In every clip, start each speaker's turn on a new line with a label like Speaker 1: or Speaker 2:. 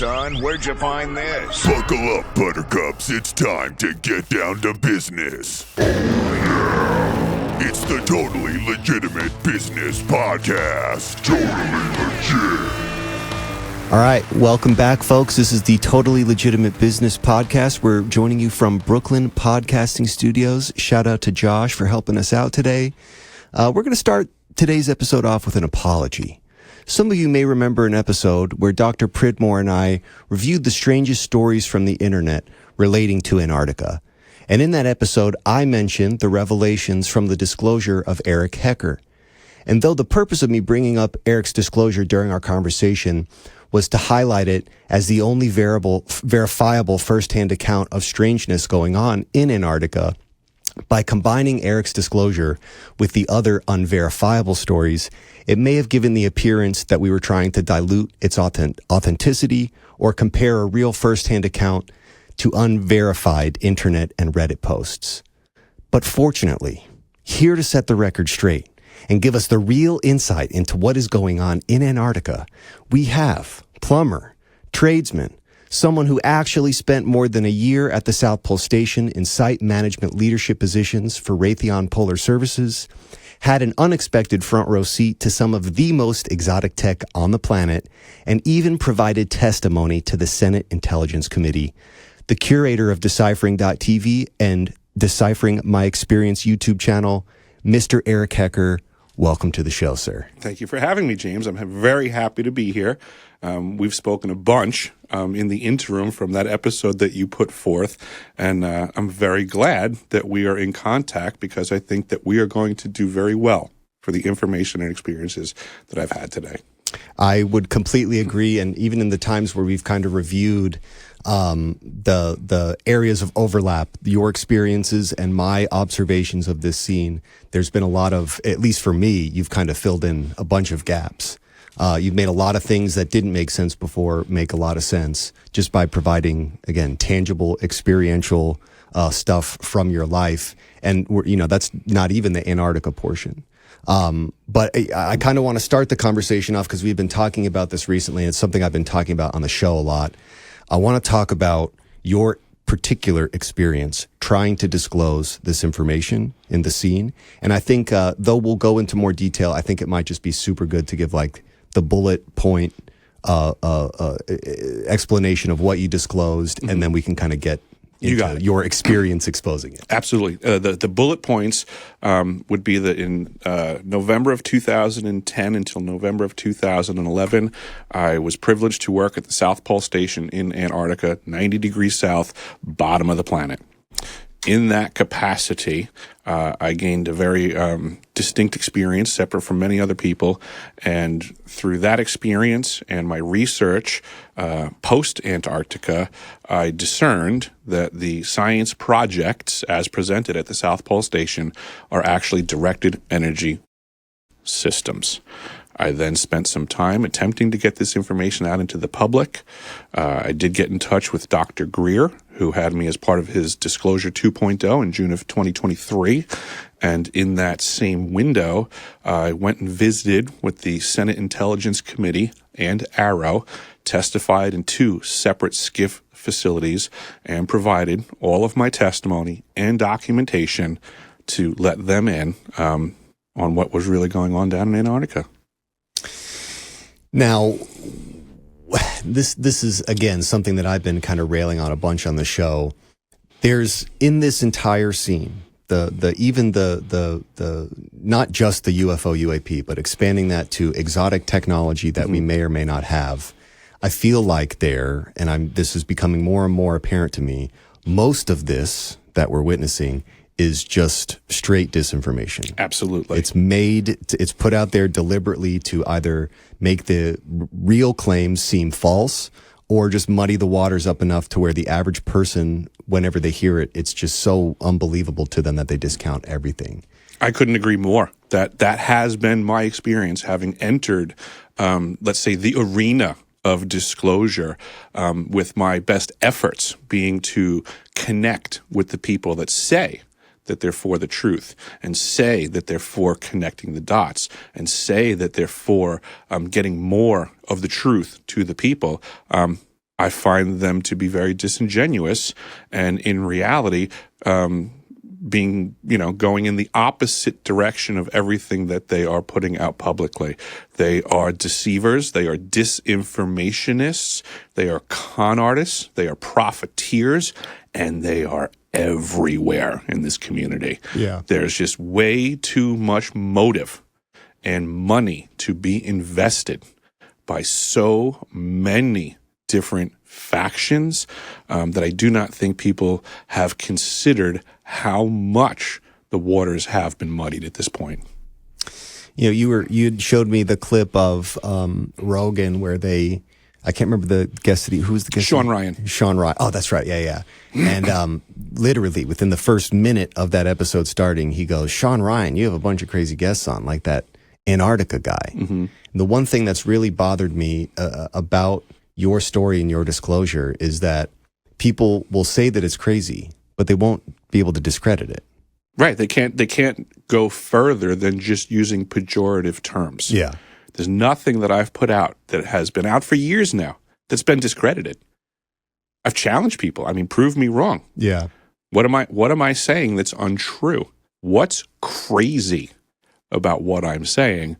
Speaker 1: son, where'd you find this?
Speaker 2: Buckle up, buttercups. It's time to get down to business. It's the Totally Legitimate Business Podcast. Totally legit.
Speaker 3: All right, welcome back, folks. This is the Totally Legitimate Business Podcast. We're joining you from Brooklyn Podcasting Studios. Shout out to Josh for helping us out today. We're going to start today's episode off with an apology. Some of you may remember an episode where Dr. Pridmore and I reviewed the strangest stories from the internet relating to Antarctica. And in that episode, I mentioned the revelations from the disclosure of Eric Hecker. And though the purpose of me bringing up Eric's disclosure during our conversation was to highlight it as the only verifiable firsthand account of strangeness going on in Antarctica, by combining Eric's disclosure with the other unverifiable stories, it may have given the appearance that we were trying to dilute its authenticity or compare a real firsthand account to unverified internet and Reddit posts. But fortunately, here to set the record straight and give us the real insight into what is going on in Antarctica, we have plumber, tradesman, someone who actually spent more than a year at the South Pole Station in site management leadership positions for Raytheon Polar Services, had an unexpected front row seat to some of the most exotic tech on the planet, and even provided testimony to the Senate Intelligence Committee, the curator of Deciphering.tv and Deciphering My Experience YouTube channel, Mr. Eric Hecker. Welcome to the show, sir.
Speaker 4: Thank you for having me, James. I'm very happy to be here. We've spoken a bunch in the interim from that episode that you put forth, and I'm very glad that we are in contact because I think that we are going to do very well for the information and experiences that I've had today.
Speaker 3: I would completely agree, and even in the times where we've kind of reviewed the areas of overlap, your experiences and my observations of this scene, there's been a lot of, at least for me, you've kind of filled in a bunch of gaps. You've made a lot of things that didn't make sense before make a lot of sense just by providing, again, tangible, experiential stuff from your life. And, that's not even the Antarctica portion. But I kind of want to start the conversation off because we've been talking about this recently. And it's something I've been talking about on the show a lot. I want to talk about your particular experience trying to disclose this information in the scene. And I think, though we'll go into more detail, I think it might just be super good to give like the bullet point explanation of what you disclosed, mm-hmm. and then we can kind of get into your experience exposing it.
Speaker 4: Absolutely. The bullet points would be that in November of 2010 until November of 2011, I was privileged to work at the South Pole Station in Antarctica, 90 degrees south, bottom of the planet. In that capacity, I gained a very distinct experience, separate from many other people. And through that experience and my research post-Antarctica, I discerned that the science projects as presented at the South Pole Station are actually directed energy systems. I then spent some time attempting to get this information out into the public. I did get in touch with Dr. Greer, who had me as part of his Disclosure 2.0 in June of 2023. And in that same window, I went and visited with the Senate Intelligence Committee and AARO, testified in 2 separate SCIF facilities, and provided all of my testimony and documentation to let them in on what was really going on down in Antarctica.
Speaker 3: Now, this is, again, something that I've been kind of railing on a bunch on the show. There's, in this entire scene, the not just the UFO UAP, but expanding that to exotic technology that we may or may not have. I feel like this is becoming more and more apparent to me, most of this that we're witnessing is just straight disinformation.
Speaker 4: Absolutely.
Speaker 3: It's put out there deliberately to either make the real claims seem false or just muddy the waters up enough to where the average person, whenever they hear it, it's just so unbelievable to them that they discount everything.
Speaker 4: I couldn't agree more. That has been my experience having entered, let's say, the arena of disclosure, with my best efforts being to connect with the people that say that they're for the truth and say that they're for connecting the dots and say that they're for getting more of the truth to the people. I find them to be very disingenuous, and in reality, being, going in the opposite direction of everything that they are putting out publicly. They are deceivers. They are disinformationists. They are con artists. They are profiteers, and they are everywhere in this community.
Speaker 3: Yeah.
Speaker 4: There's just way too much motive and money to be invested by so many different factions that I do not think people have considered how much the waters have been muddied at this point.
Speaker 3: You showed me the clip of Rogan where I can't remember the guest who's the guest?
Speaker 4: Sean Ryan.
Speaker 3: Sean Ryan. Oh, that's right. Yeah. And literally within the first minute of that episode starting, he goes, "Sean Ryan, you have a bunch of crazy guests on, like that Antarctica guy." Mm-hmm. The one thing that's really bothered me about your story and your disclosure is that people will say that it's crazy, but they won't be able to discredit it.
Speaker 4: Right. They can't go further than just using pejorative terms.
Speaker 3: Yeah.
Speaker 4: There's nothing that I've put out that has been out for years now that's been discredited. I've challenged people. I mean, prove me wrong.
Speaker 3: Yeah.
Speaker 4: What am I saying that's untrue? What's crazy about what I'm saying,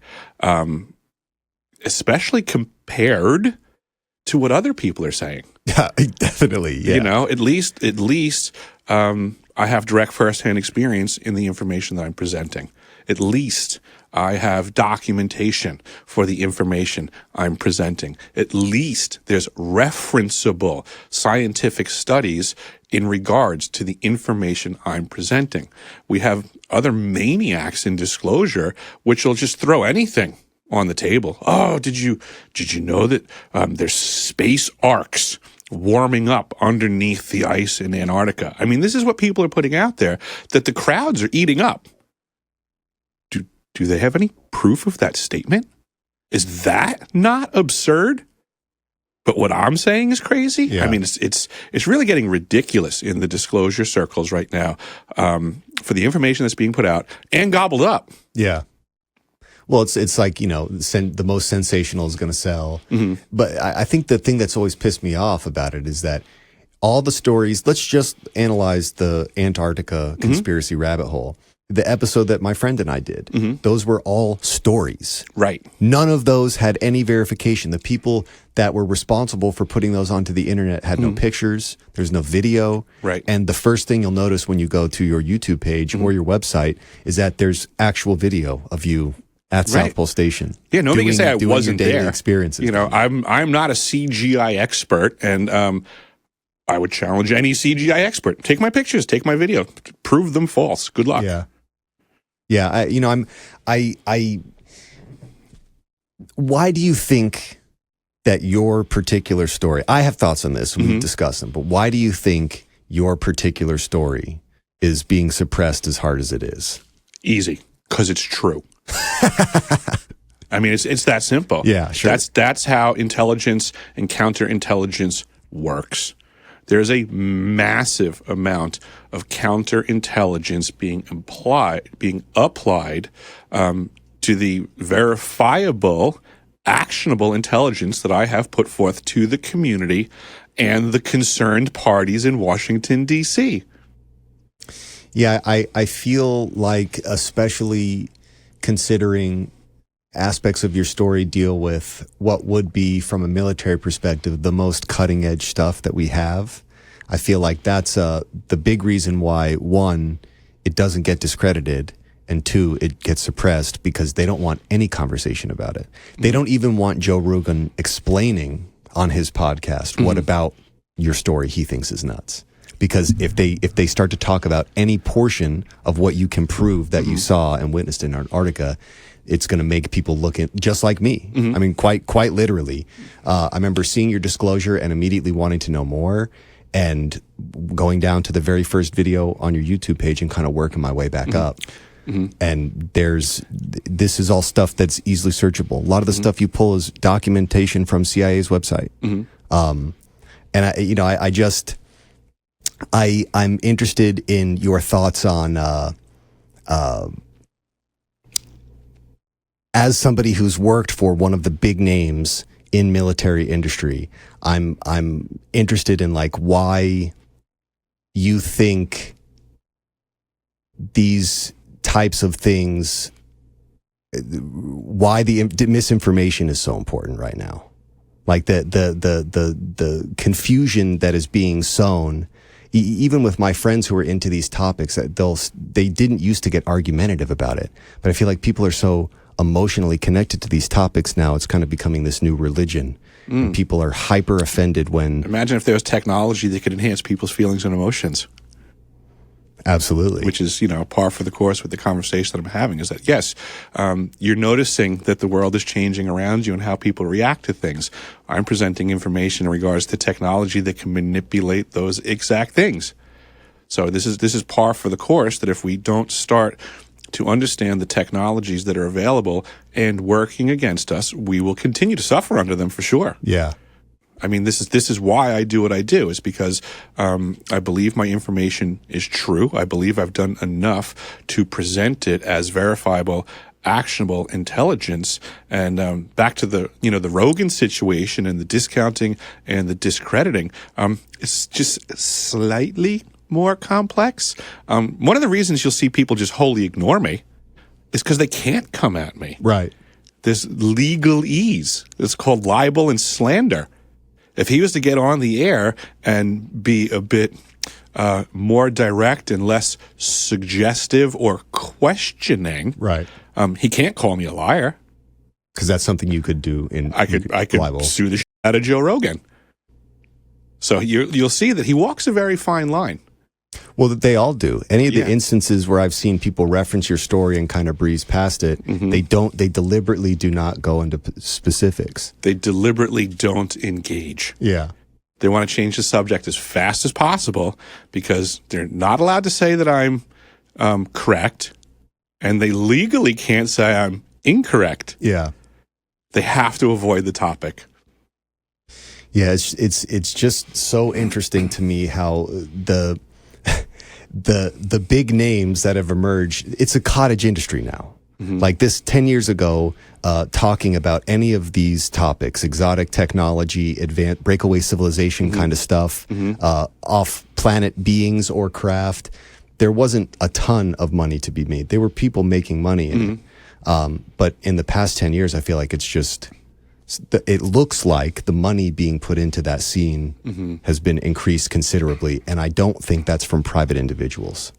Speaker 4: especially compared to what other people are saying?
Speaker 3: Yeah, definitely. Yeah.
Speaker 4: At least I have direct firsthand experience in the information that I'm presenting. At least I have documentation for the information I'm presenting. At least there's referenceable scientific studies in regards to the information I'm presenting. We have other maniacs in disclosure which will just throw anything on the table. Oh, did you know that there's space arcs warming up underneath the ice in Antarctica? I mean, this is what people are putting out there that the crowds are eating up. Do they have any proof of that statement? Is that not absurd? But what I'm saying is crazy?
Speaker 3: Yeah.
Speaker 4: I mean, it's really getting ridiculous in the disclosure circles right now for the information that's being put out and gobbled up.
Speaker 3: Yeah. Well, it's like, the most sensational is going to sell. Mm-hmm. But I think the thing that's always pissed me off about it is that all the stories, let's just analyze the Antarctica conspiracy rabbit hole. The episode that my friend and I did, those were all stories.
Speaker 4: Right.
Speaker 3: None of those had any verification. The people that were responsible for putting those onto the internet had no pictures. There's no video.
Speaker 4: Right.
Speaker 3: And the first thing you'll notice when you go to your YouTube page or your website is that there's actual video of you at South Pole Station.
Speaker 4: Yeah, nobody can say I wasn't
Speaker 3: your daily
Speaker 4: there.
Speaker 3: Experiences.
Speaker 4: I'm not a CGI expert, and I would challenge any CGI expert. Take my pictures, take my video, prove them false. Good luck.
Speaker 3: Yeah. Yeah, why do you think that your particular story, I have thoughts on this, we've discussed them, but why do you think your particular story is being suppressed as hard as it is?
Speaker 4: Easy, because it's true. I mean, it's that simple.
Speaker 3: Yeah, sure.
Speaker 4: That's how intelligence and counterintelligence works. There's a massive amount of counterintelligence being applied to the verifiable, actionable intelligence that I have put forth to the community and the concerned parties in Washington, D.C.
Speaker 3: Yeah, I feel like, especially considering aspects of your story deal with what would be, from a military perspective, the most cutting edge stuff that we have. I feel like that's the big reason why, one, it doesn't get discredited, and two, it gets suppressed because they don't want any conversation about it. They don't even want Joe Rogan explaining on his podcast what about your story he thinks is nuts. Because if they start to talk about any portion of what you can prove that you saw and witnessed in Antarctica, it's going to make people look at, just like me. I mean, quite literally. I remember seeing your disclosure and immediately wanting to know more, and going down to the very first video on your YouTube page and kind of working my way back up. And this is all stuff that's easily searchable. A lot of the stuff you pull is documentation from CIA's website. And I'm interested in your thoughts on, as somebody who's worked for one of the big names in military industry. I'm interested in like why you think these types of things, why the misinformation is so important right now. Like the confusion that is being sown, even with my friends who are into these topics, they didn't used to get argumentative about it, but I feel like people are so emotionally connected to these topics now. It's kind of becoming this new religion. And people are hyper offended when.
Speaker 4: Imagine if there was technology that could enhance people's feelings and emotions.
Speaker 3: Absolutely.
Speaker 4: Which is, par for the course with the conversation that I'm having, is that, yes, you're noticing that the world is changing around you and how people react to things. I'm presenting information in regards to technology that can manipulate those exact things. So this is par for the course, that if we don't start to understand the technologies that are available and working against us, we will continue to suffer under them for sure.
Speaker 3: Yeah.
Speaker 4: I mean, this is why I do what I do, is because I believe my information is true. I believe I've done enough to present it as verifiable, actionable intelligence. And back to the the Rogan situation and the discounting and the discrediting, it's just slightly more complex. One of the reasons you'll see people just wholly ignore me is because they can't come at me.
Speaker 3: Right.
Speaker 4: There's legalese. It's called libel and slander. If he was to get on the air and be a bit more direct and less suggestive or questioning,
Speaker 3: right,
Speaker 4: he can't call me a liar.
Speaker 3: Because that's something you could do in
Speaker 4: I could
Speaker 3: libel.
Speaker 4: Sue the shit out of Joe Rogan. So you'll see that he walks a very fine line.
Speaker 3: Well, they all do. Any of the instances where I've seen people reference your story and kind of breeze past it, they deliberately do not go into specifics.
Speaker 4: They deliberately don't engage.
Speaker 3: Yeah.
Speaker 4: They want to change the subject as fast as possible because they're not allowed to say that I'm correct, and they legally can't say I'm incorrect.
Speaker 3: Yeah.
Speaker 4: They have to avoid the topic.
Speaker 3: Yeah, it's just so interesting to me how the big names that have emerged, it's a cottage industry now. Like this 10 years ago, talking about any of these topics, exotic technology, advanced breakaway civilization kind of stuff, off-planet beings or craft, there wasn't a ton of money to be made. There were people making money in it. But in the past 10 years, I feel like it's just... it looks like the money being put into that scene has been increased considerably, and I don't think that's from private individuals.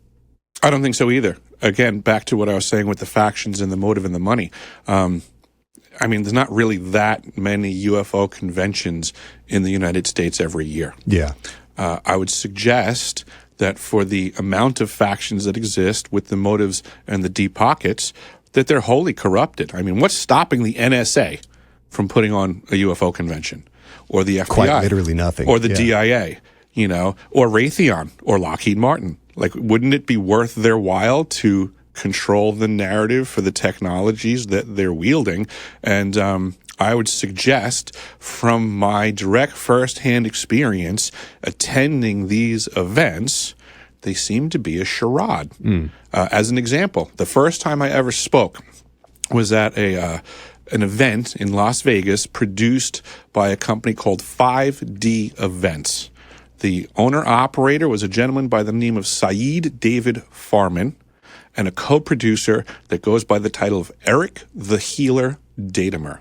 Speaker 4: I don't think so either. Again, back to what I was saying with the factions and the motive and the money. I mean, there's not really that many UFO conventions in the United States every year.
Speaker 3: Yeah.
Speaker 4: I would suggest that for the amount of factions that exist with the motives and the deep pockets, that they're wholly corrupted. I mean, what's stopping the NSA from putting on a UFO convention, or the FBI,
Speaker 3: quite literally nothing,
Speaker 4: or the DIA, or Raytheon, or Lockheed Martin? Like, wouldn't it be worth their while to control the narrative for the technologies that they're wielding? And I would suggest, from my direct firsthand experience attending these events, they seem to be a charade. As an example, the first time I ever spoke was at an event in Las Vegas produced by a company called 5D Events. The owner-operator was a gentleman by the name of Saeed David Farman, and a co-producer that goes by the title of Eric the Healer Datamer.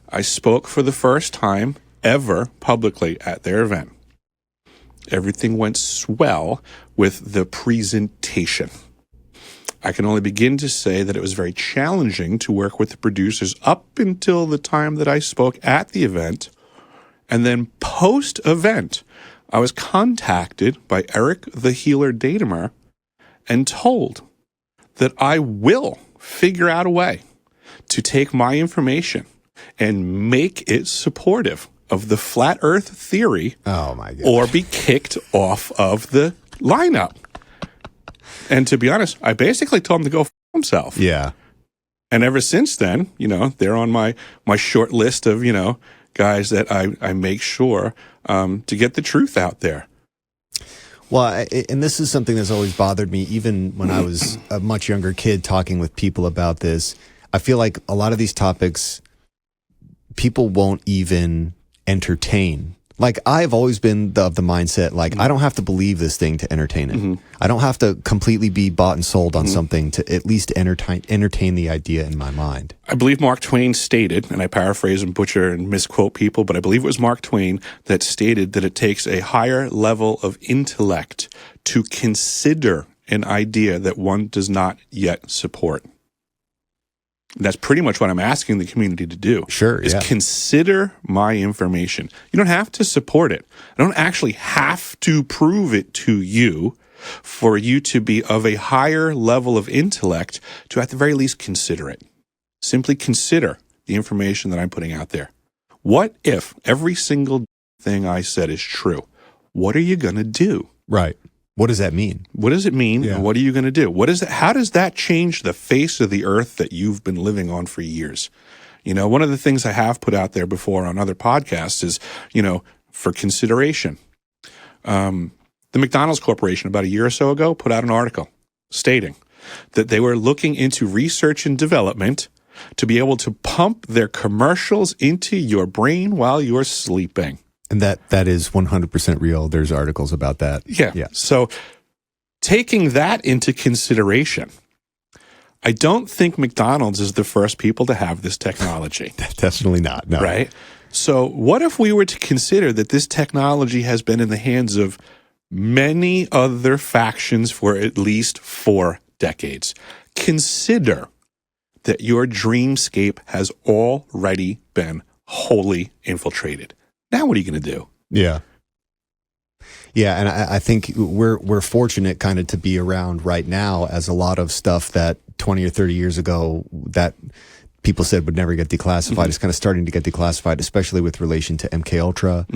Speaker 4: I spoke for the first time ever publicly at their event. Everything went swell with the presentation. I can only begin to say that it was very challenging to work with the producers up until the time that I spoke at the event. And then post-event, I was contacted by Eric the Healer Datamer and told that I will figure out a way to take my information and make it supportive of the flat earth theory.
Speaker 3: Oh my God.
Speaker 4: Or be kicked off of the lineup. And to be honest, I basically told him to go f*** himself.
Speaker 3: Yeah.
Speaker 4: And ever since then, they're on my short list of, guys that I make sure to get the truth out there.
Speaker 3: Well, and this is something that's always bothered me, even when I was a much younger kid talking with people about this. I feel like a lot of these topics, people won't even entertain. Like, I've always been of the mindset, like, I don't have to believe this thing to entertain it. I don't have to completely be bought and sold on something to at least entertain the idea in my mind.
Speaker 4: I believe Mark Twain stated, and I paraphrase and butcher and misquote people, but I believe it was Mark Twain that stated that it takes a higher level of intellect to consider an idea that one does not yet support. That's pretty much what I'm asking the community to do.
Speaker 3: Sure,
Speaker 4: is
Speaker 3: yeah.
Speaker 4: consider my information. You don't have to support it. I don't actually have to prove it to you for you to be of a higher level of intellect to at the very least consider it. Simply consider the information that I'm putting out there. What if every single thing I said is true? What are you going to do?
Speaker 3: Right. What does that mean?
Speaker 4: What does it mean?
Speaker 3: Yeah.
Speaker 4: And what are you going to do? What is it? How does that change the face of the earth that you've been living on for years? You know, one of the things I have put out there before on other podcasts is, you know, for consideration. The McDonald's Corporation about a year or so ago put out an article stating that they were looking into research and development to be able to pump their commercials into your brain while you're sleeping.
Speaker 3: And that is 100% real. There's articles about that.
Speaker 4: Yeah. So taking that into consideration, I don't think McDonald's is the first people to have this technology.
Speaker 3: Definitely not. No.
Speaker 4: Right? So what if we were to consider that this technology has been in the hands of many other factions for at least 4 decades? Consider that your dreamscape has already been wholly infiltrated. Now what are you going to do?
Speaker 3: Yeah. Yeah, and I think we're fortunate kind of to be around right now, as a lot of stuff that 20 or 30 years ago that people said would never get declassified is kind of starting to get declassified, especially with relation to MKUltra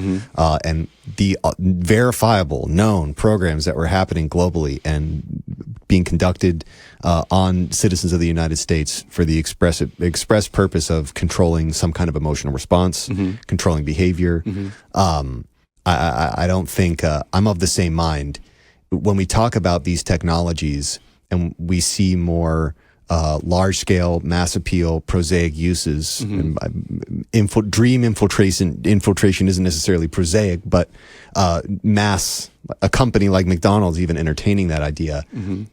Speaker 3: and the verifiable, known programs that were happening globally and being conducted on citizens of the United States for the express purpose of controlling some kind of emotional response, controlling behavior. I don't think I'm of the same mind. When we talk about these technologies and we see more large-scale, mass appeal, prosaic uses, and dream infiltration isn't necessarily prosaic, but mass, a company like McDonald's even entertaining that idea,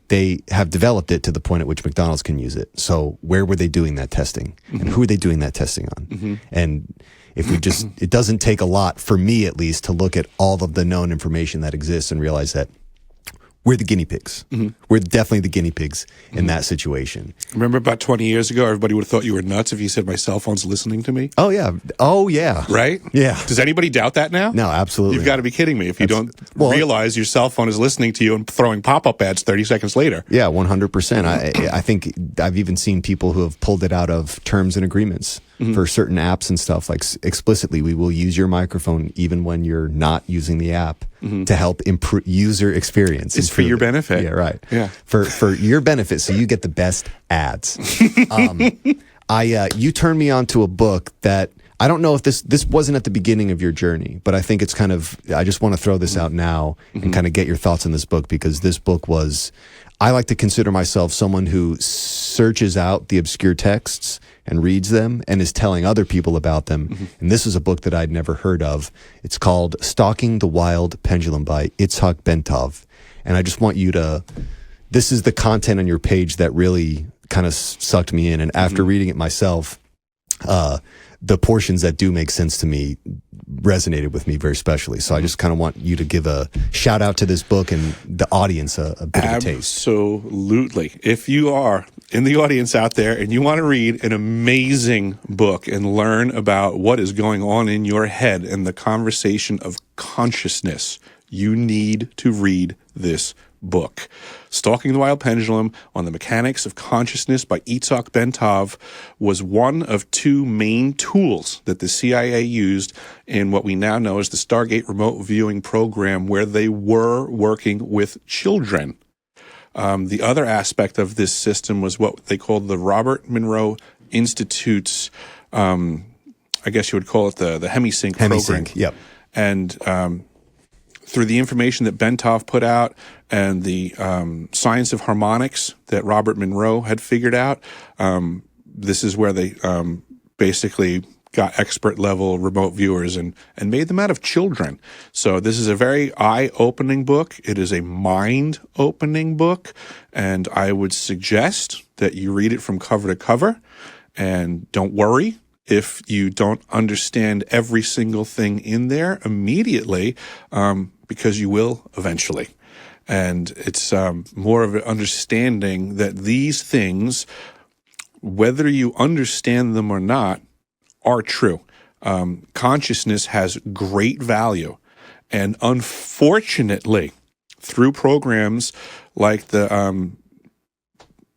Speaker 3: they have developed it to the point at which McDonald's can use it. So where were they doing that testing? And who are they doing that testing on? And if we just, it doesn't take a lot, for me at least, to look at all of the known information that exists and realize that we're the guinea pigs. We're definitely the guinea pigs in that situation.
Speaker 4: Remember about 20 years ago, everybody would have thought you were nuts if you said my cell phone's listening to me?
Speaker 3: Oh, yeah. Oh, yeah.
Speaker 4: Right?
Speaker 3: Yeah.
Speaker 4: Does anybody doubt that now?
Speaker 3: No, absolutely.
Speaker 4: You've got to be kidding me if you don't realize your cell phone is listening to you and throwing pop-up ads 30 seconds later.
Speaker 3: Yeah, 100%. I think I've even seen people who have pulled it out of terms and agreements for certain apps and stuff. Like explicitly, we will use your microphone even when you're not using the app to help improve user experience.
Speaker 4: It's for your benefit.
Speaker 3: Yeah, right.
Speaker 4: Yeah.
Speaker 3: For your benefit, so you get the best ads. You turned me on to a book that I don't know if this wasn't at the beginning of your journey, but I think it's kind of, I just want to throw this out now and kind of get your thoughts on this book, because this book was, I like to consider myself someone who searches out the obscure texts and reads them and is telling other people about them. And this is a book that I'd never heard of. It's called Stalking the Wild Pendulum by Itzhak Bentov. And I just want you to, this is the content on your page that really kind of sucked me in. And after reading it myself, the portions that do make sense to me resonated with me very specially. So I just kind of want you to give a shout out to this book and the audience a bit of a taste.
Speaker 4: Absolutely. If you are in the audience out there and you want to read an amazing book and learn about what is going on in your head and the conversation of consciousness, you need to read this book. Stalking the Wild Pendulum on the Mechanics of Consciousness by Itzhak Bentov was one of 2 main tools that the CIA used in what we now know as the Stargate remote viewing program, where they were working with children. The other aspect of this system was what they called the Robert Monroe Institute's, I guess you would call it the Hemisync program.
Speaker 3: Yep.
Speaker 4: And through the information that Bentov put out and the science of harmonics that Robert Monroe had figured out, this is where they basically got expert level remote viewers and made them out of children. So this is a very eye-opening book. It is a mind-opening book, and I would suggest that you read it from cover to cover. And don't worry if you don't understand every single thing in there immediately, because you will eventually. And it's more of an understanding that these things, whether you understand them or not, are true. Consciousness has great value. And unfortunately, through programs like the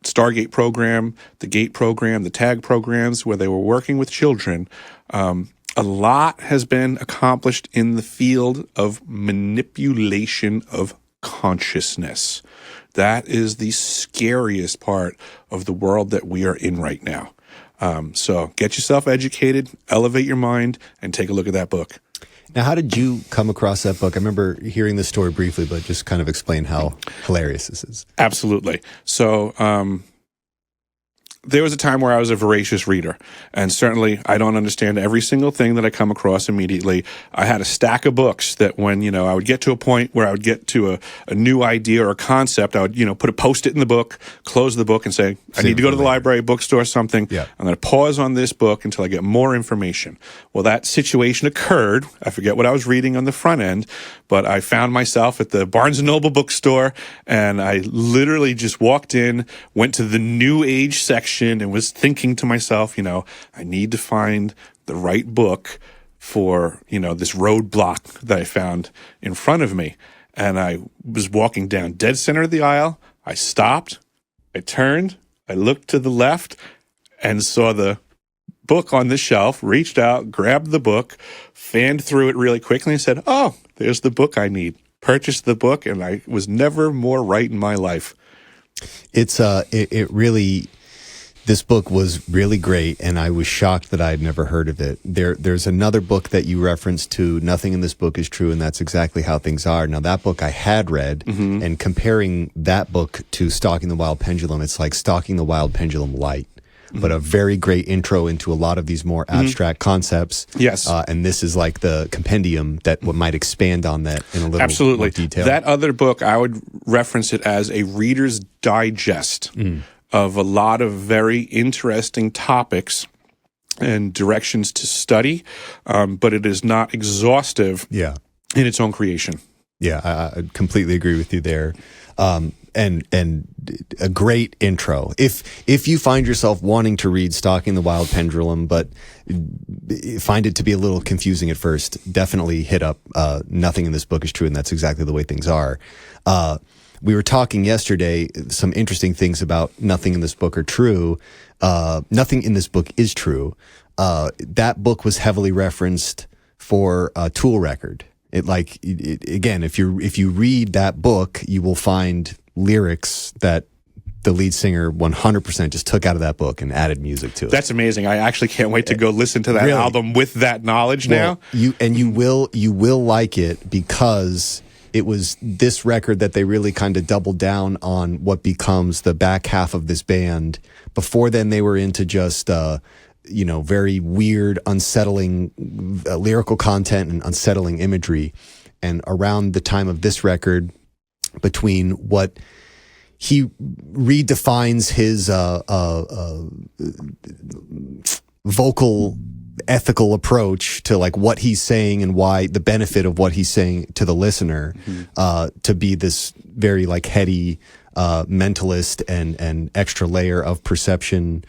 Speaker 4: Stargate program, the GATE program, the TAG programs, where they were working with children, a lot has been accomplished in the field of manipulation of consciousness. That is the scariest part of the world that we are in right now. So get yourself educated, elevate your mind, and take a look at that book.
Speaker 3: Now, how did you come across that book? I remember hearing this story briefly, but just kind of explain how hilarious this is.
Speaker 4: Absolutely. So, there was a time where I was a voracious reader, and certainly I don't understand every single thing that I come across immediately. I had a stack of books that when, I would get to a point where I would get to a new idea or a concept, I would, put a Post-it in the book, close the book and say, I need to go to the library, bookstore, something. Yeah. I'm going to pause on this book until I get more information. Well, that situation occurred. I forget what I was reading on the front end, but I found myself at the Barnes & Noble bookstore, and I literally just walked in, went to the New Age section, and was thinking to myself, I need to find the right book for, this roadblock that I found in front of me. And I was walking down dead center of the aisle. I stopped, I turned, I looked to the left and saw the book on the shelf, reached out, grabbed the book, fanned through it really quickly and said, oh, there's the book I need. Purchased the book, and I was never more right in my life.
Speaker 3: It's this book was really great, and I was shocked that I had never heard of it. There's another book that you referenced to, Nothing in This Book is True, and that's exactly how things are. Now, that book I had read, and comparing that book to Stalking the Wild Pendulum, it's like Stalking the Wild Pendulum light, but a very great intro into a lot of these more abstract concepts.
Speaker 4: Yes.
Speaker 3: And this is like the compendium that might expand on that in a little more detail.
Speaker 4: That other book, I would reference it as a Reader's Digest of a lot of very interesting topics and directions to study, but it is not exhaustive in its own creation.
Speaker 3: Yeah, I completely agree with you there. And a great intro. If you find yourself wanting to read Stalking the Wild Pendulum, but find it to be a little confusing at first, definitely hit up Nothing in This Book is True, and that's exactly the way things are. We were talking yesterday, some interesting things about Nothing in This Book are true. Nothing in This Book is True. That book was heavily referenced for Tool Record. Again, if you read that book, you will find lyrics that the lead singer 100% just took out of that book and added music to it.
Speaker 4: That's amazing. I actually can't wait to go listen to that album with that knowledge now.
Speaker 3: You will like it, because it was this record that they really kind of doubled down on what becomes the back half of this band. Before then, they were into just very weird, unsettling lyrical content and unsettling imagery. And around the time of this record, between what he redefines his vocal ethical approach to like what he's saying and why the benefit of what he's saying to the listener, to be this very like heady mentalist and extra layer of perception,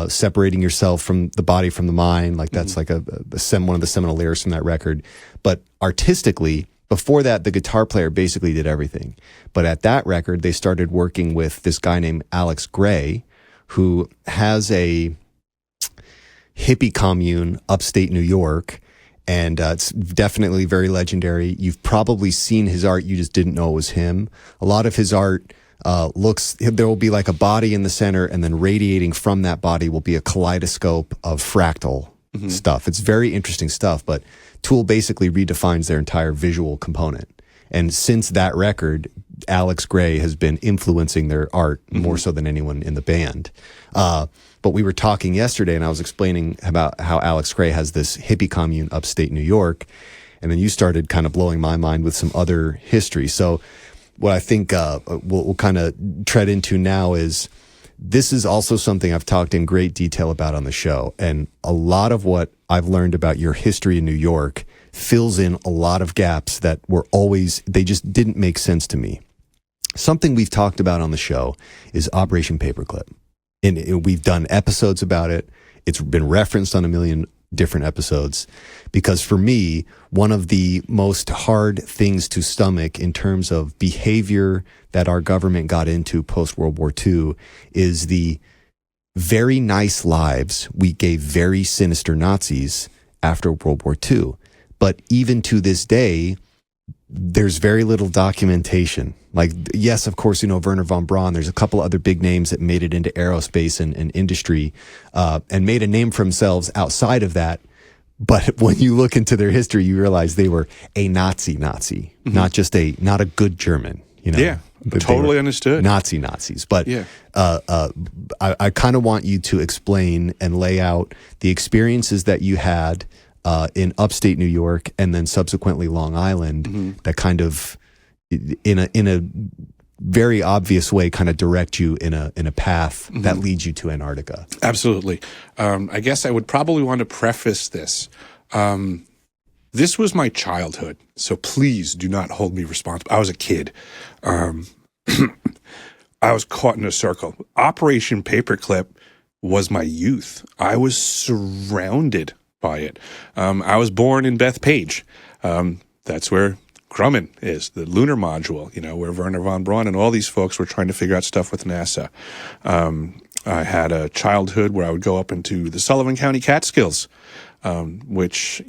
Speaker 3: separating yourself from the body from the mind. Like that's like one of the seminal layers from that record. But artistically, before that, the guitar player basically did everything. But at that record, they started working with this guy named Alex Gray, who has a hippie commune upstate New York, and it's definitely very legendary. You've probably seen his art, you just didn't know it was him. A lot of his art there will be like a body in the center, and then radiating from that body will be a kaleidoscope of fractal stuff. It's very interesting stuff, but Tool basically redefines their entire visual component. And since that record, Alex Gray has been influencing their art more so than anyone in the band. But we were talking yesterday, and I was explaining about how Alex Gray has this hippie commune upstate New York, and then you started kind of blowing my mind with some other history. So what I think we'll kind of tread into now is, this is also something I've talked in great detail about on the show, and a lot of what I've learned about your history in New York fills in a lot of gaps that were always, they just didn't make sense to me. Something we've talked about on the show is Operation Paperclip. And we've done episodes about it. It's been referenced on a million different episodes, because for me, one of the most hard things to stomach in terms of behavior that our government got into post World War II is the very nice lives we gave very sinister Nazis after World War II. But even to this day, there's very little documentation. Like, yes, of course, Werner von Braun. There's a couple other big names that made it into aerospace and industry, and made a name for themselves outside of that. But when you look into their history, you realize they were a Nazi, not just not a good German.
Speaker 4: Yeah, totally understood.
Speaker 3: Nazis. But yeah. I kind of want you to explain and lay out the experiences that you had in upstate New York and then subsequently Long Island, that kind of in a very obvious way kind of direct you in a path that leads you to Antarctica.
Speaker 4: Absolutely. I guess I would probably want to preface this. This was my childhood, so please do not hold me responsible. I was a kid. I was caught in a circle. Operation Paperclip was my youth. I was surrounded by it. I was born in Bethpage. That's where Grumman is, the lunar module, where Werner von Braun and all these folks were trying to figure out stuff with NASA. I had a childhood where I would go up into the Sullivan County Catskills, which,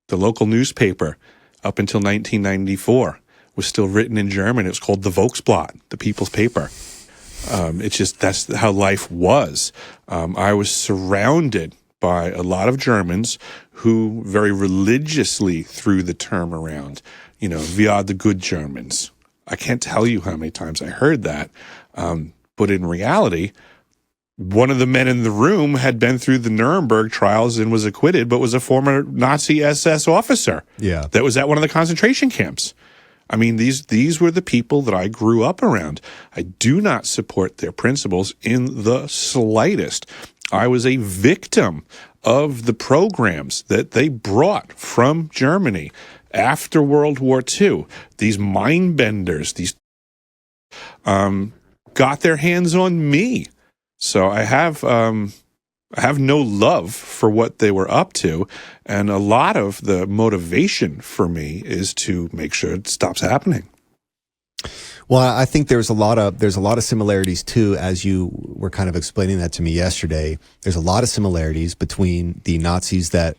Speaker 4: the local newspaper up until 1994 was still written in German. It was called the Volksblatt, the People's Paper. That's how life was. I was surrounded by a lot of Germans who very religiously threw the term around, we are the good Germans. I can't tell you how many times I heard that. But in reality, one of the men in the room had been through the Nuremberg trials and was acquitted, but was a former Nazi SS officer.
Speaker 3: Yeah.
Speaker 4: That was at one of the concentration camps. I mean, these were the people that I grew up around. I do not support their principles in the slightest. I was a victim of the programs that they brought from Germany after World War II. These mind benders, these got their hands on me. So I have no love for what they were up to, and a lot of the motivation for me is to make sure it stops happening.
Speaker 3: Well, I think there's a lot of similarities too, as you were kind of explaining that to me yesterday. There's a lot of similarities between the Nazis that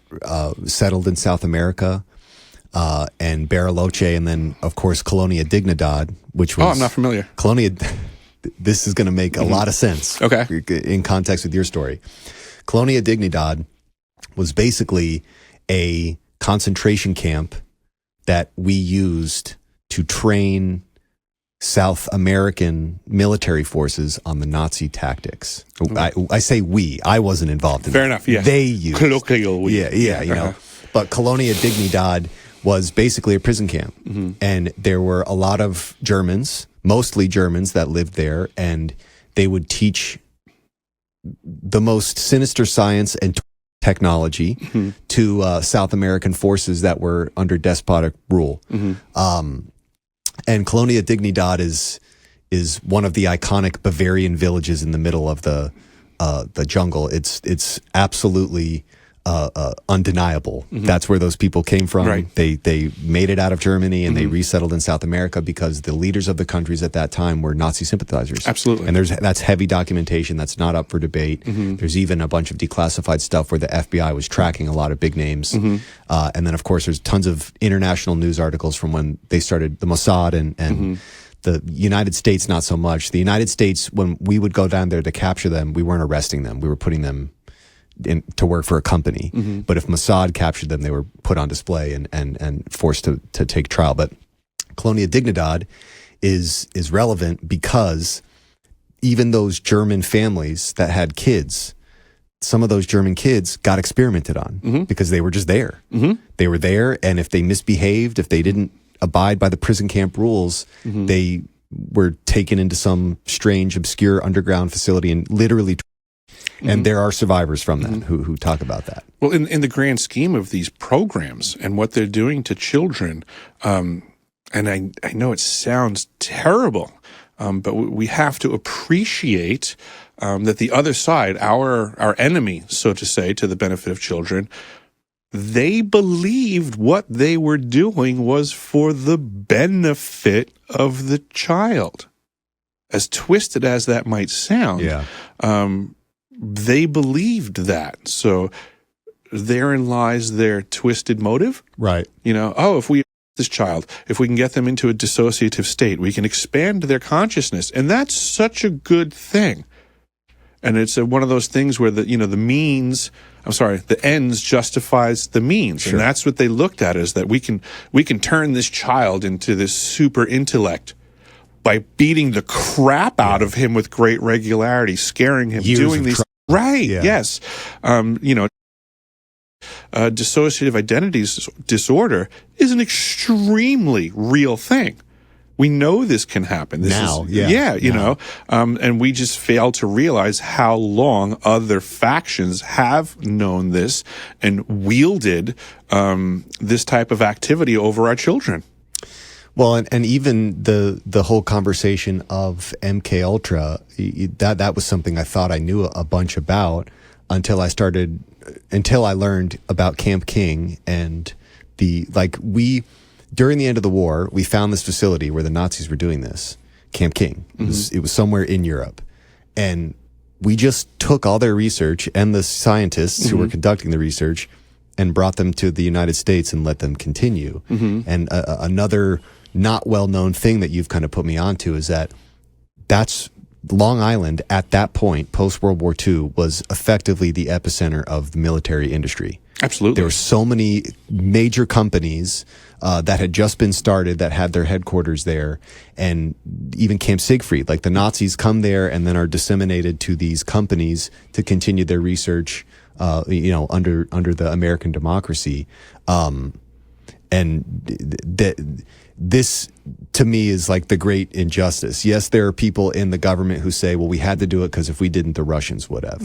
Speaker 3: settled in South America and Bariloche, and then of course Colonia Dignidad, which was
Speaker 4: I'm not familiar.
Speaker 3: Colonia. This is going to make a lot of sense.
Speaker 4: Okay.
Speaker 3: In context with your story. Colonia Dignidad was basically a concentration camp that we used to train South American military forces on the Nazi tactics. I say we. I wasn't involved in
Speaker 4: Fair
Speaker 3: that.
Speaker 4: enough, yeah.
Speaker 3: They used.
Speaker 4: Colloquial we.
Speaker 3: Yeah. But Colonia Dignidad was basically a prison camp. And there were a lot of Germans, mostly Germans, that lived there, and they would teach the most sinister science and technology to South American forces that were under despotic rule. And Colonia Dignidad is one of the iconic Bavarian villages in the middle of the jungle. It's absolutely undeniable. That's where those people came from.
Speaker 4: Right.
Speaker 3: They made it out of Germany and they resettled in South America because the leaders of the countries at that time were Nazi sympathizers.
Speaker 4: Absolutely.
Speaker 3: And that's heavy documentation. That's not up for debate. There's even a bunch of declassified stuff where the FBI was tracking a lot of big names. And then, of course, there's tons of international news articles from when they started the Mossad and the United States, not so much. The United States, when we would go down there to capture them, we weren't arresting them. We were putting them to work for a company. But if Mossad captured them, they were put on display and forced to take trial. But Colonia Dignidad is relevant because even those German families that had kids, some of those German kids got experimented on because they were just there. They were there, and if they misbehaved, if they didn't abide by the prison camp rules, they were taken into some strange, obscure underground facility and literally. And there are survivors from that who talk about that.
Speaker 4: Well, in the grand scheme of these programs and what they're doing to children, and I know it sounds terrible, but we have to appreciate that the other side, our enemy, so to say, to the benefit of children, they believed what they were doing was for the benefit of the child. As twisted as that might sound, they believed that. So therein lies their twisted motive.
Speaker 3: Right.
Speaker 4: If we this child, if we can get them into a dissociative state, we can expand their consciousness. And that's such a good thing. And it's one of those things where the ends justifies the means.
Speaker 3: Sure.
Speaker 4: And that's what they looked at, is that we can turn this child into this super intellect by beating the crap out of him with great regularity, scaring him, doing these. Right. Yeah. Yes. Dissociative identity disorder is an extremely real thing. We know this can happen. And we just fail to realize how long other factions have known this and wielded this type of activity over our children.
Speaker 3: Well, and even the whole conversation of MK Ultra, that was something I thought I knew a bunch about until I learned about Camp King and during the end of the war, we found this facility where the Nazis were doing this, Camp King. It was somewhere in Europe. And we just took all their research and the scientists who were conducting the research and brought them to the United States and let them continue. And another not well-known thing that you've kind of put me onto is that's Long Island at that point, post-World War II, was effectively the epicenter of the military industry.
Speaker 4: Absolutely.
Speaker 3: There were so many major companies that had just been started that had their headquarters there, and even Camp Siegfried. Like the Nazis come there and then are disseminated to these companies to continue their research, under the American democracy. This to me is like the great injustice. Yes, there are people in the government who say, well, we had to do it because if we didn't, the Russians would have.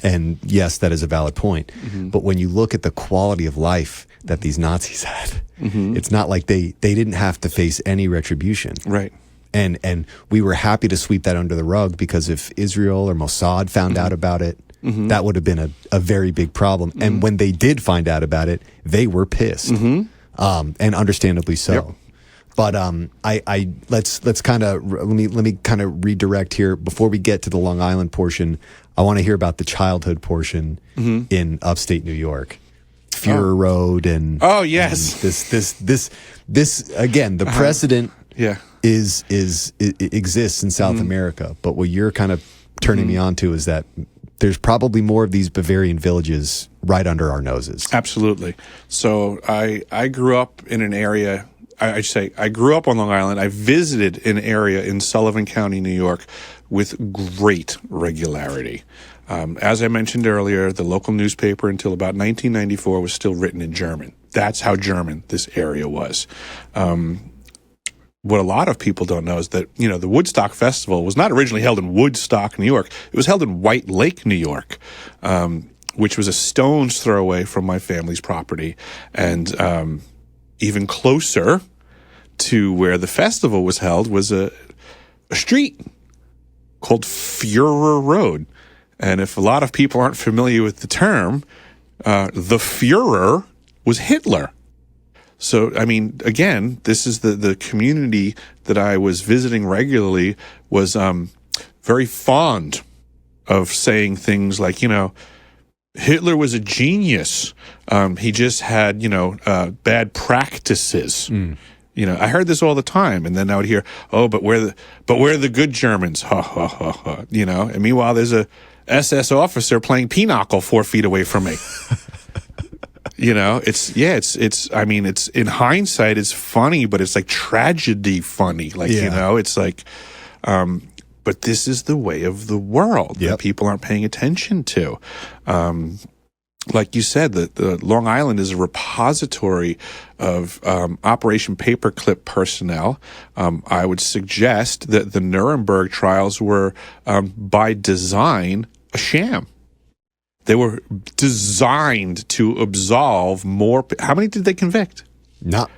Speaker 3: And yes, that is a valid point. But when you look at the quality of life that these Nazis had, it's not like they didn't have to face any retribution.
Speaker 4: Right.
Speaker 3: And we were happy to sweep that under the rug, because if Israel or Mossad found out about it, that would have been a very big problem. And when they did find out about it, they were pissed. And understandably so. Yep. But let's kind of let me kind of redirect here before we get to the Long Island portion. I want to hear about the childhood portion in upstate New York, Fuhrer Road, and
Speaker 4: yes,
Speaker 3: and this again. The precedent exists in South America, but what you're kind of turning me on to is that there's probably more of these Bavarian villages right under our noses.
Speaker 4: Absolutely. So I grew up in an area. I grew up on Long Island. I visited an area in Sullivan County, New York, with great regularity. As I mentioned earlier, the local newspaper until about 1994 was still written in German. That's how German this area was. What a lot of people don't know is that, the Woodstock Festival was not originally held in Woodstock, New York. It was held in White Lake, New York, which was a stone's throw away from my family's property. And even closer to where the festival was held was a street called Fuhrer Road. And if a lot of people aren't familiar with the term, the Führer was Hitler. So, I mean, again, this is the community that I was visiting regularly was very fond of saying things like, Hitler was a genius. He just had, bad practices. I heard this all the time, and then I would hear, but we're the good Germans, ha ha ha ha. And meanwhile, there's a SS officer playing pinochle 4 feet away from me. You know, it's I mean, it's in hindsight, it's funny, but it's like tragedy funny. Like, you know, it's like, but this is the way of the world that people aren't paying attention to. Like you said, the Long Island is a repository of Operation Paperclip personnel. I would suggest that the Nuremberg trials were, by design, a sham. They were designed to absolve more. How many did they convict?
Speaker 3: Not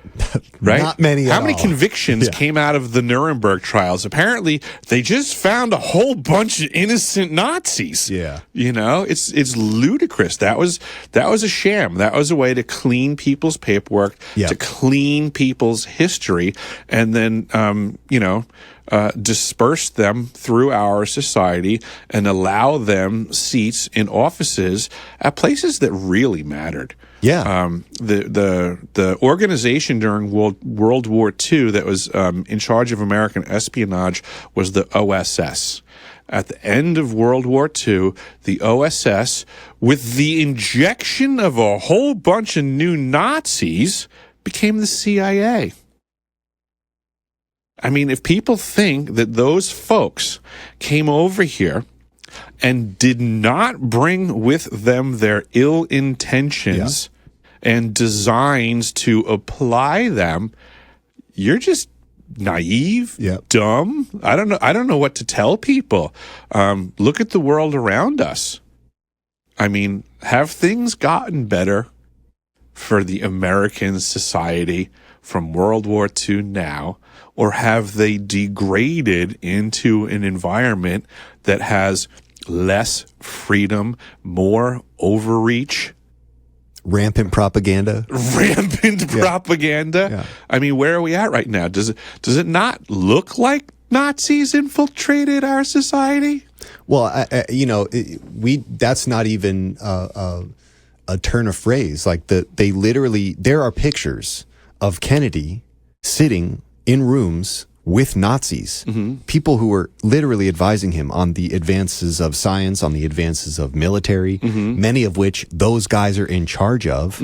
Speaker 4: How
Speaker 3: many.
Speaker 4: many convictions came out of the Nuremberg trials? Apparently, they just found a whole bunch of innocent Nazis.
Speaker 3: Yeah,
Speaker 4: you know, it's ludicrous. That was a sham. That was a way to clean people's paperwork, to clean people's history, and then disperse them through our society and allow them seats in offices at places that really mattered.
Speaker 3: Yeah.
Speaker 4: The organization during World War II that was in charge of American espionage was the OSS. At the end of World War II, the OSS, with the injection of a whole bunch of new Nazis, became the CIA. I mean, if people think that those folks came over here and did not bring with them their ill intentions and designs to apply them, you're just naive, dumb. I don't know what to tell people. Look at the world around us. I mean, have things gotten better for the American society from World War II now, or have they degraded into an environment that has less freedom, more overreach?
Speaker 3: Rampant propaganda.
Speaker 4: Propaganda. I mean, where are we at right now? Does it not look like Nazis infiltrated our society?
Speaker 3: Well, that's not even a turn of phrase. Like there are pictures of Kennedy sitting in rooms with Nazis, people who were literally advising him on the advances of science, on the advances of military, many of which those guys are in charge of.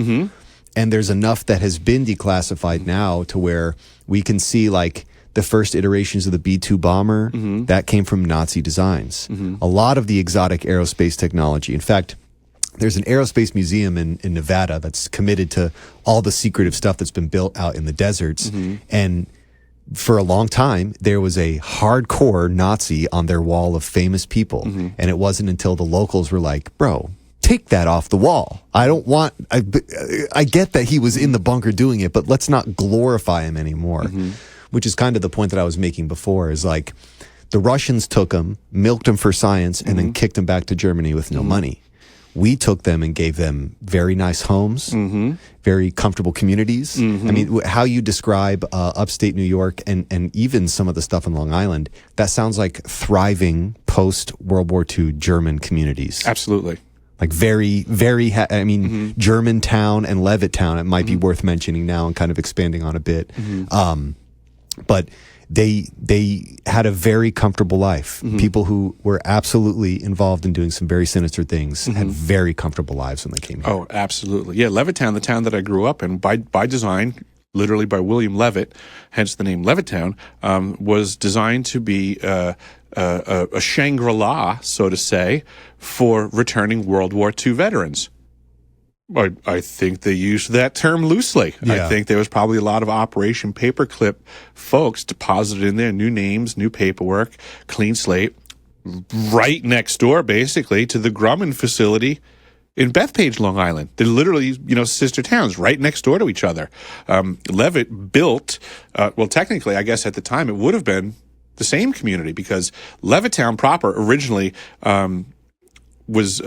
Speaker 3: And there's enough that has been declassified now to where we can see like the first iterations of the B-2 bomber, that came from Nazi designs. A lot of the exotic aerospace technology. In fact, there's an aerospace museum in Nevada that's committed to all the secretive stuff that's been built out in the deserts. And for a long time, there was a hardcore Nazi on their wall of famous people. And it wasn't until the locals were like, bro, take that off the wall. I get that he was in the bunker doing it, but let's not glorify him anymore. Which is kind of the point that I was making before, is like the Russians took him, milked him for science, and then kicked him back to Germany with no money. We took them and gave them very nice homes, very comfortable communities. I mean, how you describe upstate New York and even some of the stuff on Long Island, that sounds like thriving post-World War II German communities.
Speaker 4: Absolutely.
Speaker 3: Like very, very, Germantown and Levittown, it might be worth mentioning now and kind of expanding on a bit. But they had a very comfortable life. People who were absolutely involved in doing some very sinister things had very comfortable lives when they came here.
Speaker 4: Oh, absolutely. Yeah, Levittown, the town that I grew up in, by design, literally by William Levitt, hence the name Levittown, was designed to be a Shangri-La, so to say, for returning World War II veterans. I think they used that term loosely. I think there was probably a lot of Operation Paperclip folks deposited in there, new names, new paperwork, clean slate, right next door, basically, to the Grumman facility in Bethpage, Long Island. They're literally, sister towns right next door to each other. Levitt built, technically, I guess at the time, it would have been the same community, because Levittown proper originally was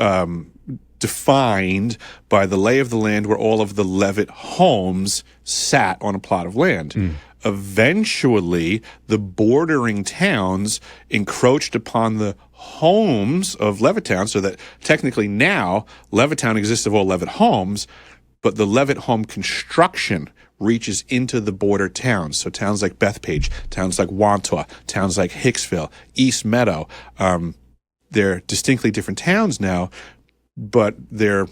Speaker 4: defined by the lay of the land where all of the Levitt homes sat on a plot of land. Eventually, the bordering towns encroached upon the homes of Levittown, so that technically now Levittown exists of all Levitt homes, but the Levitt home construction reaches into the border towns. So towns like Bethpage, towns like Wantagh, towns like Hicksville, East Meadow, they're distinctly different towns now, but they're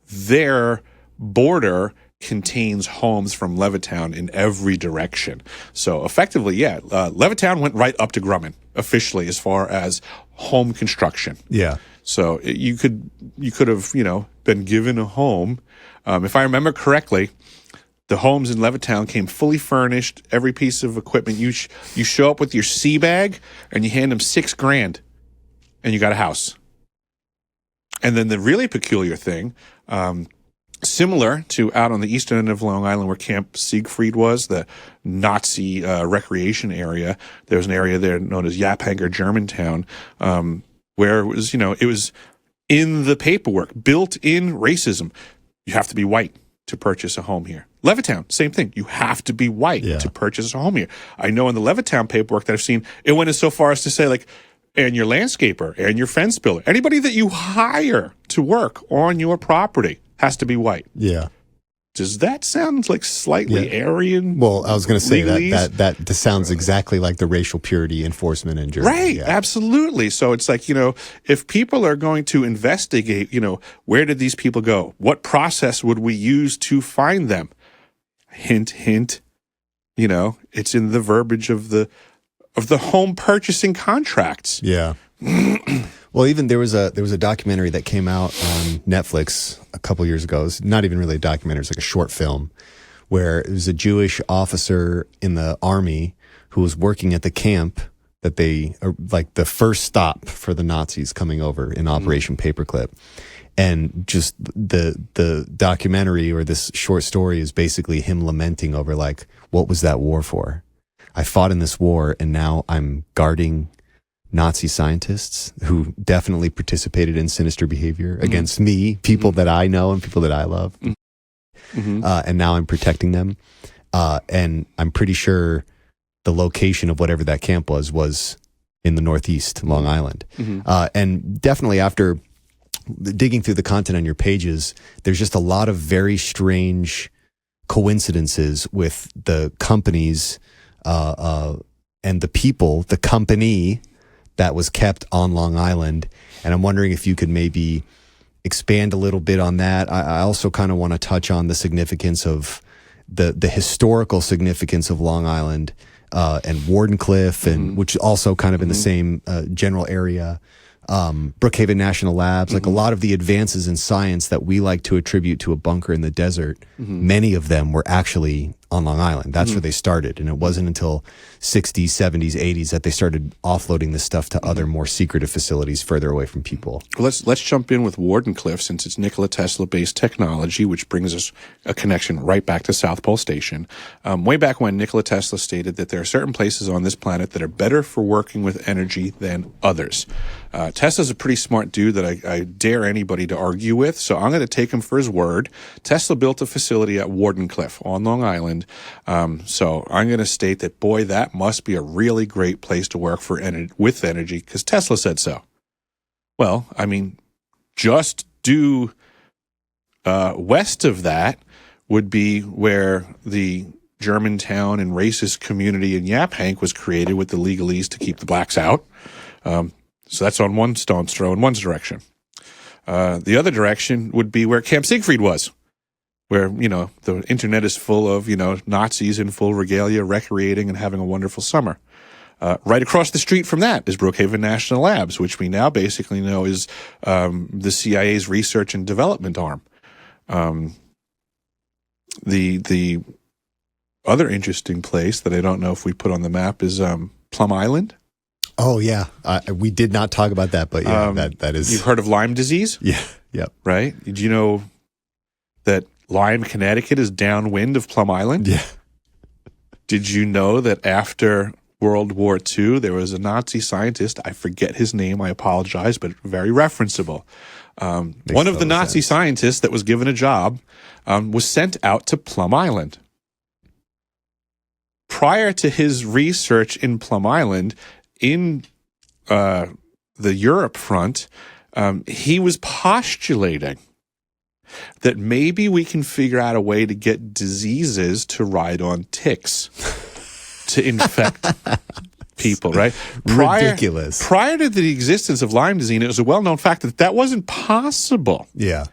Speaker 4: there border contains homes from Levittown in every direction. So effectively, Levittown went right up to Grumman officially as far as home construction.
Speaker 3: Yeah.
Speaker 4: So you could have, been given a home. If I remember correctly, the homes in Levittown came fully furnished, every piece of equipment. You show up with your sea bag and you hand them $6,000 and you got a house. And then the really peculiar thing, similar to out on the eastern end of Long Island where Camp Siegfried was, the Nazi recreation area, there was an area there known as Yaphanker Germantown, where it was, it was in the paperwork, built-in racism. You have to be white to purchase a home here. Levittown, same thing. You have to be white to purchase a home here. I know in the Levittown paperwork that I've seen, it went as so far as to say, like, and your landscaper and your fence builder, anybody that you hire to work on your property has to be white.
Speaker 3: Yeah.
Speaker 4: Does that sound like slightly Aryan?
Speaker 3: Well, I was going to say
Speaker 4: legalese?
Speaker 3: that sounds exactly like the racial purity enforcement in Germany.
Speaker 4: Right, absolutely. So it's like, if people are going to investigate, where did these people go? What process would we use to find them? Hint, hint, it's in the verbiage of the home purchasing contracts.
Speaker 3: Yeah. Well, even there was a documentary that came out on Netflix a couple years ago. It's not even really a documentary; it's like a short film where it was a Jewish officer in the army who was working at the camp that like the first stop for the Nazis coming over in Operation Paperclip. And just the documentary or this short story is basically him lamenting over, like, what was that war for? I fought in this war and now I'm guarding Nazi scientists who definitely participated in sinister behavior against me, people that I know and people that I love. And now I'm protecting them. And I'm pretty sure the location of whatever that camp was in the Northeast, Long Island. And definitely after digging through the content on your pages, there's just a lot of very strange coincidences with the companies and the people, the company that was kept on Long Island. And I'm wondering if you could maybe expand a little bit on that. I also kind of want to touch on the significance of the historical significance of Long Island and Wardenclyffe, and which also kind of in the same general area. Brookhaven National Labs, like a lot of the advances in science that we like to attribute to a bunker in the desert, many of them were actually on Long Island. That's where they started. And it wasn't until 60s, 70s, 80s that they started offloading this stuff to other more secretive facilities further away from people.
Speaker 4: Well, let's jump in with Wardenclyffe, since it's Nikola Tesla-based technology, which brings us a connection right back to South Pole Station. Way back when, Nikola Tesla stated that there are certain places on this planet that are better for working with energy than others. Tesla's a pretty smart dude that I dare anybody to argue with, so I'm going to take him for his word. Tesla built a facility at Wardenclyffe on Long Island, so I'm going to state that, boy, that must be a really great place to work with energy, because Tesla said so. Well, I mean, just due west of that would be where the Germantown and racist community in Yaphank was created with the legalese to keep the blacks out. So that's on one stone's throw in one direction. The other direction would be where Camp Siegfried was, where, the internet is full of, Nazis in full regalia recreating and having a wonderful summer. Right across the street from that is Brookhaven National Labs, which we now basically know is the CIA's research and development arm. The other interesting place that I don't know if we put on the map is Plum Island.
Speaker 3: Oh, yeah. We did not talk about that, but yeah, that is...
Speaker 4: You've heard of Lyme disease?
Speaker 3: Yeah. Yep.
Speaker 4: Right? Did you know that Lyme, Connecticut is downwind of Plum Island?
Speaker 3: Yeah.
Speaker 4: Did you know that after World War II, there was a Nazi scientist, I forget his name, I apologize, but very referenceable. One of the Nazi scientists that was given a job was sent out to Plum Island. Prior to his research in Plum Island, in the Europe front, he was postulating that maybe we can figure out a way to get diseases to ride on ticks to infect people, right?
Speaker 3: Ridiculous.
Speaker 4: Prior to the existence of Lyme disease, it was a well-known fact that wasn't possible.
Speaker 3: Yeah.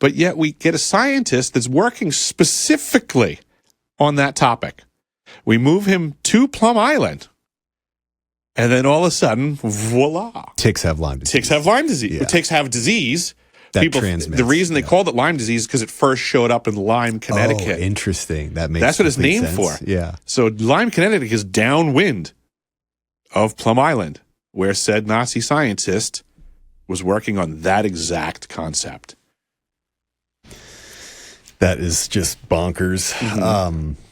Speaker 4: but yet we get a scientist that's working specifically on that topic. We move him to Plum Island, and then all of a sudden, voila.
Speaker 3: Ticks have Lyme disease.
Speaker 4: Ticks have Lyme disease.
Speaker 3: Yeah.
Speaker 4: Ticks have disease.
Speaker 3: That transmits.
Speaker 4: The reason they called it Lyme disease is because it first showed up in Lyme, Connecticut.
Speaker 3: Oh, interesting. That's
Speaker 4: what it's named
Speaker 3: sense.
Speaker 4: for.
Speaker 3: Yeah.
Speaker 4: So Lyme, Connecticut is downwind of Plum Island, where said Nazi scientist was working on that exact concept.
Speaker 3: That is just bonkers.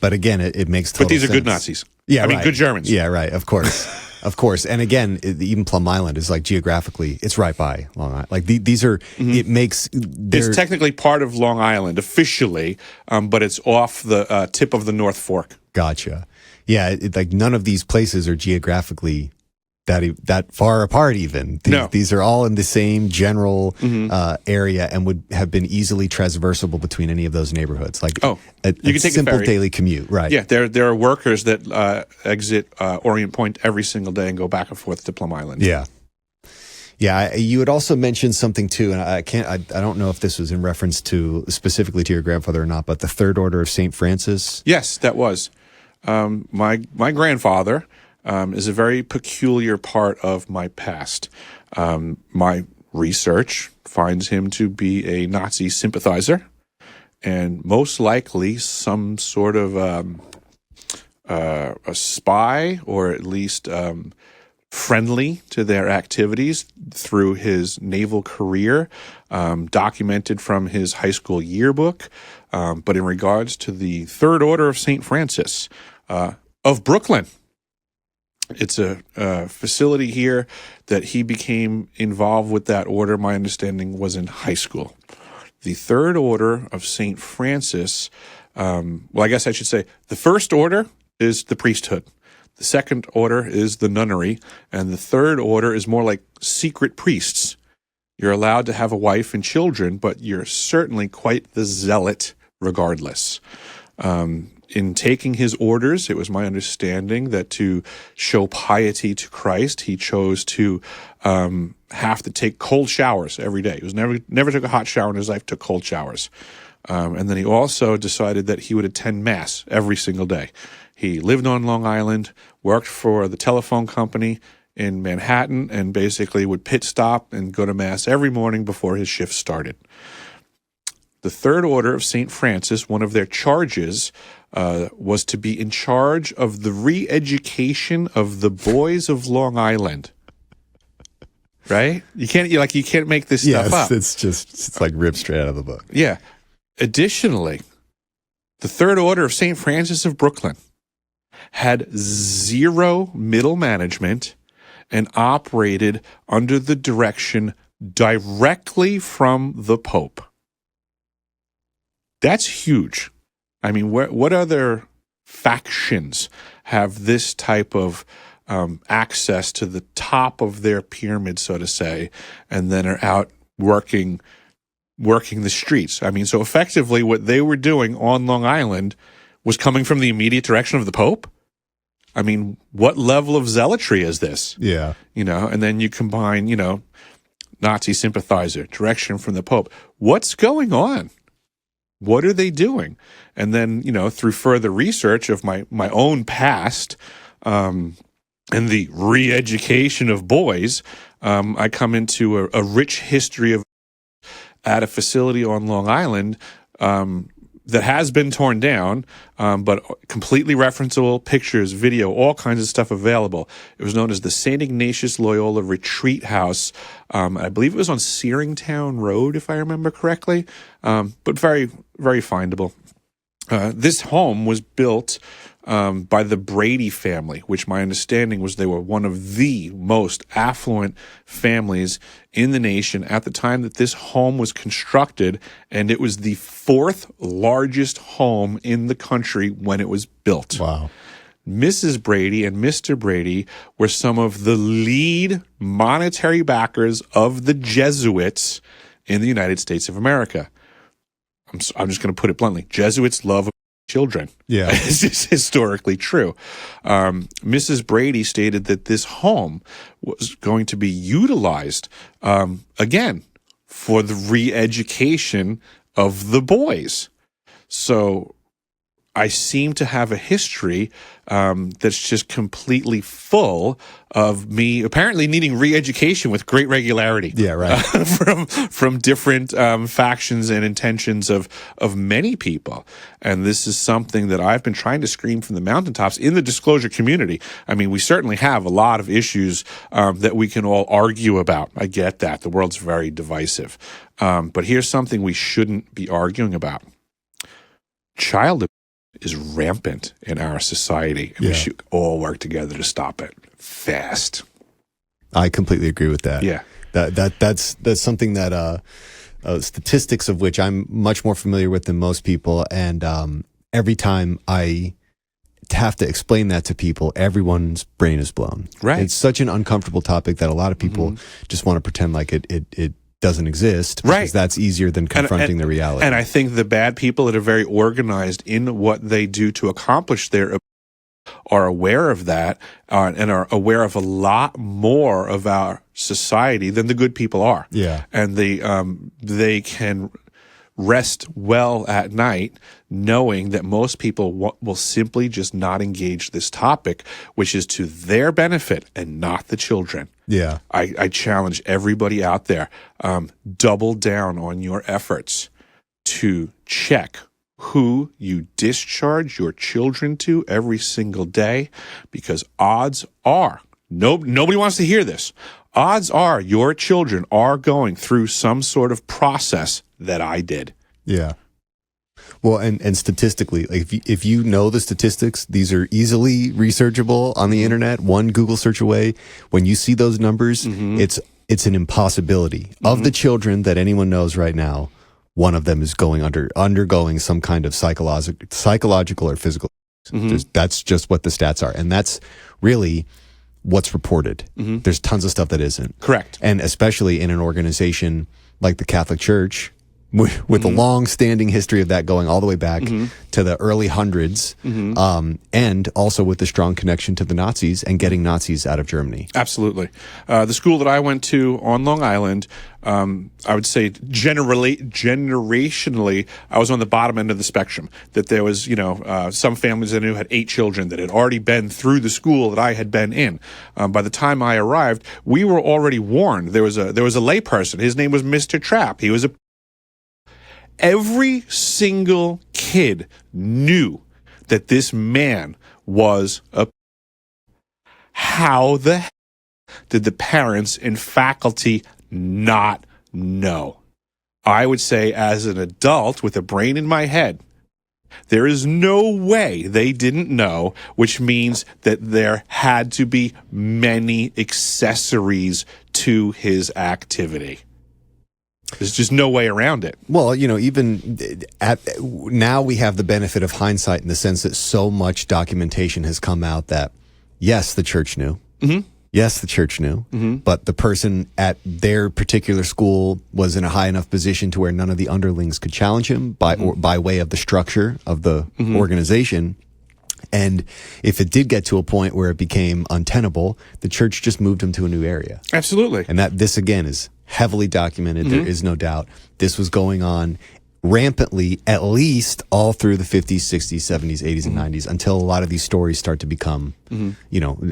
Speaker 3: But again, it makes total
Speaker 4: But these are
Speaker 3: sense.
Speaker 4: good Nazis.
Speaker 3: Yeah,
Speaker 4: I mean,
Speaker 3: right.
Speaker 4: good Germans.
Speaker 3: Yeah, right. Of course. Of course. And again, even Plum Island is like geographically, it's right by Long Island. Like these are, it makes.
Speaker 4: It's technically part of Long Island officially, but it's off the tip of the North Fork.
Speaker 3: Gotcha. Yeah, like none of these places are geographically that far apart even. These are all in the same general area and would have been easily traversable between any of those neighborhoods. Like
Speaker 4: you can take a
Speaker 3: simple
Speaker 4: ferry.
Speaker 3: daily commute, right?
Speaker 4: Yeah, there are workers that exit Orient Point every single day and go back and forth to Plum Island.
Speaker 3: Yeah. Yeah, you had also mentioned something too, and I don't know if this was in reference to specifically to your grandfather or not, but the Third Order of St. Francis.
Speaker 4: Yes, that was. My grandfather is a very peculiar part of my past. My research finds him to be a Nazi sympathizer and most likely some sort of a spy, or at least friendly to their activities through his naval career, documented from his high school yearbook. But in regards to the Third Order of St. Francis of Brooklyn, it's a facility here that he became involved with. That order, my understanding, was in high school. The Third Order of St. Francis, well, I guess I should say the First Order is the priesthood. The Second Order is the nunnery. And the Third Order is more like secret priests. You're allowed to have a wife and children, but you're certainly quite the zealot regardless. In taking his orders, it was my understanding that to show piety to Christ, he chose to have to take cold showers every day. He was never took a hot shower in his life, took cold showers. And then he also decided that he would attend Mass every single day. He lived on Long Island, worked for the telephone company in Manhattan, and basically would pit stop and go to Mass every morning before his shift started. The Third Order of St. Francis, one of their charges was to be in charge of the re-education of the boys of Long Island. Right? You can't make this stuff up.
Speaker 3: It's like ripped straight out of the book.
Speaker 4: Yeah. Additionally, the Third Order of St. Francis of Brooklyn had zero middle management and operated under the direction directly from the Pope. That's huge. I mean, what other factions have this type of access to the top of their pyramid, so to say, and then are out working the streets? I mean, so effectively what they were doing on Long Island was coming from the immediate direction of the Pope. I mean, what level of zealotry is this?
Speaker 3: Yeah.
Speaker 4: And then you combine, Nazi sympathizer, direction from the Pope. What's going on? What are they doing? And then, through further research of my own past and the re-education of boys, I come into a rich history of at a facility on Long Island that has been torn down, but completely referenceable, pictures, video, all kinds of stuff available. It was known as the St. Ignatius Loyola Retreat House. I believe it was on Searingtown Road, if I remember correctly, but very, very findable. This home was built by the Brady family, which my understanding was they were one of the most affluent families in the nation at the time that this home was constructed, and it was the fourth largest home in the country when it was built.
Speaker 3: Wow.
Speaker 4: Mrs. Brady and Mr. Brady were some of the lead monetary backers of the Jesuits in the United States of America. I'm just going to put it bluntly. Jesuits love children.
Speaker 3: Yeah.
Speaker 4: This is historically true. Mrs. Brady stated that this home was going to be utilized, again, for the re-education of the boys. So I seem to have a history that's just completely full of me apparently needing re-education with great regularity.
Speaker 3: Yeah, right.
Speaker 4: From different factions and intentions of many people. And this is something that I've been trying to scream from the mountaintops in the disclosure community. I mean, we certainly have a lot of issues that we can all argue about. I get that. The world's very divisive. But here's something we shouldn't be arguing about. Child abuse is rampant in our society, and we should all work together to stop it fast.
Speaker 3: I completely agree with that.
Speaker 4: Yeah.
Speaker 3: That's something that statistics of which I'm much more familiar with than most people, and every time I have to explain that to people, everyone's brain is blown.
Speaker 4: Right.
Speaker 3: It's such an uncomfortable topic that a lot of people just want to pretend like it doesn't exist, because that's easier than confronting the reality.
Speaker 4: And I think the bad people that are very organized in what they do to accomplish their are aware of that and are aware of a lot more of our society than the good people are.
Speaker 3: Yeah.
Speaker 4: And they can rest well at night knowing that most people will simply just not engage this topic, which is to their benefit and not the children.
Speaker 3: Yeah.
Speaker 4: I challenge everybody out there, double down on your efforts to check who you discharge your children to every single day, because odds are, nobody wants to hear this, odds are your children are going through some sort of process that I did.
Speaker 3: Yeah. Well, and statistically, like if you know the statistics, these are easily researchable on the internet, one Google search away. When you see those numbers, it's an impossibility. Of the children that anyone knows right now, one of them is undergoing some kind of psychological or physical. That's just what the stats are. And that's really what's reported. There's tons of stuff that isn't.
Speaker 4: Correct.
Speaker 3: And especially in an organization like the Catholic Church, with a long-standing history of that going all the way back to the early hundreds, and also with the strong connection to the Nazis and getting Nazis out of Germany.
Speaker 4: Absolutely. The school that I went to on Long Island, I would say generationally, I was on the bottom end of the spectrum. That there was, some families I knew had 8 children that had already been through the school that I had been in. By the time I arrived, we were already warned. There was a layperson. His name was Mr. Trapp. He was Every single kid knew that this man was How the hell did the parents and faculty not know? I would say, as an adult with a brain in my head, there is no way they didn't know, which means that there had to be many accessories to his activity. There's just no way around it.
Speaker 3: Well, even now we have the benefit of hindsight in the sense that so much documentation has come out that, yes, the church knew. Yes, the church knew. But the person at their particular school was in a high enough position to where none of the underlings could challenge him by way of the structure of the organization. And if it did get to a point where it became untenable, the church just moved him to a new area.
Speaker 4: Absolutely.
Speaker 3: And this again is heavily documented. There is no doubt this was going on rampantly, at least all through the 50s, 60s, 70s, 80s, and 90s, until a lot of these stories start to become,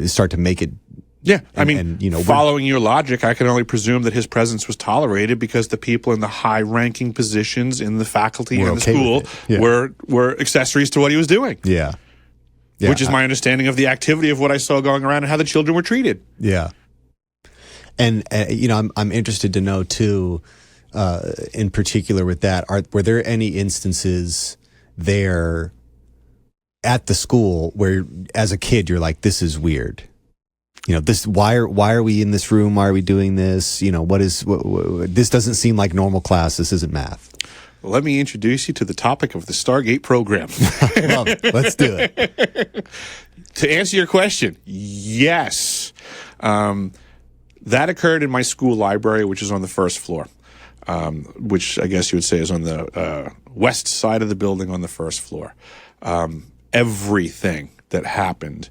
Speaker 3: start to make it.
Speaker 4: Yeah, following your logic, I can only presume that his presence was tolerated because the people in the high-ranking positions in the faculty and the school were accessories to what he was doing.
Speaker 3: Yeah.
Speaker 4: Which is my understanding of the activity of what I saw going around and how the children were treated.
Speaker 3: Yeah. And, I'm interested to know, too, in particular with that, were there any instances there at the school where, as a kid, you're like, this is weird? Why are we in this room? Why are we doing this? This doesn't seem like normal class. This isn't math.
Speaker 4: Well, let me introduce you to the topic of the Stargate program.
Speaker 3: Love it. Let's do it.
Speaker 4: To answer your question, yes. That occurred in my school library, which is on the first floor, which I guess you would say is on the west side of the building on the first floor. Everything that happened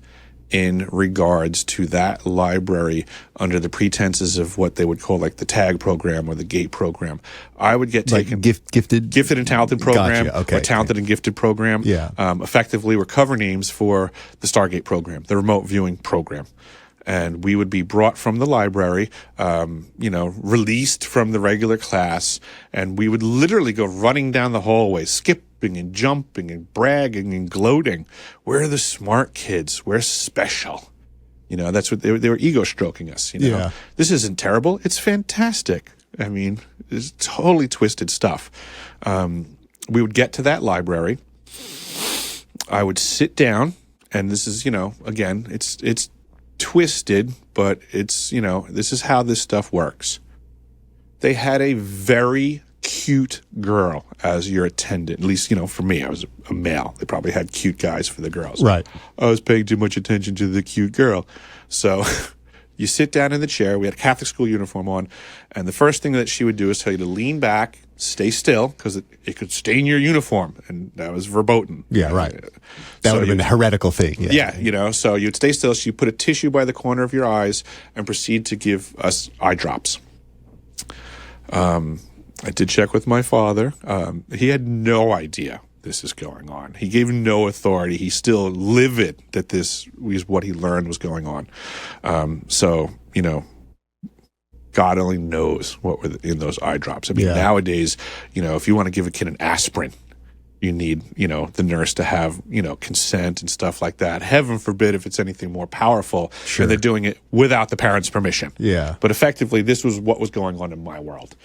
Speaker 4: in regards to that library under the pretenses of what they would call like the tag program or the gate program. I would get taken
Speaker 3: gifted
Speaker 4: and talented program,
Speaker 3: Gotcha. Okay,
Speaker 4: or talented and gifted program.
Speaker 3: Yeah.
Speaker 4: Effectively were cover names for the Stargate program, the remote viewing program. And we would be brought from the library, released from the regular class, and we would literally go running down the hallway, skipping and jumping and bragging and gloating. We're the smart kids. We're special. That's what they were ego stroking us.
Speaker 3: Yeah.
Speaker 4: This isn't terrible. It's fantastic. I mean, it's totally twisted stuff. We would get to that library. I would sit down, and this is, again, it's twisted, but it's, this is how this stuff works. They had a very cute girl as your attendant. At least, for me, I was a male. They probably had cute guys for the girls.
Speaker 3: Right.
Speaker 4: I was paying too much attention to the cute girl. So you sit down in the chair. We had a Catholic school uniform on. And the first thing that she would do is tell you to lean back, stay still, because it could stain your uniform. And that was verboten.
Speaker 3: Yeah, right. That would have been a heretical thing.
Speaker 4: Yeah, so you'd stay still. She'd put a tissue by the corner of your eyes and proceed to give us eye drops. I did check with my father. He had no idea this is going on. He gave no authority. He's still livid that this was what he learned was going on. God only knows what were in those eye drops. I mean, nowadays, if you want to give a kid an aspirin, you need, the nurse to have, consent and stuff like that. Heaven forbid if it's anything more powerful,
Speaker 3: Sure.
Speaker 4: and they're doing it without the parents' permission.
Speaker 3: Yeah.
Speaker 4: But effectively, this was what was going on in my world.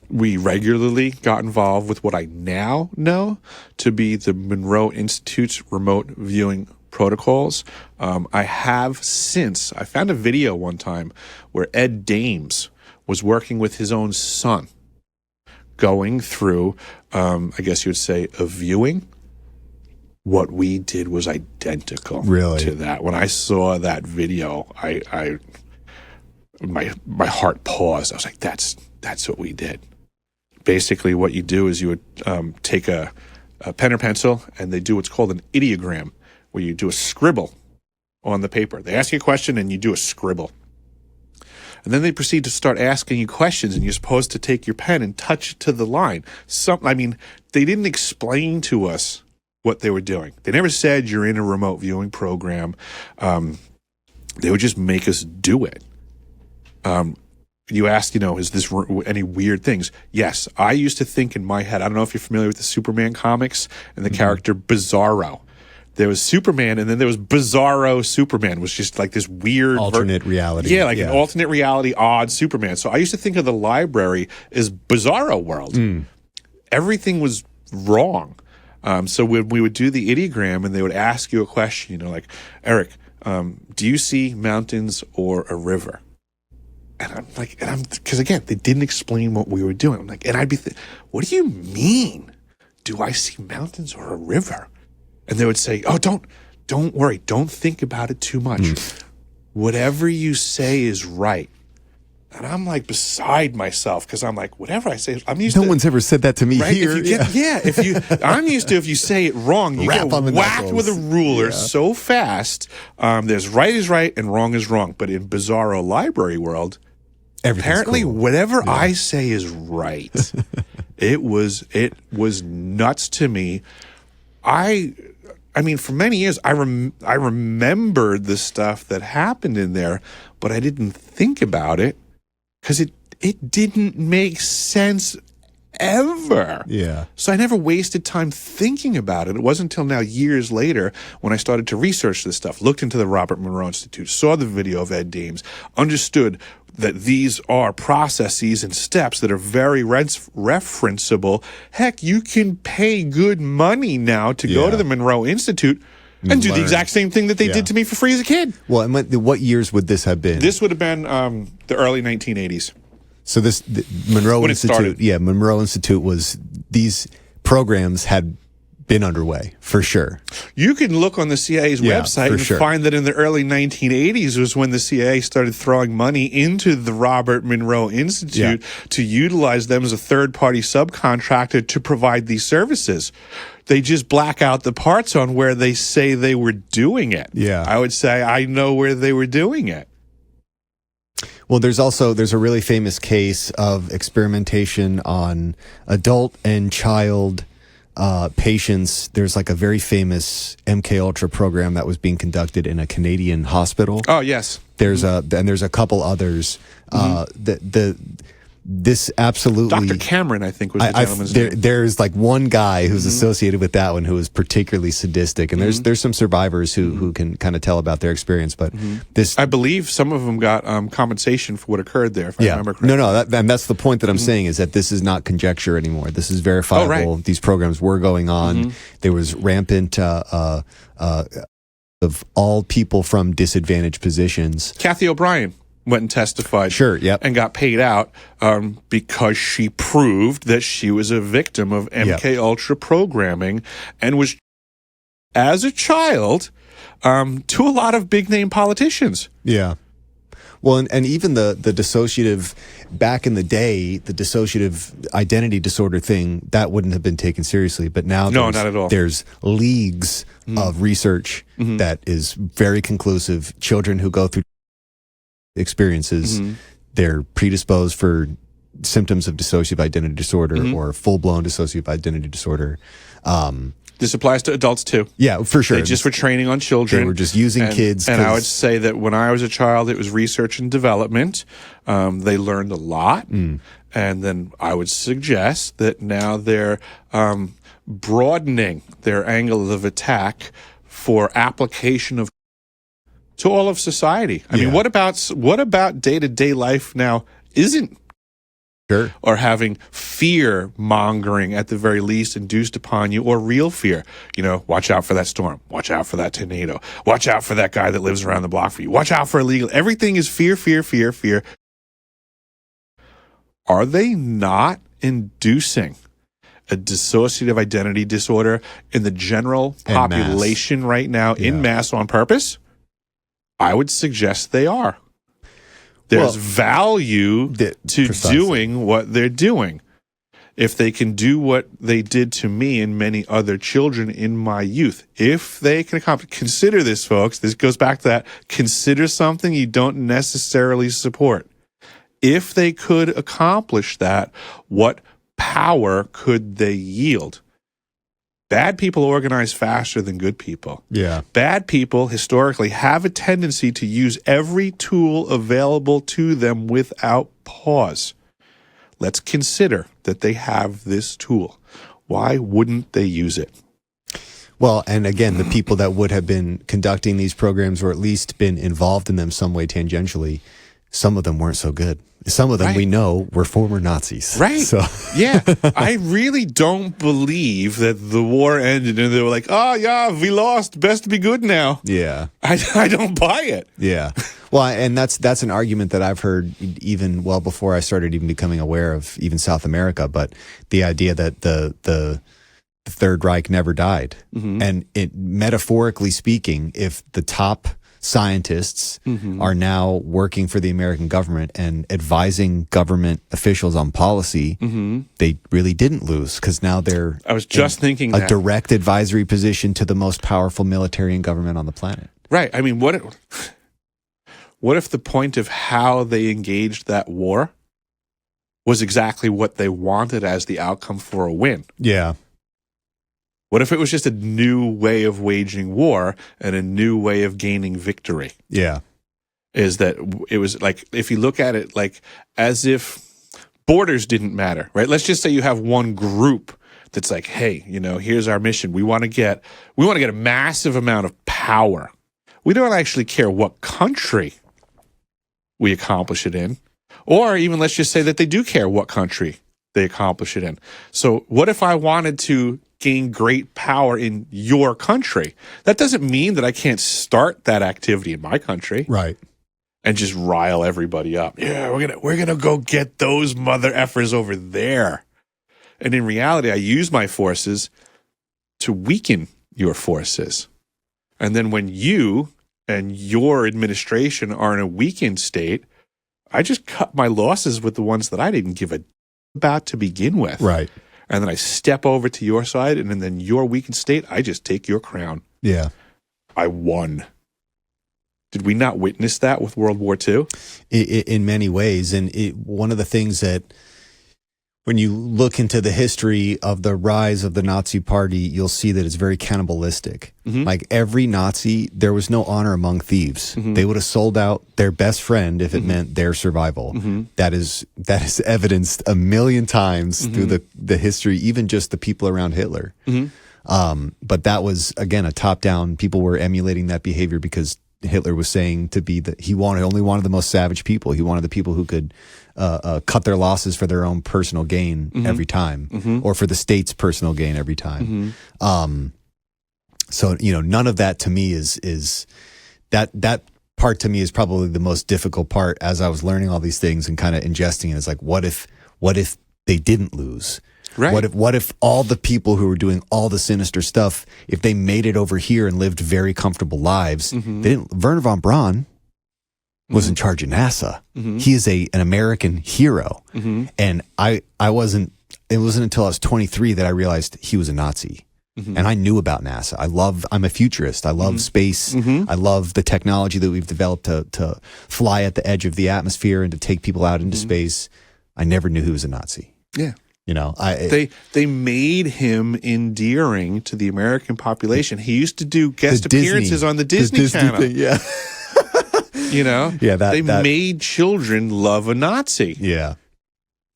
Speaker 4: We regularly got involved with what I now know to be the Monroe Institute's remote viewing protocols. I found a video one time where Ed Dames was working with his own son, going through, I guess you would say, a viewing. What we did was identical to that. When I saw that video, my heart paused. I was like, that's what we did. Basically, what you do is you would take a pen or pencil, and they do what's called an ideogram, where you do a scribble on the paper. They ask you a question, and you do a scribble. And then they proceed to start asking you questions, and you're supposed to take your pen and touch it to the line. They didn't explain to us what they were doing. They never said you're in a remote viewing program. They would just make us do it. You asked, is this any weird things? Yes, I used to think in my head, I don't know if you're familiar with the Superman comics and the character Bizarro. There was Superman, and then there was Bizarro Superman, was just like this weird
Speaker 3: alternate reality.
Speaker 4: Yeah, an alternate reality, odd Superman. So I used to think of the library as Bizarro World. Everything was wrong. So when we would do the ideogram, and they would ask you a question, like, Eric, do you see mountains or a river? And I'm like, because again, they didn't explain what we were doing. I'm like, and I'd be, what do you mean? Do I see mountains or a river? And they would say, oh, don't worry. Don't think about it too much. Whatever you say is right. And I'm like beside myself, because I'm like, whatever I say, I'm used to.
Speaker 3: No one's ever said that to me
Speaker 4: right?
Speaker 3: here.
Speaker 4: I'm used to, if you say it wrong, you
Speaker 3: Rap
Speaker 4: get
Speaker 3: on the
Speaker 4: whacked
Speaker 3: knuckles.
Speaker 4: with a ruler so fast. There's right is right and wrong is wrong. But in Bizarro Library World, apparently
Speaker 3: cool.
Speaker 4: whatever I say is right. It was nuts to me. I mean, for many years, I remembered the stuff that happened in there, but I didn't think about it because it didn't make sense ever.
Speaker 3: Yeah.
Speaker 4: So I never wasted time thinking about it. It wasn't until now, years later, when I started to research this stuff, looked into the Robert Monroe Institute, saw the video of Ed Dames, understood that these are processes and steps that are very referenceable. Heck, you can pay good money now to go to the Monroe Institute and do the exact same thing that they did to me for free as a kid.
Speaker 3: Well, and what years would this have been?
Speaker 4: This would have been the early 1980s.
Speaker 3: So the Monroe
Speaker 4: When it
Speaker 3: Institute,
Speaker 4: started.
Speaker 3: Monroe Institute these programs had been underway, for sure.
Speaker 4: You can look on the CIA's website and find that in the early 1980s was when the CIA started throwing money into the Robert Monroe Institute to utilize them as a third-party subcontractor to provide these services. They just black out the parts on where they say they were doing it.
Speaker 3: Yeah.
Speaker 4: I would say I know where they were doing it.
Speaker 3: Well, there's a really famous case of experimentation on adult and child patients. There's like a very famous MK Ultra program that was being conducted in a Canadian hospital.
Speaker 4: Oh, yes.
Speaker 3: There's a couple others. This absolutely.
Speaker 4: Dr. Cameron, I think, was the gentleman's name.
Speaker 3: There's like one guy who's associated with that one who was particularly sadistic, and there's some survivors who can kind of tell about their experience. But this,
Speaker 4: I believe, some of them got compensation for what occurred there. If I remember correctly.
Speaker 3: And that's the point that I'm saying is that this is not conjecture anymore. This is verifiable.
Speaker 4: Oh, right.
Speaker 3: These programs were going on. There was rampant of all people from disadvantaged positions.
Speaker 4: Kathy O'Brien went and testified.
Speaker 3: Sure, yep.
Speaker 4: And got paid out because she proved that she was a victim of MK Ultra programming and was, as a child, to a lot of big-name politicians.
Speaker 3: Yeah. Well, and even the dissociative, back in the day, the dissociative identity disorder thing, that wouldn't have been taken seriously. But now
Speaker 4: not at all.
Speaker 3: There's leagues of research that is very conclusive. Children who go through experiences, they're predisposed for symptoms of dissociative identity disorder or full-blown dissociative identity disorder.
Speaker 4: This applies to adults too.
Speaker 3: Yeah, for sure.
Speaker 4: They just were training on children.
Speaker 3: They were just using kids.
Speaker 4: And I would say that when I was a child, it was research and development. They learned a lot. And then I would suggest that now they're broadening their angle of attack for application of to all of society. I mean, what about day-to-day life now isn't or having fear mongering at the very least induced upon you, or real fear? You know, watch out for that storm. Watch out for that tornado. Watch out for that guy that lives around the block for you. Watch out for illegal. Everything is fear, fear, fear, fear. Are they not inducing a dissociative identity disorder in the general population right now in mass on purpose? I would suggest they are. There's value to doing what they're doing. If they can do what they did to me and many other children in my youth, if they can accomplish, consider this, folks. This goes back to that. Consider something you don't necessarily support. If they could accomplish that, what power could they yield? Bad people organize faster than good people.
Speaker 3: Yeah.
Speaker 4: Bad people historically have a tendency to use every tool available to them without pause. Let's consider that they have this tool. Why wouldn't they use it?
Speaker 3: Well, and again, the people that would have been conducting these programs, or at least been involved in them some way tangentially, some of them weren't so good. Some of them we know were former Nazis.
Speaker 4: Right.
Speaker 3: So.
Speaker 4: Yeah. I really don't believe that the war ended and they were like, oh, yeah, we lost. Best to be good now.
Speaker 3: Yeah.
Speaker 4: I don't buy it.
Speaker 3: Yeah. Well, and that's an argument that I've heard even well before I started even becoming aware of even South America. But the idea that the Third Reich never died. And it, metaphorically speaking, if the top scientists are now working for the American government and advising government officials on policy, they really didn't lose, because now they're
Speaker 4: thinking
Speaker 3: a direct advisory position to the most powerful military and government on the planet.
Speaker 4: Right. I mean, what if the point of how they engaged that war was exactly what they wanted as the outcome for a win?
Speaker 3: Yeah.
Speaker 4: What if it was just a new way of waging war and a new way of gaining victory?
Speaker 3: Yeah.
Speaker 4: Is that it was like, if you look at it like as if borders didn't matter, right? Let's just say you have one group that's like, hey, you know, here's our mission. We want to get a massive amount of power. We don't actually care what country we accomplish it in. Or even let's just say that they do care what country they accomplish it in. So what if I wanted to gain great power in your country? That doesn't mean that I can't start that activity in my country.
Speaker 3: Right.
Speaker 4: And just rile everybody up. Yeah, we're gonna go get those mother effers over there. And in reality, I use my forces to weaken your forces. And then when you and your administration are in a weakened state, I just cut my losses with the ones that I didn't give a about to begin with.
Speaker 3: Right.
Speaker 4: And then I step over to your side, and then your weakened state, I just take your crown.
Speaker 3: Yeah.
Speaker 4: I won. Did we not witness that with World War II?
Speaker 3: In many ways. And one of the things that, when you look into the history of the rise of the Nazi Party, you'll see that it's very cannibalistic.
Speaker 4: Mm-hmm.
Speaker 3: Like every Nazi, there was no honor among thieves.
Speaker 4: Mm-hmm.
Speaker 3: They would have sold out their best friend if it meant their survival.
Speaker 4: Mm-hmm.
Speaker 3: That is evidenced a million times through the history, even just the people around Hitler. But that was, again, a top-down. People were emulating that behavior because Hitler was saying to be that he only wanted the most savage people. He wanted the people who could cut their losses for their own personal gain every time, or for the state's personal gain every time. So none of that to me is that part to me is probably the most difficult part as I was learning all these things and kind of ingesting it. It's like, what if they didn't lose?
Speaker 4: Right.
Speaker 3: What if all the people who were doing all the sinister stuff, if they made it over here and lived very comfortable lives, they didn't. Werner von Braun was in charge of NASA. He is an American hero, and I wasn't. It wasn't until I was 23 that I realized he was a Nazi. And I knew about NASA. I'm a futurist. I love space. I love the technology that we've developed to fly at the edge of the atmosphere and to take people out into space. I never knew he was a Nazi.
Speaker 4: Yeah.
Speaker 3: They
Speaker 4: made him endearing to the American population. He used to do guest appearances on the Disney Channel.
Speaker 3: Thing, yeah.
Speaker 4: They made children love a Nazi.
Speaker 3: Yeah.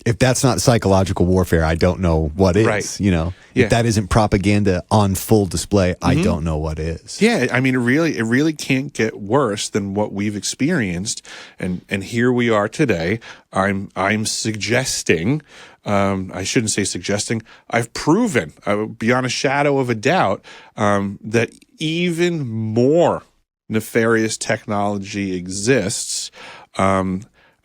Speaker 3: If that's not psychological warfare, I don't know what is.
Speaker 4: Right.
Speaker 3: If that isn't propaganda on full display, I don't know what is.
Speaker 4: Yeah, I mean, it really can't get worse than what we've experienced, and here we are today. I'm suggesting, I shouldn't say suggesting. I've proven, beyond a shadow of a doubt, that even more nefarious technology exists.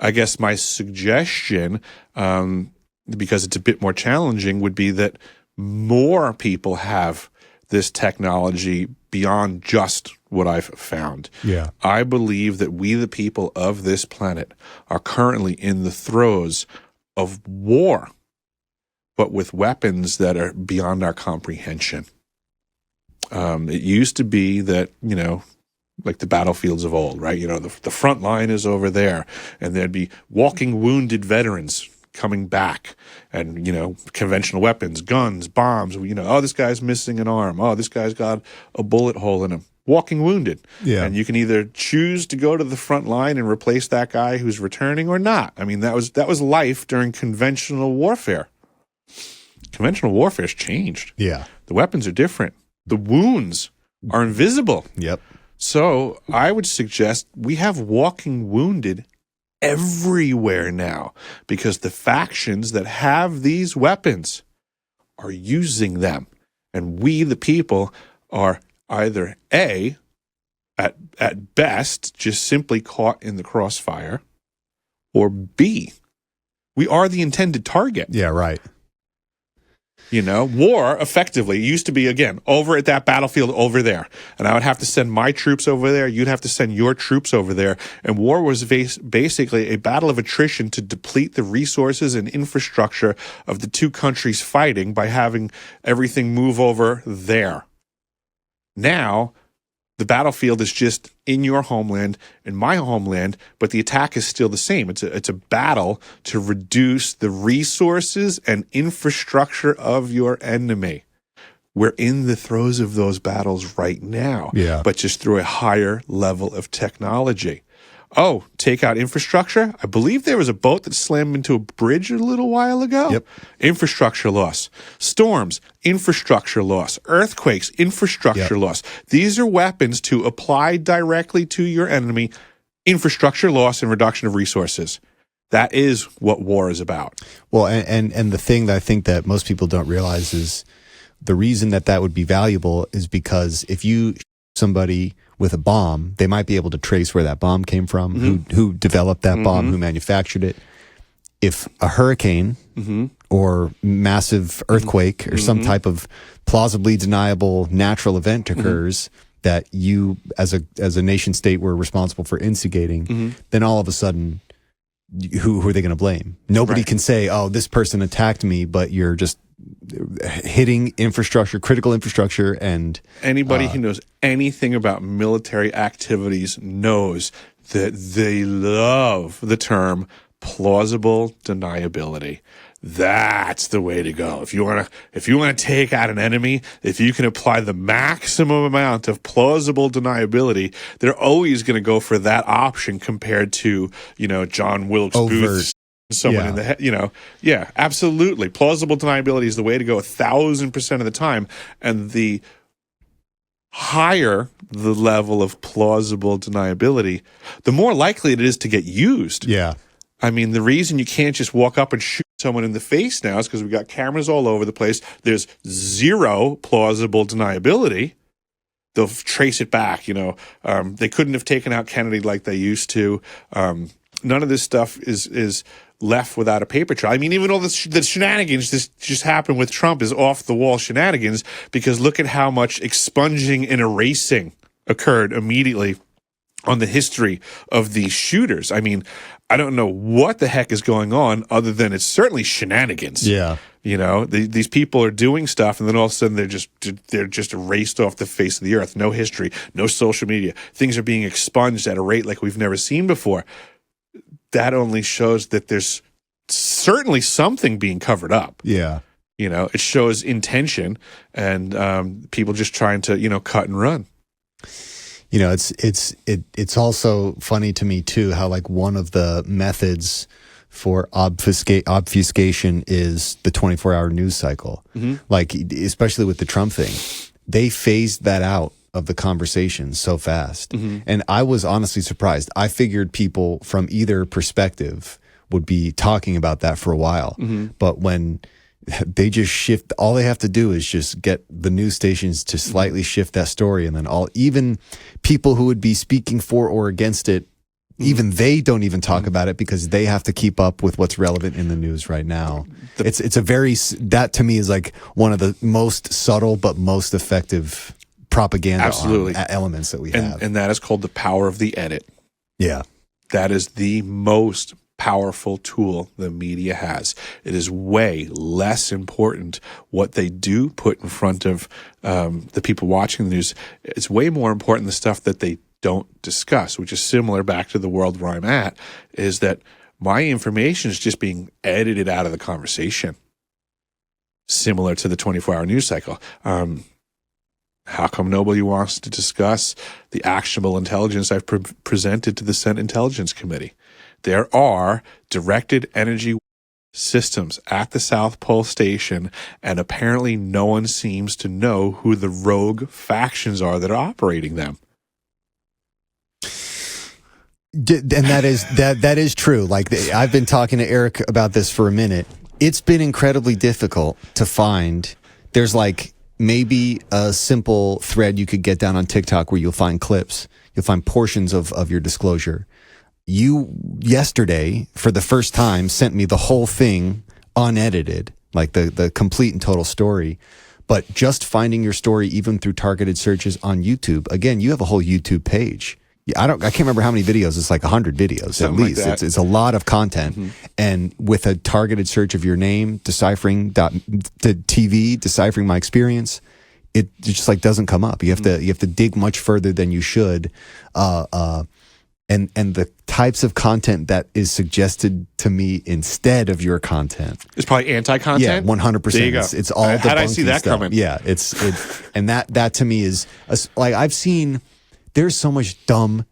Speaker 4: I guess my suggestion, because it's a bit more challenging, would be that more people have this technology beyond just what I've found.
Speaker 3: Yeah.
Speaker 4: I believe that we, the people of this planet, are currently in the throes of war, but with weapons that are beyond our comprehension. It used to be that, like the battlefields of old, right? The front line is over there, and there'd be walking wounded veterans coming back, and, conventional weapons, guns, bombs, oh, this guy's missing an arm. Oh, this guy's got a bullet hole in him. Walking wounded.
Speaker 3: Yeah.
Speaker 4: And you can either choose to go to the front line and replace that guy who's returning or not. I mean, that was life during conventional warfare. Conventional warfare's changed.
Speaker 3: Yeah.
Speaker 4: The weapons are different. The wounds are invisible.
Speaker 3: Yep.
Speaker 4: So I would suggest we have walking wounded everywhere now, because the factions that have these weapons are using them. And we, the people, are either A, at best, just simply caught in the crossfire, or B, we are the intended target.
Speaker 3: Yeah, right.
Speaker 4: War effectively used to be, again, over at that battlefield over there. And I would have to send my troops over there. You'd have to send your troops over there. And war was basically a battle of attrition to deplete the resources and infrastructure of the two countries fighting by having everything move over there. Now, the battlefield is just in your homeland, in my homeland, but the attack is still the same. It's a battle to reduce the resources and infrastructure of your enemy. We're in the throes of those battles right now, but just through a higher level of technology. Oh, take out infrastructure? I believe there was a boat that slammed into a bridge a little while ago.
Speaker 3: Yep.
Speaker 4: Infrastructure loss. Storms, infrastructure loss. Earthquakes, infrastructure loss. These are weapons to apply directly to your enemy. Infrastructure loss and reduction of resources. That is what war is about.
Speaker 3: Well, and the thing that I think that most people don't realize is the reason that would be valuable is because if you somebody with a bomb, they might be able to trace where that bomb came from, who developed that bomb, who manufactured it. If a hurricane or massive earthquake or some type of plausibly deniable natural event occurs that you as a nation state were responsible for instigating, then all of a sudden, who are they going to blame? Nobody can say, oh, this person attacked me, but you're just hitting infrastructure, critical infrastructure. And
Speaker 4: anybody who knows anything about military activities knows that they love the term plausible deniability. That's the way to go. If you want to take out an enemy, if you can apply the maximum amount of plausible deniability, they're always going to go for that option compared to, John Wilkes Booth, someone in the head, Yeah, absolutely. Plausible deniability is the way to go 1,000% of the time. And the higher the level of plausible deniability, the more likely it is to get used.
Speaker 3: Yeah.
Speaker 4: I mean, the reason you can't just walk up and shoot someone in the face now is because we've got cameras all over the place. There's zero plausible deniability. They'll trace it back. They couldn't have taken out Kennedy like they used to. None of this stuff is left without a paper trail. I mean, even all the shenanigans this just happened with Trump is off the wall shenanigans, because look at how much expunging and erasing occurred immediately on the history of these shooters. I mean, I don't know what the heck is going on other than it's certainly shenanigans.
Speaker 3: Yeah.
Speaker 4: These people are doing stuff, and then all of a sudden they're just erased off the face of the earth. No history, no social media. Things are being expunged at a rate like we've never seen before. That only shows that there's certainly something being covered up.
Speaker 3: Yeah.
Speaker 4: It shows intention and people just trying to, cut and run.
Speaker 3: It's also funny to me too how like one of the methods for obfuscation is the 24-hour news cycle. Like especially with the Trump thing, they phased that out of the conversation so fast. And I was honestly surprised. I figured people from either perspective would be talking about that for a while. But when they just shift, all they have to do is just get the news stations to slightly shift that story, and then even people who would be speaking for or against it, even they don't even talk about it because they have to keep up with what's relevant in the news right now. That to me is like one of the most subtle but most effective propaganda elements that we have.
Speaker 4: And that is called the power of the edit.
Speaker 3: Yeah.
Speaker 4: That is the most powerful tool the media has. It is way less important what they do put in front of the people watching the news. It's way more important the stuff that they don't discuss, which is similar back to the world where I'm at, is that my information is just being edited out of the conversation, similar to the 24-hour news cycle. How come nobody wants to discuss the actionable intelligence I've presented to the Senate Intelligence Committee? There are directed energy systems at the South Pole Station, and apparently no one seems to know who the rogue factions are that are operating them.
Speaker 3: And that is true. Like I've been talking to Eric about this for a minute. It's been incredibly difficult to find. There's like maybe a simple thread you could get down on TikTok where you'll find clips. You'll find portions of your disclosure. You yesterday, for the first time, sent me the whole thing unedited, like the complete and total story. But just finding your story, even through targeted searches on YouTube, again, you have a whole YouTube page. I can't remember how many videos. It's like 100 videos at least.
Speaker 4: Like
Speaker 3: it's a lot of content. And with a targeted search of your name, deciphering the TV, deciphering my experience, it just like doesn't come up. You have to dig much further than you should. And the types of content that is suggested to me instead of your content,
Speaker 4: it's probably anti-content.
Speaker 3: Yeah, 100%.
Speaker 4: There you go.
Speaker 3: It's all.
Speaker 4: How did I see that
Speaker 3: stuff.
Speaker 4: coming?
Speaker 3: Yeah, and that to me is like I've seen. There's so much dumb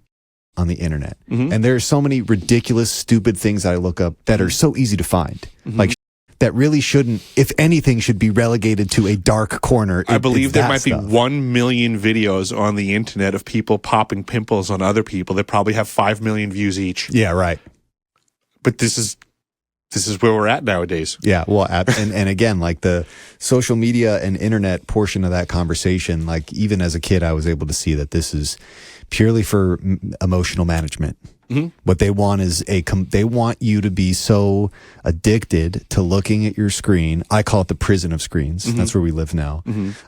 Speaker 3: on the internet, and there's so many ridiculous, stupid things that I look up that are so easy to find, like that really shouldn't, if anything, should be relegated to a dark corner.
Speaker 4: I believe there might be 1 million videos on the internet of people popping pimples on other people that probably have 5 million views each.
Speaker 3: Yeah, right.
Speaker 4: But this is where we're at nowadays.
Speaker 3: Yeah, well, and again, like the social media and internet portion of that conversation, like even as a kid, I was able to see that this is purely for emotional management. What they want is they want you to be so addicted to looking at your screen. I call it the prison of screens. That's where we live now.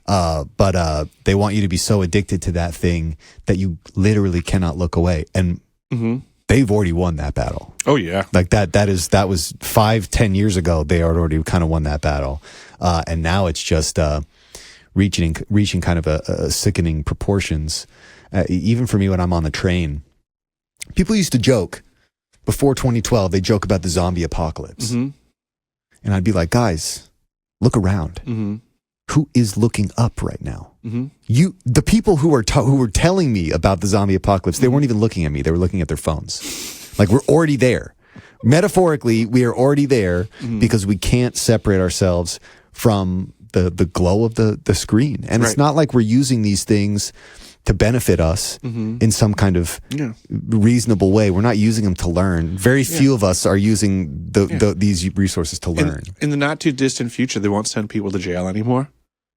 Speaker 3: But they want you to be so addicted to that thing that you literally cannot look away. And they've already won that battle.
Speaker 4: Oh yeah.
Speaker 3: Like that was 5-10 years ago. They had already kind of won that battle. And now it's just, reaching kind of a sickening proportions. Even for me, when I'm on the train, people used to joke before 2012, they joke about the zombie apocalypse. And I'd be like, guys, look around. Who is looking up right now? The people who were telling me about the zombie apocalypse, they weren't even looking at me. They were looking at their phones. Like, we're already there. Metaphorically, we are already there because we can't separate ourselves from the glow of the screen. And it's not like we're using these things to benefit us in some kind of reasonable way. We're not using them to learn. Very few of us are using these resources to learn.
Speaker 4: In the not too distant future, they won't send people to jail anymore.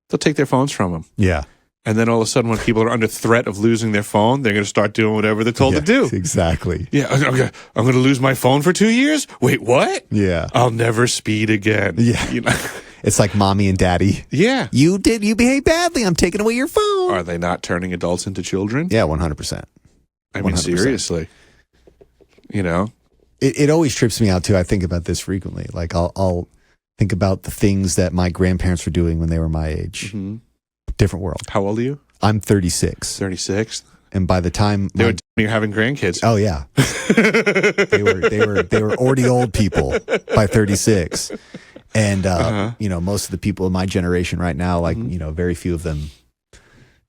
Speaker 4: They'll take their phones from them.
Speaker 3: Yeah.
Speaker 4: And then all of a sudden, when people are under threat of losing their phone, they're going to start doing whatever they're told to do.
Speaker 3: Exactly.
Speaker 4: Yeah. Okay. I'm going to lose my phone for 2 years? Wait, what?
Speaker 3: Yeah.
Speaker 4: I'll never speed again.
Speaker 3: Yeah.
Speaker 4: You know?
Speaker 3: It's like mommy and daddy.
Speaker 4: Yeah.
Speaker 3: You behaved badly. I'm taking away your phone.
Speaker 4: Are they not turning adults into children?
Speaker 3: Yeah, 100%.
Speaker 4: I mean,
Speaker 3: 100%.
Speaker 4: seriously. You know?
Speaker 3: It always trips me out, too. I think about this frequently. Like, I'll think about the things that my grandparents were doing when they were my age. Different world.
Speaker 4: How old are you?
Speaker 3: I'm 36.
Speaker 4: 36?
Speaker 3: And by the time
Speaker 4: you're having grandkids.
Speaker 3: Oh yeah. they were already old people by 36. And you know, most of the people in my generation right now, like, you know, very few of them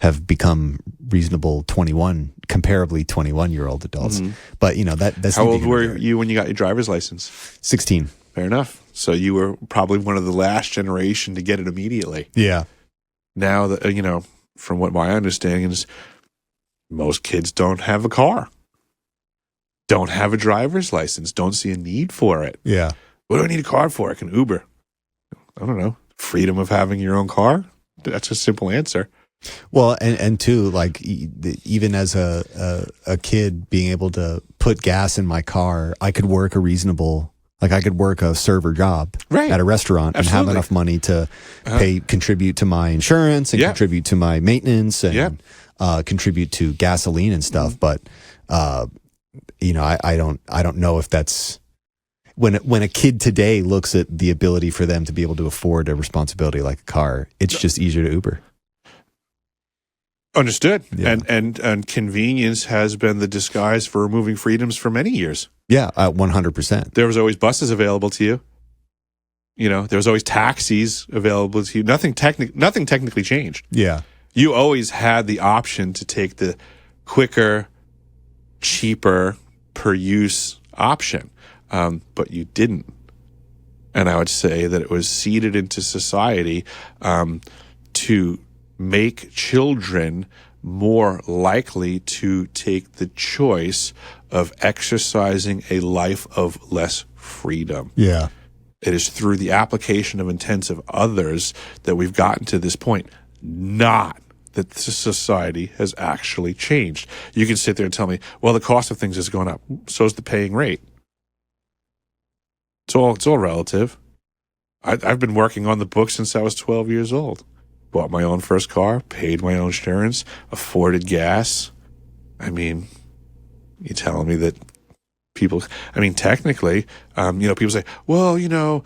Speaker 3: have become reasonable comparably 21-year-old adults. But you know, that's
Speaker 4: how old were you when you got your driver's license?
Speaker 3: 16.
Speaker 4: Fair enough. So you were probably one of the last generation to get it immediately.
Speaker 3: Yeah.
Speaker 4: Now that, you know, from what my understanding is, most kids don't have a car, don't have a driver's license, don't see a need for it.
Speaker 3: Yeah.
Speaker 4: What do I need a car for? I can Uber. I don't know. Freedom of having your own car? That's a simple answer.
Speaker 3: Well, and too, like, even as a kid, being able to put gas in my car, I could work a server job at a restaurant and have enough money to contribute to my insurance and contribute to my maintenance and contribute to gasoline and stuff. But, you know, I don't know if that's when a kid today looks at the ability for them to be able to afford a responsibility like a car, it's just easier to Uber.
Speaker 4: Understood. Yeah. And convenience has been the disguise for removing freedoms for many years.
Speaker 3: Yeah, 100%.
Speaker 4: There was always buses available to you. You know, there was always taxis available to you. Nothing technically changed.
Speaker 3: Yeah.
Speaker 4: You always had the option to take the quicker, cheaper, per use option, but you didn't. And I would say that it was seeded into society to make children more likely to take the choice of exercising a life of less freedom.
Speaker 3: Yeah.
Speaker 4: It is through the application of intents of others that we've gotten to this point, not that the society has actually changed. You can sit there and tell me, well, the cost of things has gone up. So is the paying rate. It's all relative. I've been working on the book since I was 12 years old. Bought my own first car, paid my own insurance, afforded gas. I mean, you're telling me that people, I mean, technically, you know, people say, well, you know,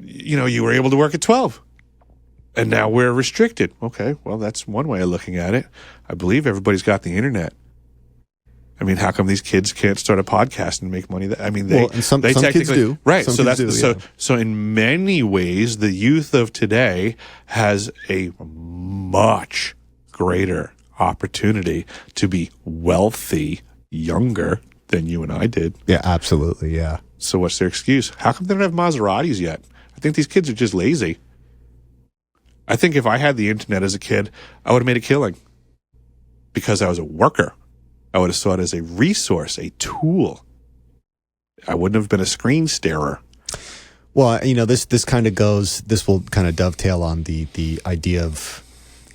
Speaker 4: you were able to work at 12 and now we're restricted. Okay. Well, that's one way of looking at it. I believe everybody's got the internet. I mean, how come these kids can't start a podcast and make money? I mean,
Speaker 3: some kids do.
Speaker 4: Right.
Speaker 3: Some
Speaker 4: so
Speaker 3: kids
Speaker 4: that's
Speaker 3: do,
Speaker 4: so in many ways, the youth of today has a much greater opportunity to be wealthy younger than you and I did.
Speaker 3: Yeah, absolutely. Yeah.
Speaker 4: So what's their excuse? How come they don't have Maseratis yet? I think these kids are just lazy. I think if I had the internet as a kid, I would have made a killing because I was a worker. I would have saw it as a resource, a tool. I wouldn't have been a screen starer.
Speaker 3: Well, you know, this will kind of dovetail on the idea of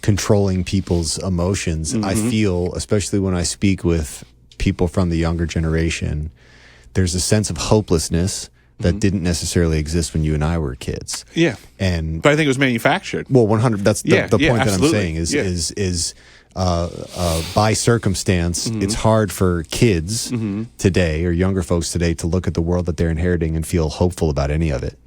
Speaker 3: controlling people's emotions. I feel, especially when I speak with people from the younger generation, there's a sense of hopelessness that didn't necessarily exist when you and I were kids.
Speaker 4: Yeah.
Speaker 3: And
Speaker 4: But I think it was manufactured.
Speaker 3: well, 100. That's the point that
Speaker 4: absolutely.
Speaker 3: I'm saying is by circumstance, it's hard for kids today or younger folks today to look at the world that they're inheriting and feel hopeful about any of it.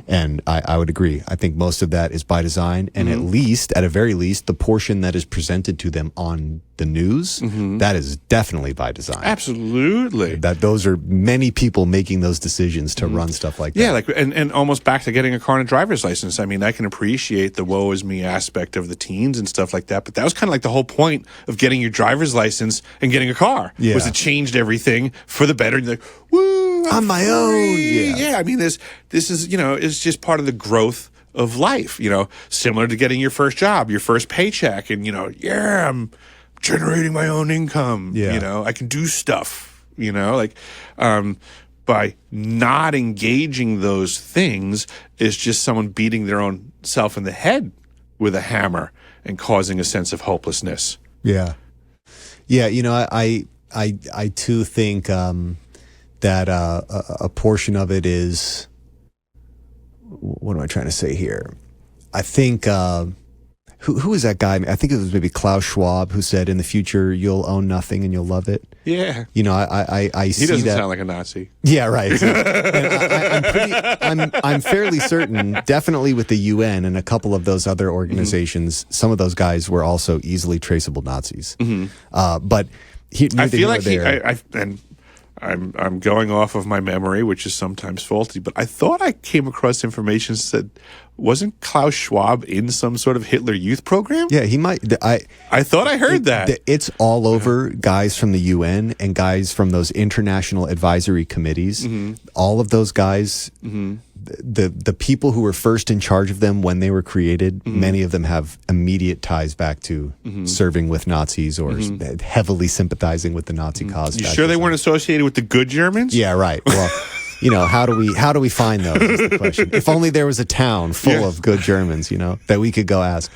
Speaker 3: And I would agree. I think most of that is by design, and at a very least, the portion that is presented to them on the news, that is definitely by design.
Speaker 4: Absolutely.
Speaker 3: That those are many people making those decisions to run stuff like that.
Speaker 4: Yeah, like and almost back to getting a car and a driver's license. I mean, I can appreciate the woe is me aspect of the teens and stuff like that, but that was kind of like the whole point of getting your driver's license and getting a car.
Speaker 3: Yeah.
Speaker 4: Was it changed everything for the better. You're like, woo,
Speaker 3: I'm my own.
Speaker 4: free.
Speaker 3: Yeah.
Speaker 4: I mean, this is, it's just part of the growth of life, similar to getting your first job, your first paycheck, and I'm generating my own income.
Speaker 3: Yeah.
Speaker 4: I can do stuff, by not engaging those things is just someone beating their own self in the head with a hammer and causing a sense of hopelessness.
Speaker 3: Yeah. I too think that a portion of it is, what am I trying to say here? I think who is that guy? I think it was maybe Klaus Schwab who said, "In the future, you'll own nothing and you'll love it."
Speaker 4: Yeah.
Speaker 3: I see
Speaker 4: He doesn't
Speaker 3: that.
Speaker 4: sound like a Nazi.
Speaker 3: Yeah, right. And I'm fairly certain, definitely with the UN and a couple of those other organizations, some of those guys were also easily traceable Nazis. But
Speaker 4: I feel like I'm going off of my memory, which is sometimes faulty, but I thought I came across information that said, wasn't Klaus Schwab in some sort of Hitler Youth program?
Speaker 3: Yeah, he might.
Speaker 4: I thought I heard that.
Speaker 3: It's all over guys from the UN and guys from those international advisory committees. All of those guys, the people who were first in charge of them when they were created, many of them have immediate ties back to serving with Nazis or heavily sympathizing with the Nazi cause.
Speaker 4: You sure they weren't associated with the good Germans?
Speaker 3: Yeah, right. Well, how do we find those is the question. If only there was a town full of good Germans, that we could go ask.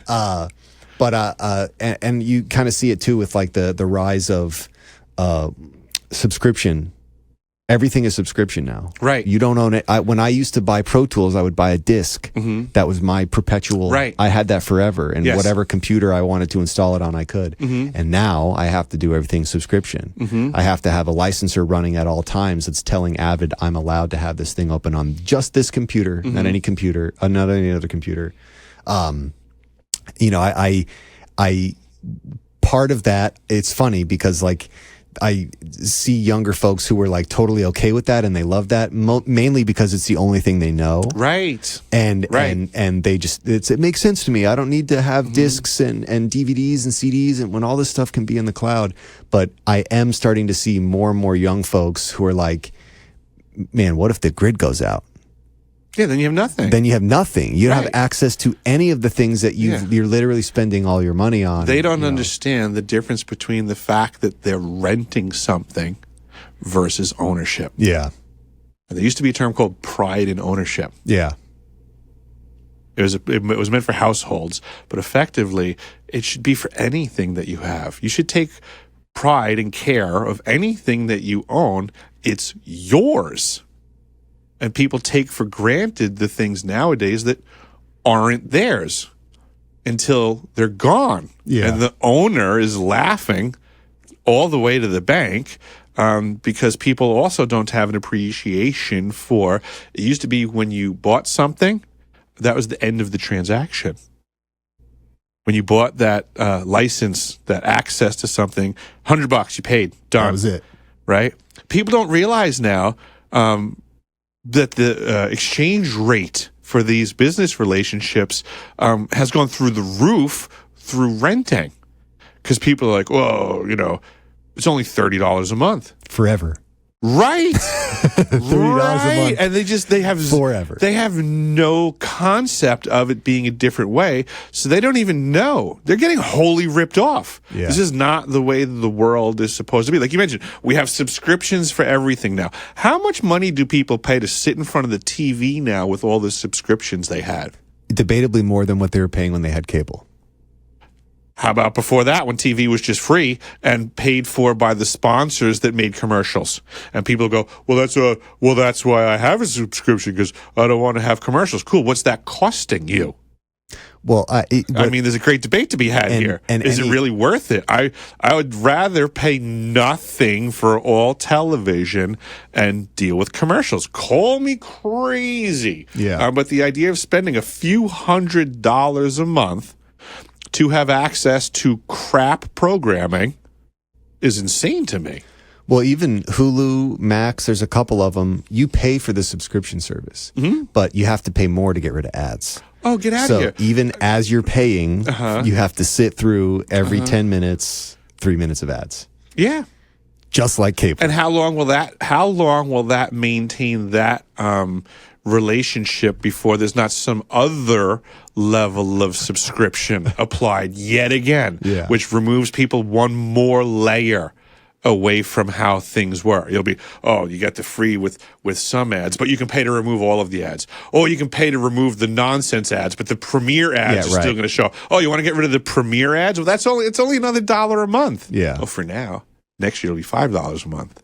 Speaker 3: And you kind of see it too with like the rise of subscription. Everything is subscription now.
Speaker 4: Right.
Speaker 3: You don't own it. When I used to buy Pro Tools, I would buy a disc. That was my perpetual.
Speaker 4: Right.
Speaker 3: I had that forever. And whatever computer I wanted to install it on, I could. And now I have to do everything subscription. I have to have a licenser running at all times that's telling Avid I'm allowed to have this thing open on just this computer, not any computer, not any other computer. I part of that, it's funny because like, I see younger folks who are like totally okay with that and they love that mainly because it's the only thing they know.
Speaker 4: Right.
Speaker 3: And they just, it makes sense to me. I don't need to have discs and DVDs and CDs and when all this stuff can be in the cloud. But I am starting to see more and more young folks who are like, man, what if the grid goes out?
Speaker 4: Yeah, then you have nothing.
Speaker 3: You don't have access to any of the things that you're literally spending all your money on.
Speaker 4: They don't understand the difference between the fact that they're renting something versus ownership.
Speaker 3: Yeah.
Speaker 4: There used to be a term called pride in ownership.
Speaker 3: Yeah.
Speaker 4: It was meant for households, but effectively, it should be for anything that you have. You should take pride and care of anything that you own. It's yours. And people take for granted the things nowadays that aren't theirs until they're gone.
Speaker 3: Yeah.
Speaker 4: And the owner is laughing all the way to the bank because people also don't have an appreciation for, it used to be when you bought something, that was the end of the transaction. When you bought that license, that access to something, $100 you paid, done.
Speaker 3: That was it.
Speaker 4: Right? People don't realize now that the exchange rate for these business relationships has gone through the roof through renting. Because people are like, whoa, it's only $30 a month.
Speaker 3: Forever.
Speaker 4: Right.
Speaker 3: $30 a month.
Speaker 4: And they have
Speaker 3: forever.
Speaker 4: They have no concept of it being a different way. So they don't even know. They're getting wholly ripped off.
Speaker 3: Yeah.
Speaker 4: This is not the way the world is supposed to be. Like you mentioned, we have subscriptions for everything now. How much money do people pay to sit in front of the TV now with all the subscriptions they had?
Speaker 3: Debatably more than what they were paying when they had cable.
Speaker 4: How about before that, when TV was just free and paid for by the sponsors that made commercials? And people go, well, that's why I have a subscription, because I don't want to have commercials. Cool. What's that costing you?
Speaker 3: Well,
Speaker 4: I mean, there's a great debate to be had here. Is it really worth it? I would rather pay nothing for all television and deal with commercials. Call me crazy.
Speaker 3: Yeah.
Speaker 4: But the idea of spending a few $100s a month to have access to crap programming is insane to me.
Speaker 3: Well, even Hulu, Max, there's a couple of them. You pay for the subscription service, but you have to pay more to get rid of ads.
Speaker 4: Oh, get out of here.
Speaker 3: So even as you're paying, you have to sit through every 10 minutes, 3 minutes of ads.
Speaker 4: Yeah.
Speaker 3: Just like cable.
Speaker 4: And how long will that maintain that relationship before there's not some other level of subscription applied yet again, which removes people one more layer away from how things were? You'll be, you got the free with some ads, but you can pay to remove all of the ads. Or you can pay to remove the nonsense ads, but the premiere ads are still going to show. Oh, you want to get rid of the premiere ads? Well, it's only another $1 a month.
Speaker 3: Yeah.
Speaker 4: Well, for now. Next year it'll be $5 a month.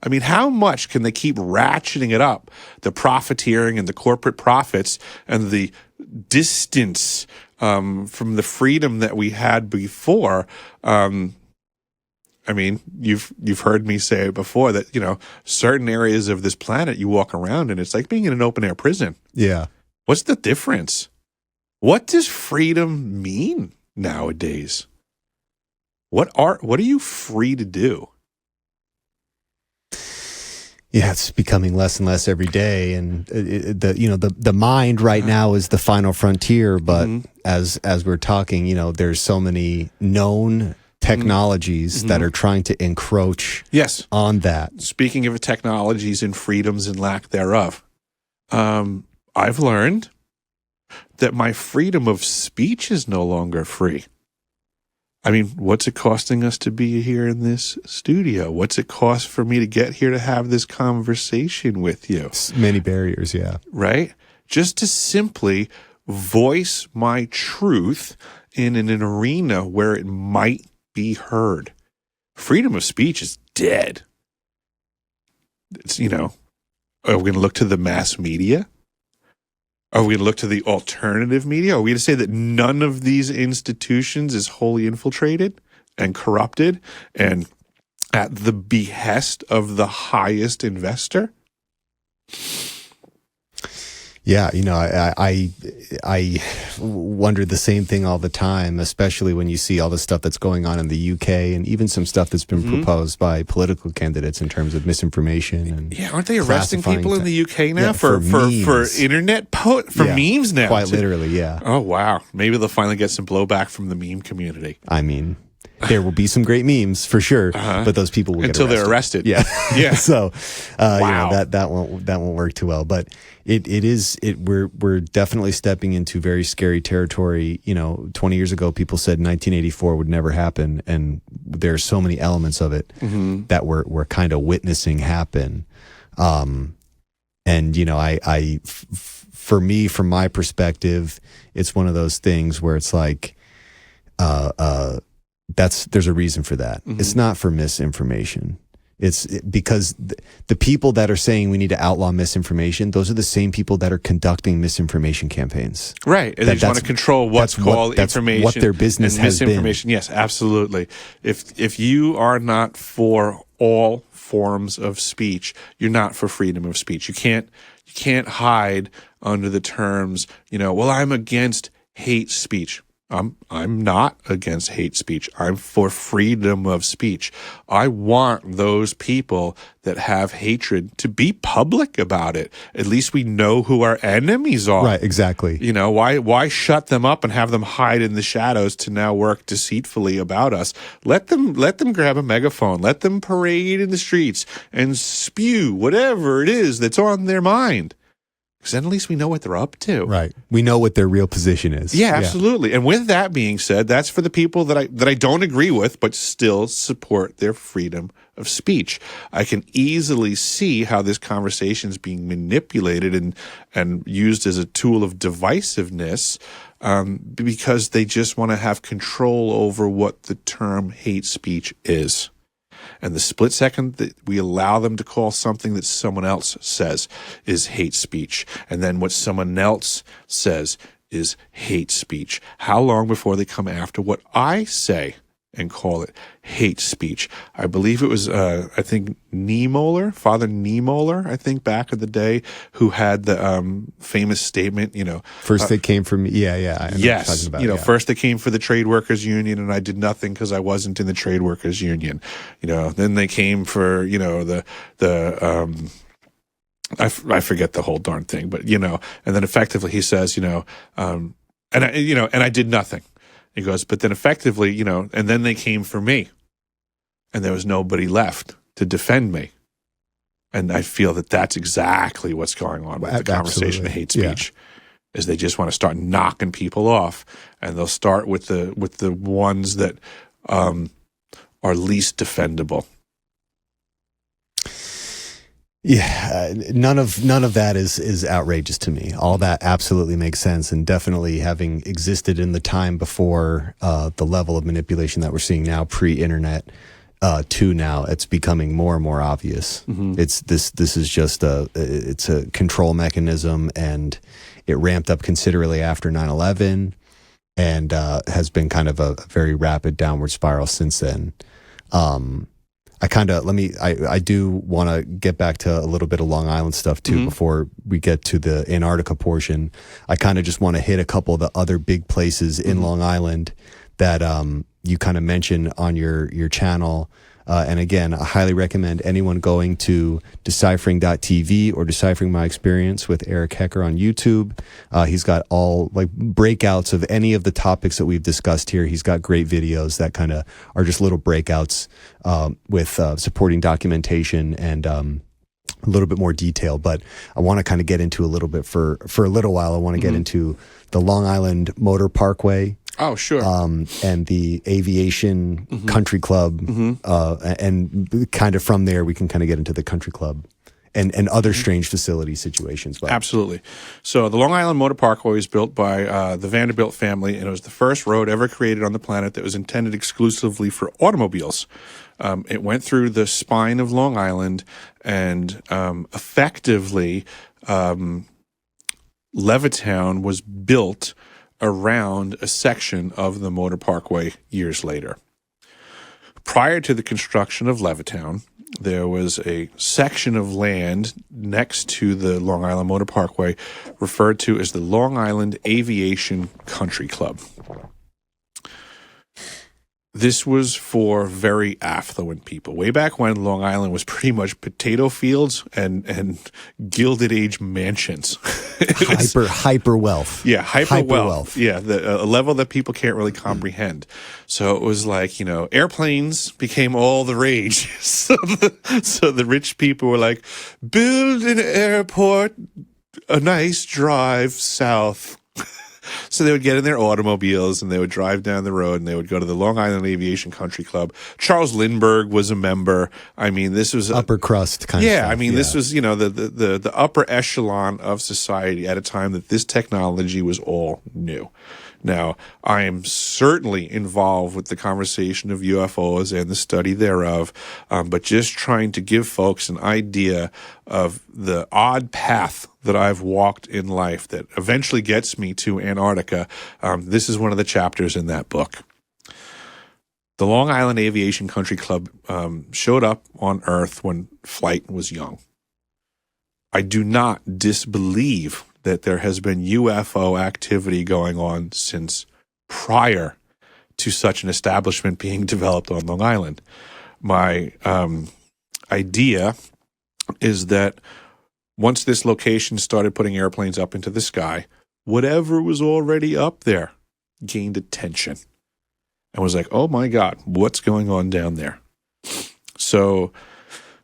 Speaker 4: I mean, how much can they keep ratcheting it up? The profiteering and the corporate profits and the distance from the freedom that we had before. I mean, you've heard me say before that, certain areas of this planet you walk around and it's like being in an open air prison.
Speaker 3: Yeah.
Speaker 4: What's the difference? What does freedom mean nowadays? What are you free to do?
Speaker 3: Yeah, it's becoming less and less every day, and the mind right now is the final frontier. But as we're talking, there's so many known technologies that are trying to encroach on that.
Speaker 4: Speaking of technologies and freedoms and lack thereof, I've learned that my freedom of speech is no longer free. I mean, what's it costing us to be here in this studio? What's it cost for me to get here to have this conversation with you?
Speaker 3: Many barriers, yeah.
Speaker 4: Right? Just to simply voice my truth in an arena where it might be heard. Freedom of speech is dead. It's, are we going to look to the mass media? Are we going to look to the alternative media? Are we going to say that none of these institutions is wholly infiltrated and corrupted and at the behest of the highest investor?
Speaker 3: Yeah, I wonder the same thing all the time, especially when you see all the stuff that's going on in the UK and even some stuff that's been proposed by political candidates in terms of misinformation. And
Speaker 4: aren't they arresting people in the UK now for internet memes now?
Speaker 3: Quite literally, yeah.
Speaker 4: Oh, wow. Maybe they'll finally get some blowback from the meme community.
Speaker 3: I mean, there will be some great memes for sure, but those people will get
Speaker 4: until they're arrested.
Speaker 3: Yeah,
Speaker 4: yeah.
Speaker 3: So,
Speaker 4: wow.
Speaker 3: that won't work too well. But we're definitely stepping into very scary territory. 20 years ago, people said 1984 would never happen, and there are so many elements of it that we're kind of witnessing happen. For me, from my perspective, it's one of those things where it's like, there's a reason for that. It's not for misinformation. It's because the people that are saying we need to outlaw misinformation, those are the same people that are conducting misinformation campaigns.
Speaker 4: Right. And they just want to control what's called information.
Speaker 3: What their business has
Speaker 4: misinformation. Been. Yes, absolutely. If you are not for all forms of speech, you're not for freedom of speech. You can't hide under the terms, well, I'm against hate speech. I'm not against hate speech. I'm for freedom of speech. I want those people that have hatred to be public about it. At least we know who our enemies are.
Speaker 3: Right, exactly.
Speaker 4: Why shut them up and have them hide in the shadows to now work deceitfully about us? Let them grab a megaphone. Let them parade in the streets and spew whatever it is that's on their mind. Because then at least we know what they're up to.
Speaker 3: Right. We know what their real position is.
Speaker 4: Yeah, absolutely. And with that being said, that's for the people that I don't agree with, but still support their freedom of speech. I can easily see how this conversation is being manipulated and used as a tool of divisiveness because they just want to have control over what the term hate speech is. And the split second that we allow them to call something that someone else says is hate speech, and then what someone else says is hate speech, how long before they come after what I say and call it hate speech? I believe it was, I think, Father Niemöller, I think, back in the day, who had the famous statement,
Speaker 3: First they came for me. Yeah. I know what you're talking about,
Speaker 4: First they came for the trade workers union and I did nothing because I wasn't in the trade workers union. Then they came for, I forget the whole darn thing, but, and then effectively he says, and I did nothing. He goes, but then effectively, and then they came for me and there was nobody left to defend me. And I feel that that's exactly what's going on with the conversation of hate speech, is they just want to start knocking people off, and they'll start with the ones that are least defendable.
Speaker 3: Yeah, none of that is outrageous to me. All that absolutely makes sense, and definitely having existed in the time before the level of manipulation that we're seeing now, pre-internet, to now, it's becoming more and more obvious. Mm-hmm. This is just it's a control mechanism, and it ramped up considerably after 9/11, and has been kind of a very rapid downward spiral since then. I do want to get back to a little bit of Long Island stuff too, mm-hmm. before we get to the Antarctica portion. I kind of just want to hit a couple of the other big places in Long Island that you kind of mentioned on your channel. And again, I highly recommend anyone going to deciphering.tv or Deciphering My Experience with Eric Hecker on YouTube. He's got all breakouts of any of the topics that we've discussed here. He's got great videos that kind of are just little breakouts with supporting documentation and a little bit more detail. But I want to kind of get into a little bit for a little while. I want to get into the Long Island Motor Parkway.
Speaker 4: Oh, sure.
Speaker 3: And the Aviation Country Club, and kind of from there we can kind of get into the country club and other strange facility situations. But.
Speaker 4: Absolutely. So the Long Island Motor Parkway was built by the Vanderbilt family, and it was the first road ever created on the planet that was intended exclusively for automobiles. It went through the spine of Long Island, and effectively Levittown was built around a section of the Motor Parkway years later. Prior to the construction of Levittown, there was a section of land next to the Long Island Motor Parkway referred to as the Long Island Aviation Country Club. This was for very affluent people. Way back when, Long Island was pretty much potato fields and Gilded Age mansions.
Speaker 3: Hyper wealth.
Speaker 4: Yeah, hyper wealth. Yeah, a level that people can't really comprehend. So it was like, airplanes became all the rage. So the rich people were like, build an airport, a nice drive south. So they would get in their automobiles and they would drive down the road and they would go to the Long Island Aviation Country Club. Charles Lindbergh was a member. I mean, this was
Speaker 3: upper crust kind of stuff.
Speaker 4: I mean, this was, the upper echelon of society at a time that this technology was all new. Now, I am certainly involved with the conversation of UFOs and the study thereof, but just trying to give folks an idea of the odd path that I've walked in life that eventually gets me to Antarctica. This is one of the chapters in that book. The Long Island Aviation Country Club showed up on Earth when flight was young. I do not disbelieve that there has been UFO activity going on since prior to such an establishment being developed on Long Island. My idea is that once this location started putting airplanes up into the sky, whatever was already up there gained attention and was like, oh my God, what's going on down there? So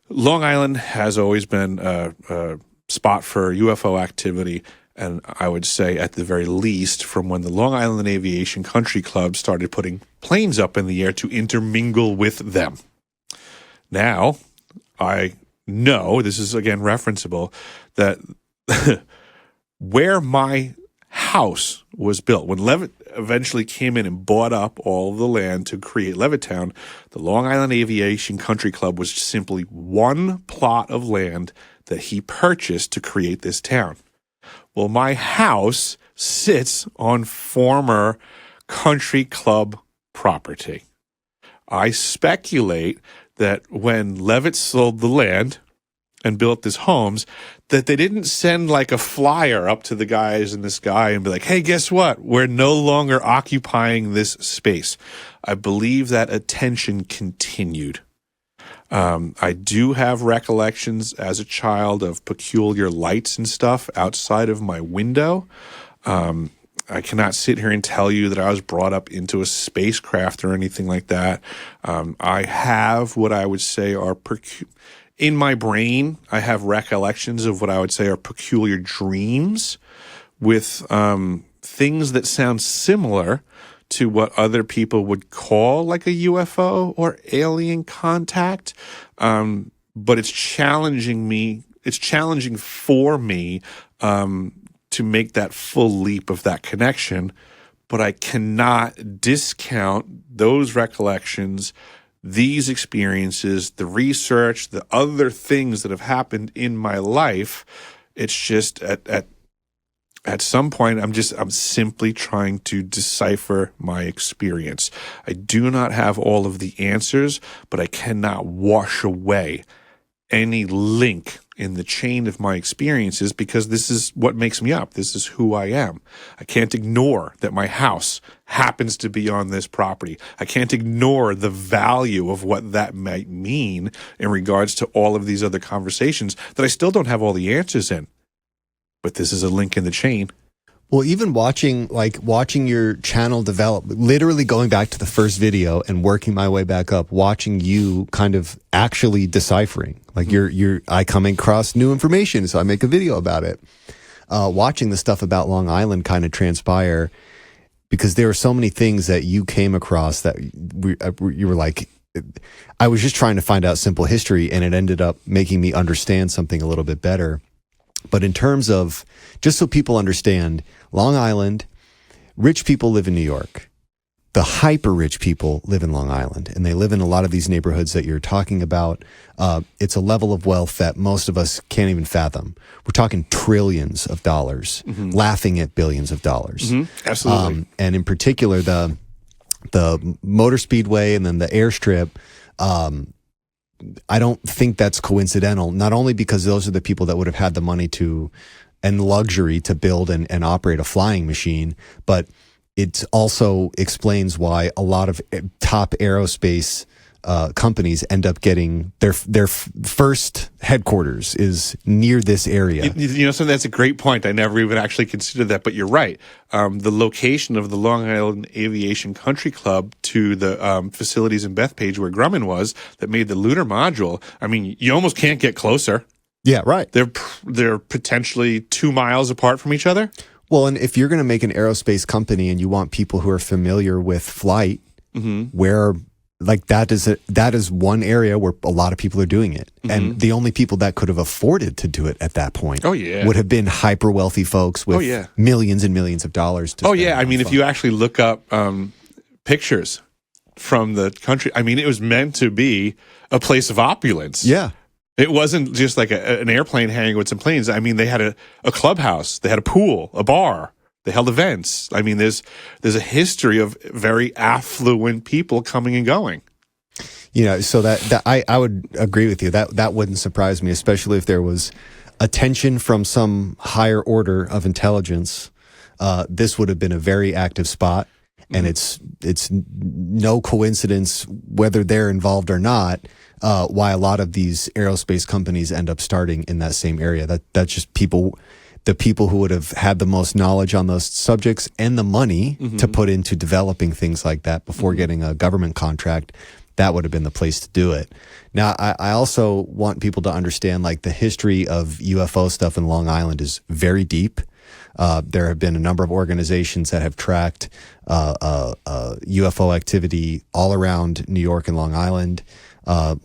Speaker 4: Long Island has always been a spot for UFO activity, and I would say at the very least from when the Long Island Aviation Country Club started putting planes up in the air to intermingle with them. Now, I know, this is again referenceable, that where my house was built. When Levitt eventually came in and bought up all of the land to create Levittown, the Long Island Aviation Country Club was simply one plot of land that he purchased to create this town. Well, my house sits on former country club property. I speculate that when Levitt sold the land and built his homes, that they didn't send like a flyer up to the guys in the sky and be like, hey, guess what? We're no longer occupying this space. I believe that attention continued. I do have recollections as a child of peculiar lights and stuff outside of my window. I cannot sit here and tell you that I was brought up into a spacecraft or anything like that. I have what I would say are in my brain, I have recollections of what I would say are peculiar dreams with things that sound similar to what other people would call like a UFO or alien contact. But it's challenging me. It's challenging for me to make that full leap of that connection. But I cannot discount those recollections, these experiences, the research, the other things that have happened in my life. It's just at some point, I'm simply trying to decipher my experience. I do not have all of the answers, but I cannot wash away any link in the chain of my experiences because this is what makes me up. This is who I am. I can't ignore that my house happens to be on this property. I can't ignore the value of what that might mean in regards to all of these other conversations that I still don't have all the answers in. But this is a link in the chain.
Speaker 3: Well, even watching your channel develop, literally going back to the first video and working my way back up, watching you kind of actually deciphering, like I come across new information, so I make a video about it. Watching the stuff about Long Island kind of transpire, because there are so many things that you came across that you were like, I was just trying to find out simple history, and it ended up making me understand something a little bit better. But in terms of, just so people understand, Long Island, rich people live in New York. The hyper rich people live in Long Island, and they live in a lot of these neighborhoods that you're talking about. It's a level of wealth that most of us can't even fathom. We're talking trillions of dollars, laughing at billions of dollars.
Speaker 4: Absolutely.
Speaker 3: And in particular, the motor speedway and then the airstrip, I don't think that's coincidental, not only because those are the people that would have had the money to and luxury to build and operate a flying machine, but it also explains why a lot of top aerospace companies end up getting their first headquarters is near this area.
Speaker 4: You know, so that's a great point. I never even actually considered that, but you're right. The location of the Long Island Aviation Country Club to the facilities in Bethpage where Grumman was that made the lunar module, I mean, you almost can't get closer.
Speaker 3: Yeah, right.
Speaker 4: They're potentially 2 miles apart from each other.
Speaker 3: Well, and if you're going to make an aerospace company and you want people who are familiar with flight, where like that is one area where a lot of people are doing it. And the only people that could have afforded to do it at that point would have been hyper wealthy folks with millions and millions of dollars to spend.
Speaker 4: I mean, if you actually look up pictures from the country, I mean, it was meant to be a place of opulence.
Speaker 3: Yeah.
Speaker 4: It wasn't just like an airplane hanging with some planes. I mean, they had a clubhouse, they had a pool, a bar, they held events. I mean, there's a history of very affluent people coming and going.
Speaker 3: You know, so that I would agree with you. That wouldn't surprise me, especially if there was attention from some higher order of intelligence. This would have been a very active spot, and it's no coincidence whether they're involved or not. Why a lot of these aerospace companies end up starting in that same area. That's just the people who would have had the most knowledge on those subjects and the money to put into developing things like that before getting a government contract. That would have been the place to do it. Now, I also want people to understand, like, the history of UFO stuff in Long Island is very deep. There have been a number of organizations that have tracked UFO activity all around New York and Long Island.
Speaker 4: And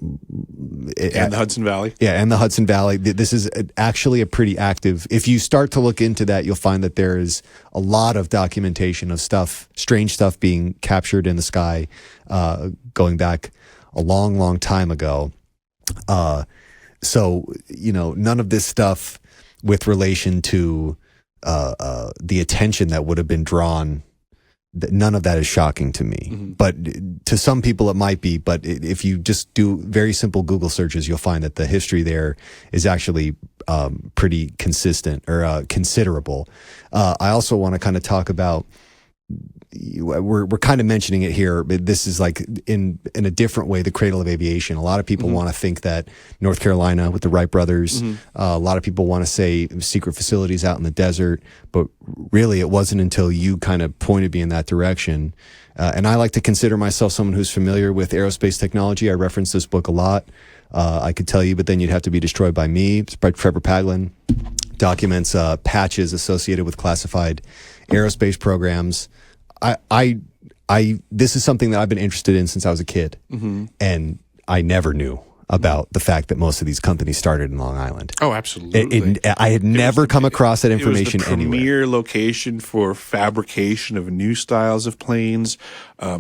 Speaker 4: the Hudson Valley.
Speaker 3: Yeah, and the Hudson Valley. This is actually a pretty active. If you start to look into that, you'll find that there is a lot of documentation of stuff, strange stuff being captured in the sky, going back a long, long time ago. So, none of this stuff with relation to the attention that would have been drawn, none of that is shocking to me.
Speaker 4: Mm-hmm.
Speaker 3: But to some people it might be. But if you just do very simple Google searches, you'll find that the history there is actually pretty consistent or considerable. I also want to kind of talk about, we're kind of mentioning it here, but this is like in a different way, the cradle of aviation. A lot of people want to think that North Carolina with the Wright brothers, a lot of people want to say secret facilities out in the desert, but really it wasn't until you kind of pointed me in that direction. And I like to consider myself someone who's familiar with aerospace technology. I reference this book a lot. I could tell you, but then you'd have to be destroyed by me. It's by Trevor Pagan. Documents patches associated with classified aerospace programs. This is something that I've been interested in since I was a kid, and I never knew about the fact that most of these companies started in Long Island.
Speaker 4: Oh, absolutely.
Speaker 3: I had never come across that information
Speaker 4: anywhere. It was the
Speaker 3: anywhere.
Speaker 4: premier location for fabrication of new styles of planes,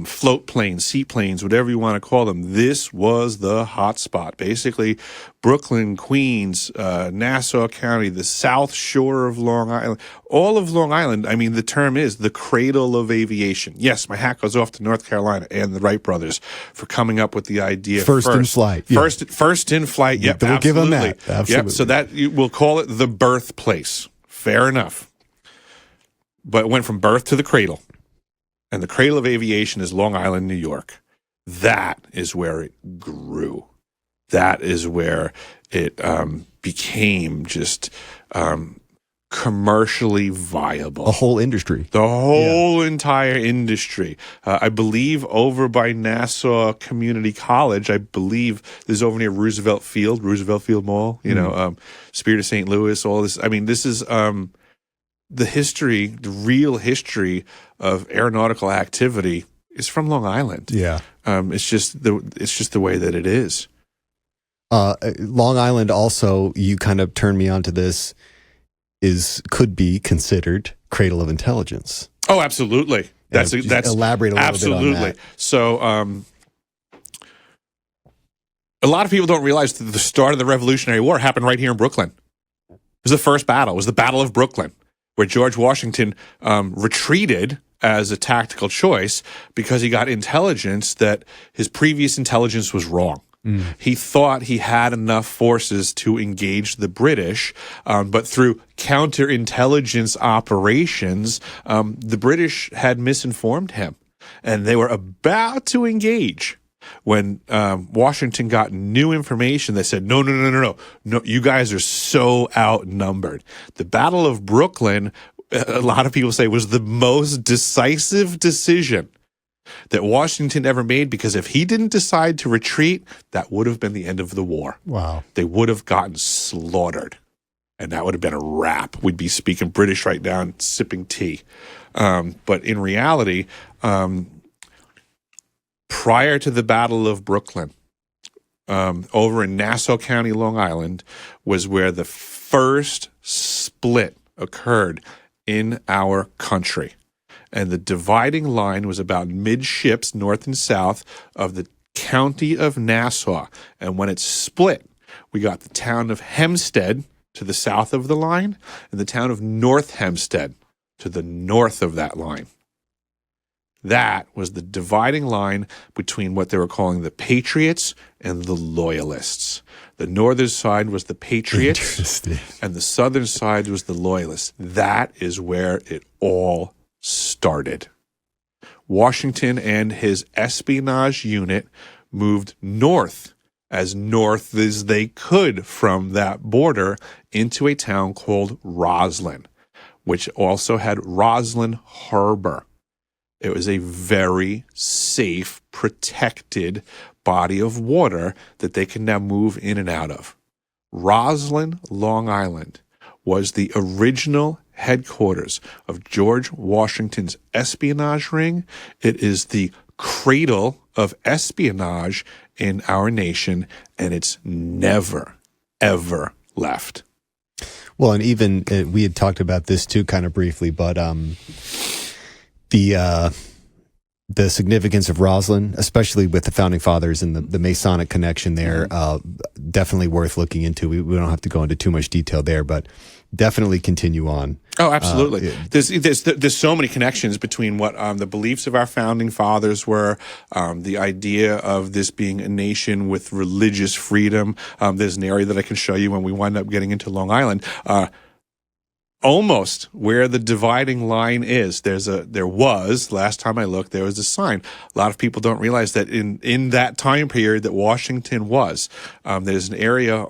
Speaker 4: float planes, seaplanes, whatever you want to call them. This was the hot spot. Basically, Brooklyn, Queens, Nassau County, the South Shore of Long Island, all of Long Island. I mean, the term is the cradle of aviation. Yes, my hat goes off to North Carolina and the Wright brothers for coming up with the idea
Speaker 3: first in flight. Yeah.
Speaker 4: First in flight. Yep,
Speaker 3: we'll give them that. Absolutely.
Speaker 4: Yep, so that we'll call it the birthplace. Fair enough. But it went from birth to the cradle. And the cradle of aviation is Long Island, New York. That is where it grew. That is where it became just commercially viable.
Speaker 3: A whole industry.
Speaker 4: The whole entire industry. I believe over by Nassau Community College, I believe there's over near Roosevelt Field Mall, Spirit of St. Louis, all this. I mean, this is the history, the real history of aeronautical activity is from Long Island.
Speaker 3: Yeah.
Speaker 4: It's just the way that it is.
Speaker 3: Long Island also, you kind of turned me onto this, could be considered cradle of intelligence.
Speaker 4: Oh, absolutely. That's
Speaker 3: elaborate a little bit on that.
Speaker 4: So, a lot of people don't realize that the start of the Revolutionary War happened right here in Brooklyn. It was the first battle. It was the Battle of Brooklyn, where George Washington retreated as a tactical choice because he got intelligence that his previous intelligence was wrong. He thought he had enough forces to engage the British, but through counterintelligence operations, the British had misinformed him, and they were about to engage when Washington got new information that said, no, you guys are so outnumbered. The Battle of Brooklyn, a lot of people say, was the most decisive decision that Washington ever made, because if he didn't decide to retreat, that would have been the end of the war.
Speaker 3: Wow.
Speaker 4: They would have gotten slaughtered, and that would have been a wrap. We'd be speaking British right now and sipping tea. But in reality, prior to the Battle of Brooklyn, over in Nassau County, Long Island, was where the first split occurred in our country. And the dividing line was about midships, north and south, of the county of Nassau. And when it split, we got the town of Hempstead to the south of the line and the town of North Hempstead to the north of that line. That was the dividing line between what they were calling the Patriots and the Loyalists. The northern side was the Patriots, and the southern side was the Loyalists. That is where it all started. Washington and his espionage unit moved north as they could from that border into a town called Roslyn, which also had Roslyn Harbor. It was a very safe, protected body of water that they can now move in and out of. Roslyn, Long Island, was the original headquarters of George Washington's espionage ring. It is the cradle of espionage in our nation, and it's never, ever left.
Speaker 3: Well, and even we had talked about this too, kind of briefly, but the significance of Roslyn, especially with the founding fathers and the Masonic connection there, definitely worth looking into. We don't have to go into too much detail there, but definitely continue on.
Speaker 4: Oh, absolutely. There's so many connections between what the beliefs of our founding fathers were, the idea of this being a nation with religious freedom. There's an area that I can show you when we wind up getting into Long Island. Almost where the dividing line is, there was last time I looked, there was a sign. A lot of people don't realize that in that time period that Washington was, there's an area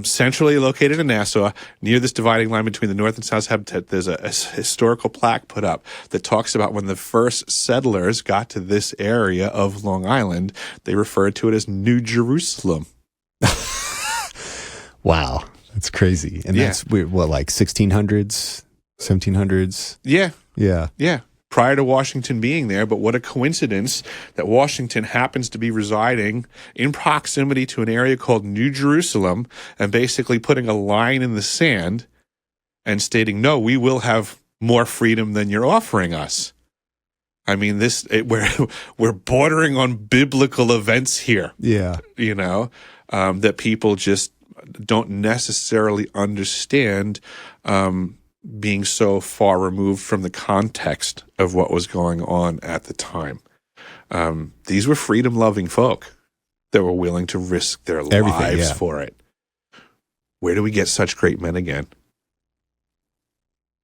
Speaker 4: centrally located in Nassau, near this dividing line between the North and South Habitat. There's a historical plaque put up that talks about when the first settlers got to this area of Long Island, they referred to it as New Jerusalem.
Speaker 3: Wow. That's crazy. And that's what, like 1600s, 1700s?
Speaker 4: Yeah.
Speaker 3: Yeah.
Speaker 4: Yeah. Prior to Washington being there, but what a coincidence that Washington happens to be residing in proximity to an area called New Jerusalem and basically putting a line in the sand and stating, no, we will have more freedom than you're offering us. I mean, we're bordering on biblical events here.
Speaker 3: Yeah.
Speaker 4: You know, that people just don't necessarily understand, being so far removed from the context of what was going on at the time. These were freedom-loving folk that were willing to risk their lives for it. Where do we get such great men again?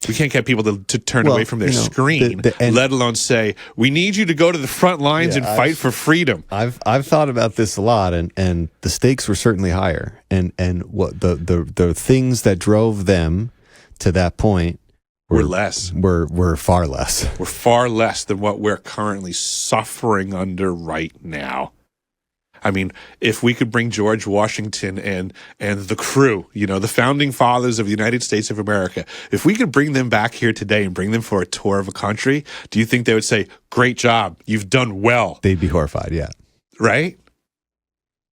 Speaker 4: We can't get people to turn away from their screen, let alone say, we need you to go to the front lines and fight for freedom.
Speaker 3: I've thought about this a lot, and the stakes were certainly higher. And what the things that drove them to that point were less. Were far less.
Speaker 4: Were far less than what we're currently suffering under right now. I mean, if we could bring George Washington and the crew, the founding fathers of the United States of America, if we could bring them back here today and bring them for a tour of a country, do you think they would say, great job, you've done well?
Speaker 3: They'd be horrified, yeah.
Speaker 4: Right?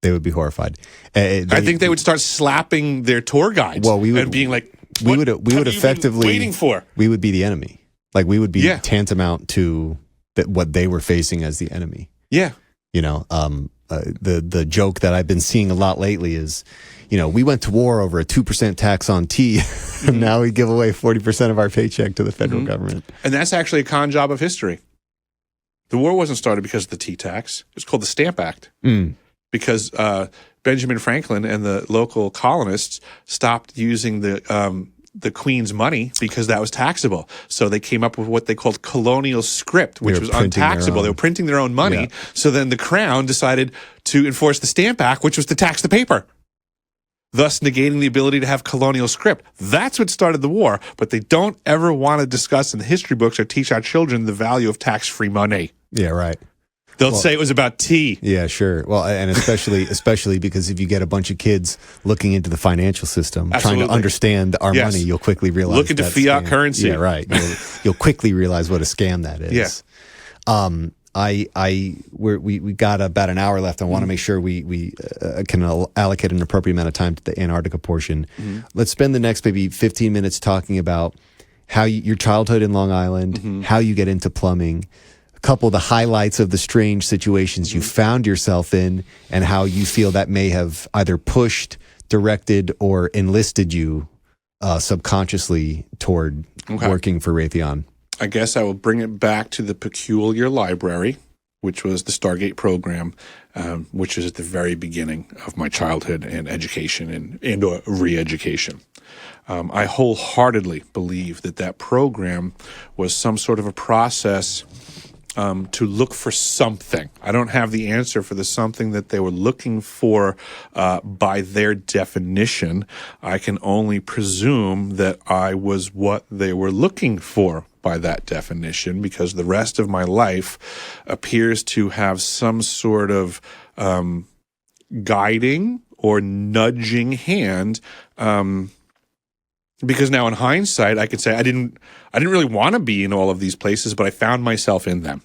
Speaker 3: They would be horrified.
Speaker 4: I think they would start slapping their tour guides and being like,
Speaker 3: we would effectively
Speaker 4: waiting for?
Speaker 3: We would be the enemy. Like we would be tantamount to what they were facing as the enemy.
Speaker 4: Yeah.
Speaker 3: The joke that I've been seeing a lot lately is, we went to war over a 2% tax on tea, and now we give away 40% of our paycheck to the federal government.
Speaker 4: And that's actually a con job of history. The war wasn't started because of the tea tax. It was called the Stamp Act. Because Benjamin Franklin and the local colonists stopped using the Queen's money because that was taxable. So they came up with what they called colonial script, which was untaxable. They were printing their own money. Yeah. So then the Crown decided to enforce the Stamp Act, which was to tax the paper, thus negating the ability to have colonial script. That's what started the war, but they don't ever want to discuss in the history books or teach our children the value of tax-free money.
Speaker 3: Yeah, right.
Speaker 4: They'll say it was about tea.
Speaker 3: Yeah, sure. Well, and especially because if you get a bunch of kids looking into the financial system, trying to understand our money, you'll quickly realize.
Speaker 4: Look into fiat currency.
Speaker 3: Yeah, right. You'll quickly realize what a scam that is. Yeah. We got about an hour left. I want to make sure we can allocate an appropriate amount of time to the Antarctica portion. Let's spend the next maybe 15 minutes talking about how your childhood in Long Island, how you get into plumbing, couple of the highlights of the strange situations you found yourself in, and how you feel that may have either pushed, directed, or enlisted you subconsciously toward working for Raytheon.
Speaker 4: I guess I will bring it back to the peculiar library, which was the Stargate program, which is at the very beginning of my childhood and education and or re-education. I wholeheartedly believe that program was some sort of a process to look for something. I don't have the answer for the something that they were looking for by their definition. I can only presume that I was what they were looking for by that definition, because the rest of my life appears to have some sort of guiding or nudging hand. Because now in hindsight, I could say I didn't really want to be in all of these places, but I found myself in them.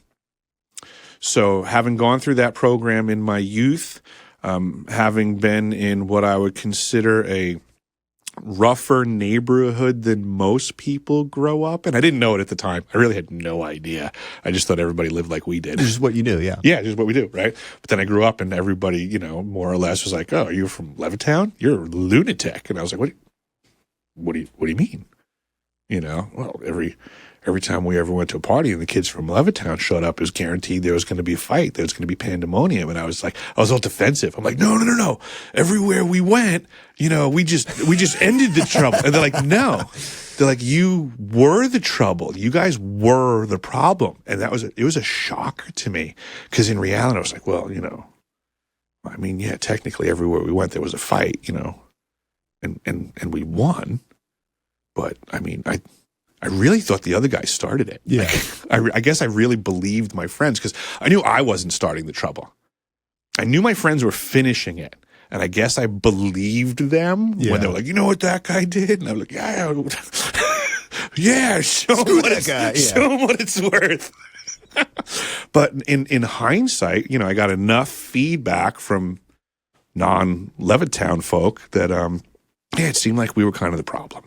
Speaker 4: So having gone through that program in my youth, having been in what I would consider a rougher neighborhood than most people grow up in. I didn't know it at the time. I really had no idea. I just thought everybody lived like we did.
Speaker 3: This is what you knew, yeah.
Speaker 4: Yeah, just what we do, right? But then I grew up and everybody, you know, more or less was like, "Oh, you're from Levittown? You're a lunatic." And I was like, What do you mean? You know, well, every time we ever went to a party and the kids from Levittown showed up, it was guaranteed there was going to be a fight. There was going to be pandemonium. And I was all defensive. I'm like, no. Everywhere we went, you know, we just ended the trouble. And they're like, no. They're like, you were the trouble. You guys were the problem. And it was a shocker to me, because in reality, I was like, well, you know, I mean, yeah, technically everywhere we went, there was a fight, you know, and we won. But I mean, I really thought the other guy started it.
Speaker 3: Yeah.
Speaker 4: Like, I guess I really believed my friends, because I knew I wasn't starting the trouble. I knew my friends were finishing it. And I guess I believed them when they were like, you know what that guy did? And I was like, yeah, show him what it's worth. But in hindsight, you know, I got enough feedback from non-Levittown folk that, it seemed like we were kind of the problem.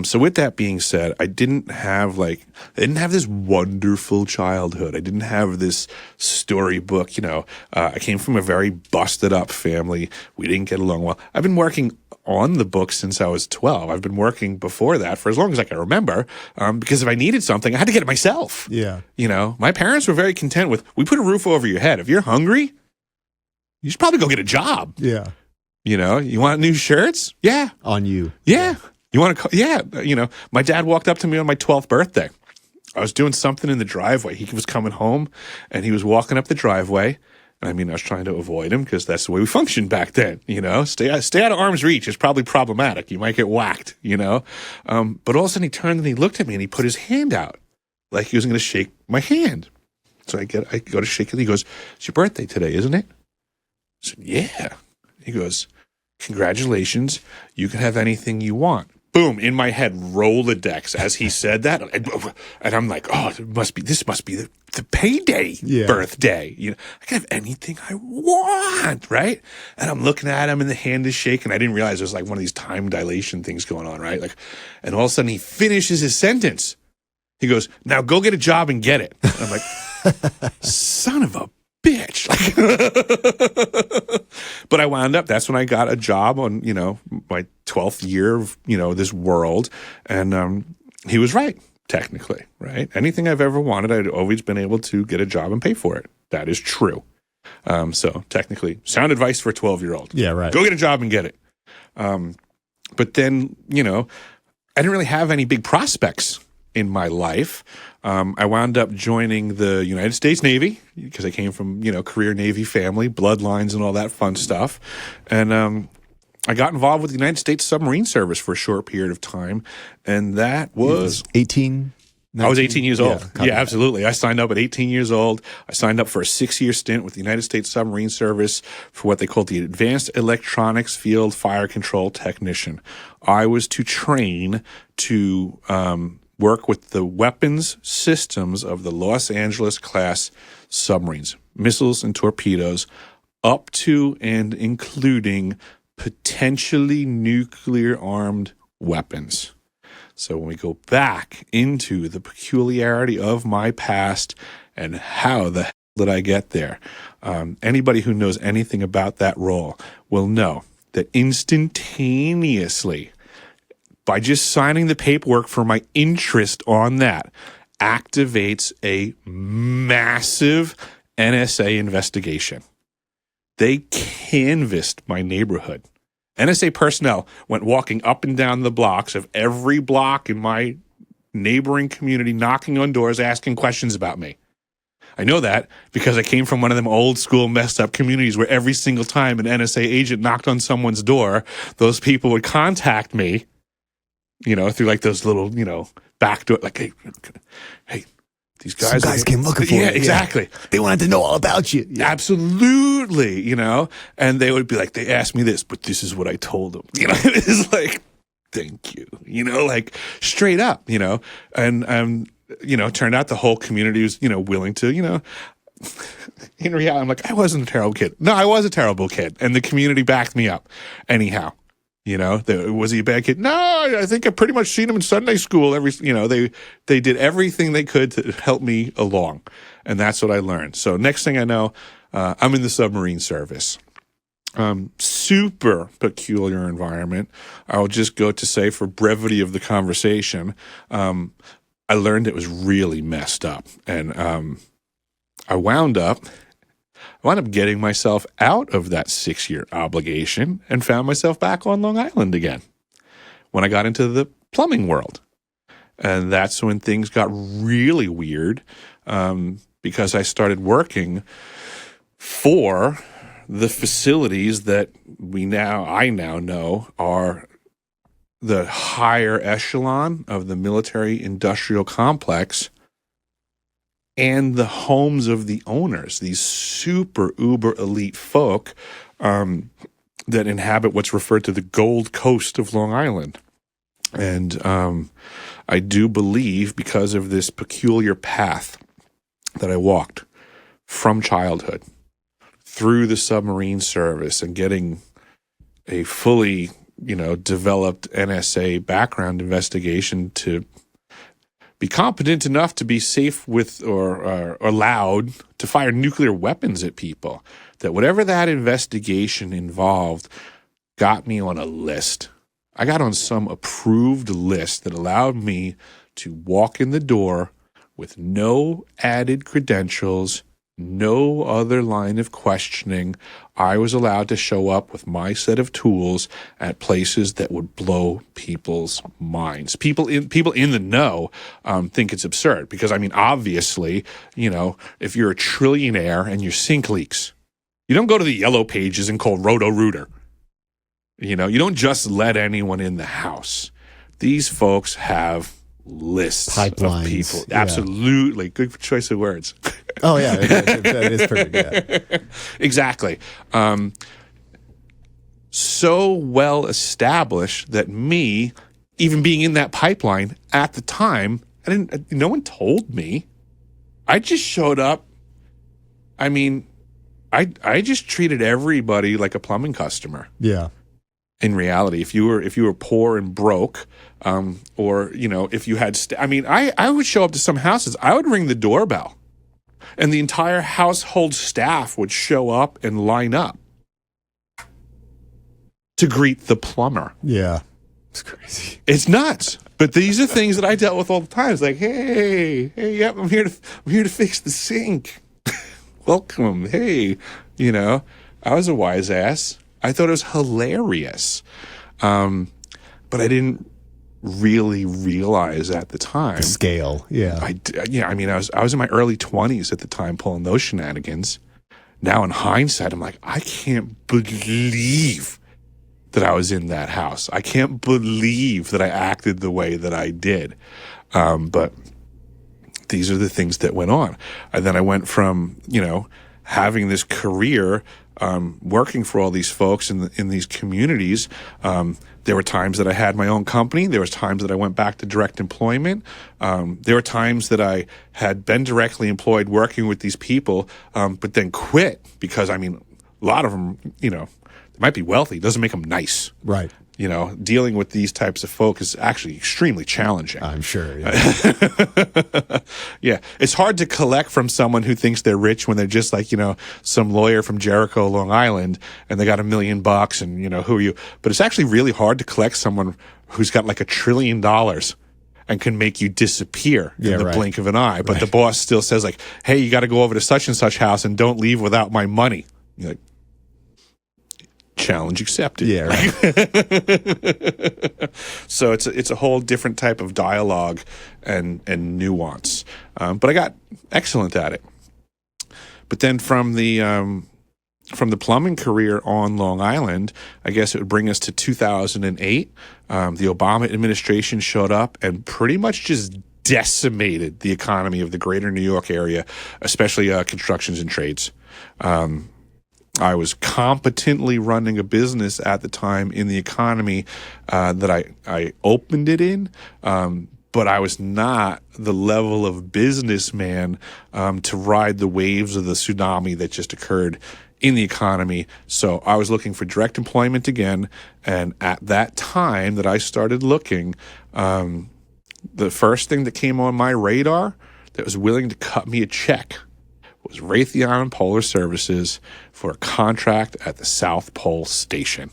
Speaker 4: So with that being said, I didn't have this wonderful childhood. I didn't have this storybook, you know. I came from a very busted up family. We didn't get along well. I've been working on the book since I was 12. I've been working before that for as long as I can remember, because if I needed something, I had to get it myself.
Speaker 3: Yeah.
Speaker 4: You know, my parents were very content with, we put a roof over your head. If you're hungry, you should probably go get a job.
Speaker 3: Yeah.
Speaker 4: You know, you want new shirts? Yeah.
Speaker 3: On you.
Speaker 4: Yeah. You want to? Yeah. You know, my dad walked up to me on my 12th birthday. I was doing something in the driveway. He was coming home, and he was walking up the driveway. And I mean, I was trying to avoid him because that's the way we functioned back then. You know, stay out of arm's reach. It's probably problematic. You might get whacked. You know, but all of a sudden he turned and he looked at me and he put his hand out like he was going to shake my hand. So I go to shake it. He goes, "It's your birthday today, isn't it?" I said, "Yeah." He goes, "Congratulations. You can have anything you want." Boom, in my head, Rolodex as he said that. And I'm like, oh, this must be the payday birthday. You know, I can have anything I want, right? And I'm looking at him and the hand is shaking. I didn't realize there was like one of these time dilation things going on, right? Like, and all of a sudden he finishes his sentence. He goes, "Now go get a job and get it." And I'm like, son of a bitch. But I wound up, that's when I got a job on, you know, my 12th year of, you know, this world. And he was right, technically, right? Anything I've ever wanted, I'd always been able to get a job and pay for it. That is true. So technically, sound advice for a 12-year-old.
Speaker 3: Yeah, right.
Speaker 4: Go get a job and get it. But then, you know, I didn't really have any big prospects in my life. I wound up joining the United States Navy because I came from, you know, career Navy family, bloodlines and all that fun stuff. And I got involved with the United States Submarine Service for a short period of time. And that was
Speaker 3: 18. 19?
Speaker 4: I was 18 years old.
Speaker 3: Yeah,
Speaker 4: absolutely. I signed up at 18 years old. I signed up for a 6-year stint with the United States Submarine Service for what they called the Advanced Electronics Field Fire Control Technician. I was to train to work with the weapons systems of the Los Angeles class submarines, missiles and torpedoes, up to and including potentially nuclear armed weapons. So when we go back into the peculiarity of my past and how the hell did I get there, anybody who knows anything about that role will know that instantaneously, by just signing the paperwork for my interest on that, activates a massive NSA investigation. They canvassed my neighborhood. NSA personnel went walking up and down the blocks of every block in my neighboring community, knocking on doors, asking questions about me. I know that because I came from one of them old school messed up communities where every single time an NSA agent knocked on someone's door, those people would contact me, you know, through like those little, you know, back door, like, hey, these guys.
Speaker 3: Some guys came looking for
Speaker 4: you.
Speaker 3: you.
Speaker 4: Yeah, exactly.
Speaker 3: Yeah. They wanted to know all about you.
Speaker 4: Yeah. Absolutely, you know, and they would be like, they asked me this, but this is what I told them. You know, it's like, thank you, you know, like straight up, you know, and, you know, it turned out the whole community was, you know, willing to, you know, in reality, I'm like, I wasn't a terrible kid. No, I was a terrible kid. And the community backed me up. Anyhow, was he a bad kid? No, I think I pretty much seen him in Sunday school. They did everything they could to help me along. And that's what I learned. So next thing I know, I'm in the submarine service. Super peculiar environment. I'll just go to say, for brevity of the conversation, I learned it was really messed up. And I wound up getting myself out of that 6-year obligation and found myself back on Long Island again when I got into the plumbing world. And that's when things got really weird, because I started working for the facilities that I now know are the higher echelon of the military industrial complex, and the homes of the owners, these super uber elite folk that inhabit what's referred to the Gold Coast of Long Island. And I do believe, because of this peculiar path that I walked from childhood through the submarine service and getting a fully, developed NSA background investigation to be competent enough to be safe with or allowed to fire nuclear weapons at people, that whatever that investigation involved got me on a list. I got on some approved list that allowed me to walk in the door with no added credentials, no other line of questioning. I was allowed to show up with my set of tools at places that would blow people's minds. People in the know think it's absurd because, obviously, if you're a trillionaire and your sink leaks, you don't go to the yellow pages and call Roto-Rooter. You don't just let anyone in the house. These folks have lists
Speaker 3: pipelines
Speaker 4: of people.
Speaker 3: Yeah.
Speaker 4: Absolutely. Good choice of words.
Speaker 3: Oh, yeah. That is perfect. Yeah.
Speaker 4: Exactly. So well established that me, even being in that pipeline at the time, no one told me. I just showed up. I just treated everybody like a plumbing customer.
Speaker 3: Yeah.
Speaker 4: In reality, if you were poor and broke, or if you had, I would show up to some houses. I would ring the doorbell, and the entire household staff would show up and line up to greet the plumber.
Speaker 3: Yeah, it's crazy.
Speaker 4: It's nuts. But these are things that I dealt with all the time. It's like, hey, yep, I'm here to fix the sink. Welcome. Hey, I was a wise ass. I thought it was hilarious. But I didn't really realize at the time.
Speaker 3: The scale, yeah.
Speaker 4: I was in my early 20s at the time pulling those shenanigans. Now in hindsight, I'm like, I can't believe that I was in that house. I can't believe that I acted the way that I did. But these are the things that went on. And then I went from, having this career, working for all these folks in these communities. There were times that I had my own company. There was times that I went back to direct employment. There were times that I had been directly employed working with these people, but then quit because, a lot of them, they might be wealthy. It doesn't make them nice.
Speaker 3: Right.
Speaker 4: Dealing with these types of folk is actually extremely challenging.
Speaker 3: I'm sure. Yeah.
Speaker 4: Yeah. It's hard to collect from someone who thinks they're rich when they're just like, some lawyer from Jericho, Long Island, and they got $1 million and, who are you? But it's actually really hard to collect someone who's got like $1 trillion and can make you disappear in the blink of an eye. But the boss still says like, hey, you got to go over to such and such house and don't leave without my money. You're like, challenge accepted.
Speaker 3: Yeah, right.
Speaker 4: So it's a whole different type of dialogue and nuance. But I got excellent at it. But then from the plumbing career on Long Island, I guess it would bring us to 2008. The Obama administration showed up and pretty much just decimated the economy of the greater New York area, especially constructions and trades. I was competently running a business at the time in the economy that I opened it in, but I was not the level of businessman to ride the waves of the tsunami that just occurred in the economy. So I was looking for direct employment again. And at that time that I started looking, the first thing that came on my radar that was willing to cut me a check was Raytheon Polar Services for a contract at the South Pole Station.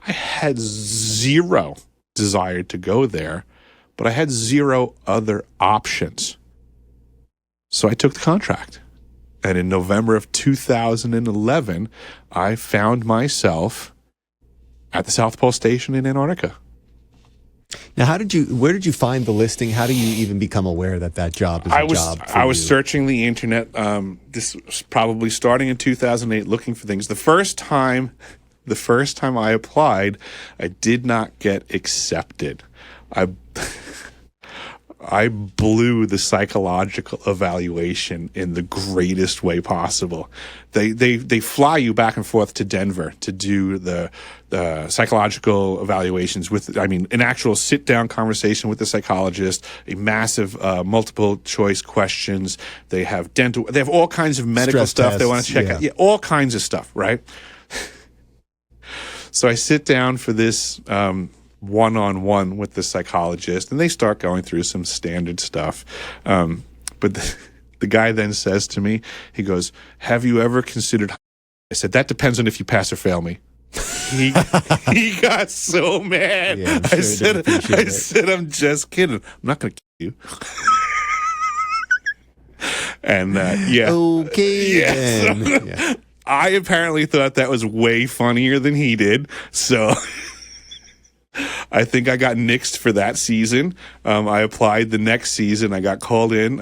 Speaker 4: I had zero desire to go there, but I had zero other options. So I took the contract. And in November of 2011, I found myself at the South Pole Station in Antarctica.
Speaker 3: Now, where did you find the listing? How do you even become aware that job is a job for
Speaker 4: I was
Speaker 3: you?
Speaker 4: searching the internet. This was probably starting in 2008, looking for things. The first time I applied, I did not get accepted. I blew the psychological evaluation in the greatest way possible. They fly you back and forth to Denver to do the psychological evaluations an actual sit-down conversation with the psychologist, a massive multiple choice questions. They have all kinds of medical
Speaker 3: Stress
Speaker 4: stuff
Speaker 3: tests,
Speaker 4: they want to check out. Yeah, all kinds of stuff, right? So I sit down for this one-on-one with the psychologist, and they start going through some standard stuff. But the guy then says to me, he goes, "Have you ever considered?" I said, "That depends on if you pass or fail me." He got so mad.
Speaker 3: Yeah, I'm sure
Speaker 4: I said, "I'm just kidding. I'm not going to kill you." And yeah.
Speaker 3: Okay,
Speaker 4: Yeah,
Speaker 3: then. Yeah.
Speaker 4: I apparently thought that was way funnier than he did. So I think I got nixed for that season. I applied the next season. I got called in.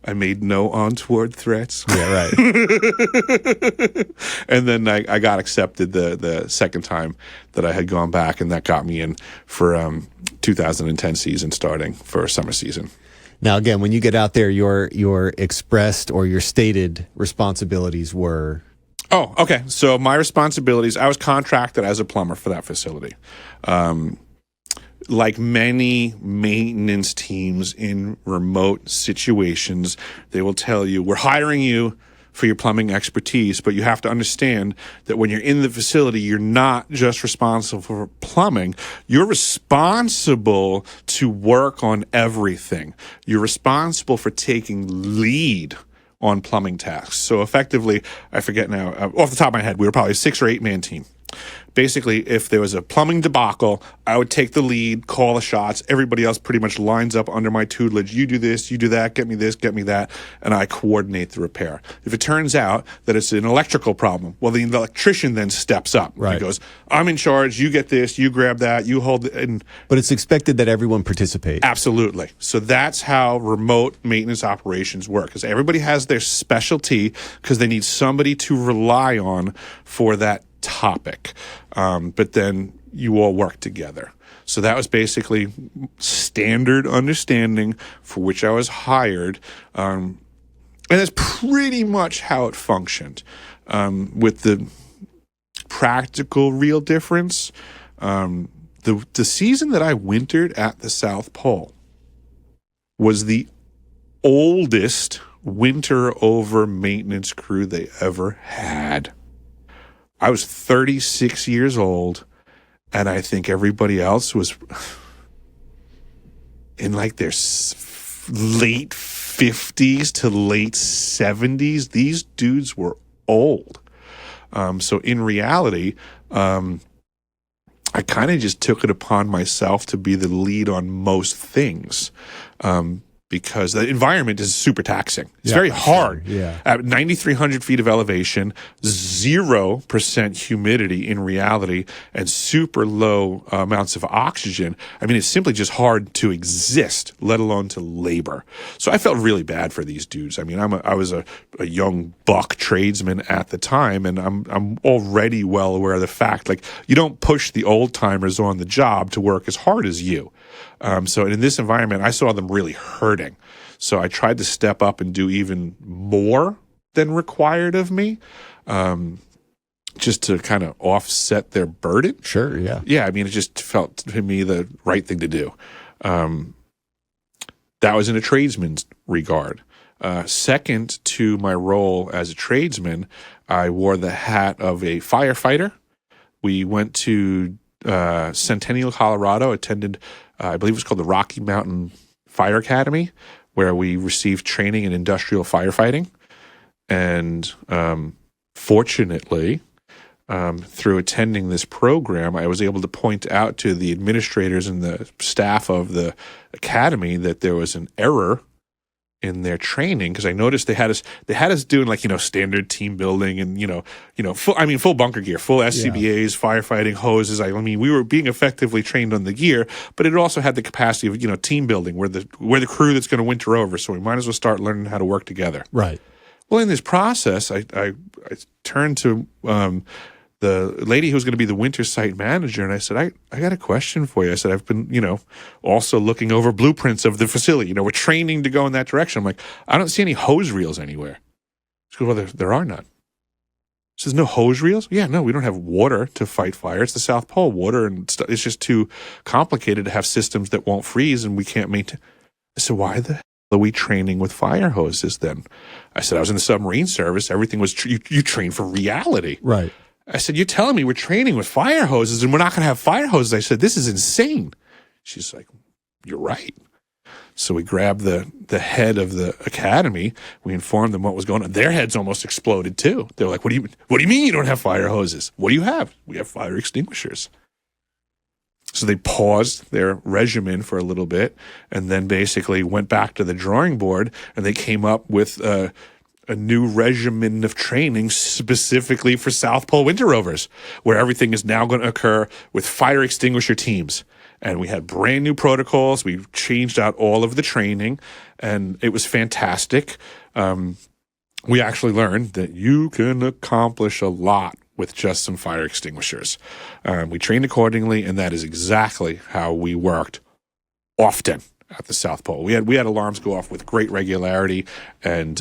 Speaker 4: I made no untoward threats.
Speaker 3: Yeah, right.
Speaker 4: And then I got accepted the second time that I had gone back, and that got me in for 2010 season starting for summer season.
Speaker 3: Now, again, when you get out there, your expressed or your stated responsibilities were...
Speaker 4: Oh, okay. So my responsibilities, I was contracted as a plumber for that facility. Like many maintenance teams in remote situations, they will tell you, we're hiring you for your plumbing expertise, but you have to understand that when you're in the facility, you're not just responsible for plumbing. You're responsible to work on everything. You're responsible for taking lead on plumbing tasks. So effectively, I forget now, off the top of my head, we were probably a 6 or 8 man team. Basically, if there was a plumbing debacle, I would take the lead, call the shots. Everybody else pretty much lines up under my tutelage. You do this, you do that, get me this, get me that, and I coordinate the repair. If it turns out that it's an electrical problem, well, the electrician then steps up.
Speaker 3: Right.
Speaker 4: He goes, "I'm in charge, you get this, you grab that, you hold it." And
Speaker 3: But it's expected that everyone participate.
Speaker 4: absolutely. So that's how remote maintenance operations work, because everybody has their specialty because they need somebody to rely on for that topic. But then you all work together. So that was basically standard understanding for which I was hired. And that's pretty much how it functioned. With the practical real difference, the season that I wintered at the South Pole was the oldest winter over maintenance crew they ever had. I was 36 years old, and I think everybody else was in like their late 50s to late 70s. These dudes were old. So in reality, I kind of just took it upon myself to be the lead on most things. Because the environment is super taxing. It's very hard.
Speaker 3: Sure. Yeah.
Speaker 4: At 9,300 feet of elevation, 0% humidity in reality, and super low amounts of oxygen. I mean, it's simply just hard to exist, let alone to labor. So I felt really bad for these dudes. I mean, I was a young buck tradesman at the time, and I'm already well aware of the fact, like, you don't push the old timers on the job to work as hard as you. So in this environment, I saw them really hurting. So I tried to step up and do even more than required of me, just to kind of offset their burden.
Speaker 3: Sure, yeah.
Speaker 4: Yeah, I mean, it just felt to me the right thing to do. that was in a tradesman's regard. Second to my role as a tradesman, I wore the hat of a firefighter. We went to Centennial, Colorado, attended, I believe it was called the Rocky Mountain Fire Academy, where we received training in industrial firefighting. And fortunately, through attending this program, I was able to point out to the administrators and the staff of the academy that there was an error in their training, because I noticed they had us doing like, standard team building and, full bunker gear, full SCBAs, firefighting hoses. I mean, we were being effectively trained on the gear, but it also had the capacity of, team building where the crew that's going to winter over. So we might as well start learning how to work together.
Speaker 3: Right.
Speaker 4: Well, in this process, I turned to the lady who was going to be the winter site manager, and I said, I got a question for you. I said, I've been, also looking over blueprints of the facility. We're training to go in that direction. I'm like, I don't see any hose reels anywhere. She goes, well, there are none. She says, no hose reels? Yeah, no, we don't have water to fight fire. It's the South Pole. Water and stuff. It's just too complicated to have systems that won't freeze, and we can't maintain. I said, why the hell are we training with fire hoses then? I said, I was in the submarine service. Everything was, you train for reality.
Speaker 3: Right.
Speaker 4: I said, you're telling me we're training with fire hoses and we're not going to have fire hoses? I said, this is insane. She's like, you're right. So we grabbed the head of the academy. We informed them what was going on. Their heads almost exploded too. They were like, what do you mean you don't have fire hoses? What do you have? We have fire extinguishers. So they paused their regimen for a little bit and then basically went back to the drawing board, and they came up with a new regimen of training specifically for South Pole winter rovers, where everything is now going to occur with fire extinguisher teams. And we had brand new protocols. We changed out all of the training, and it was fantastic. We actually learned that you can accomplish a lot with just some fire extinguishers. We trained accordingly, and that is exactly how we worked often at the South Pole. We had alarms go off with great regularity, and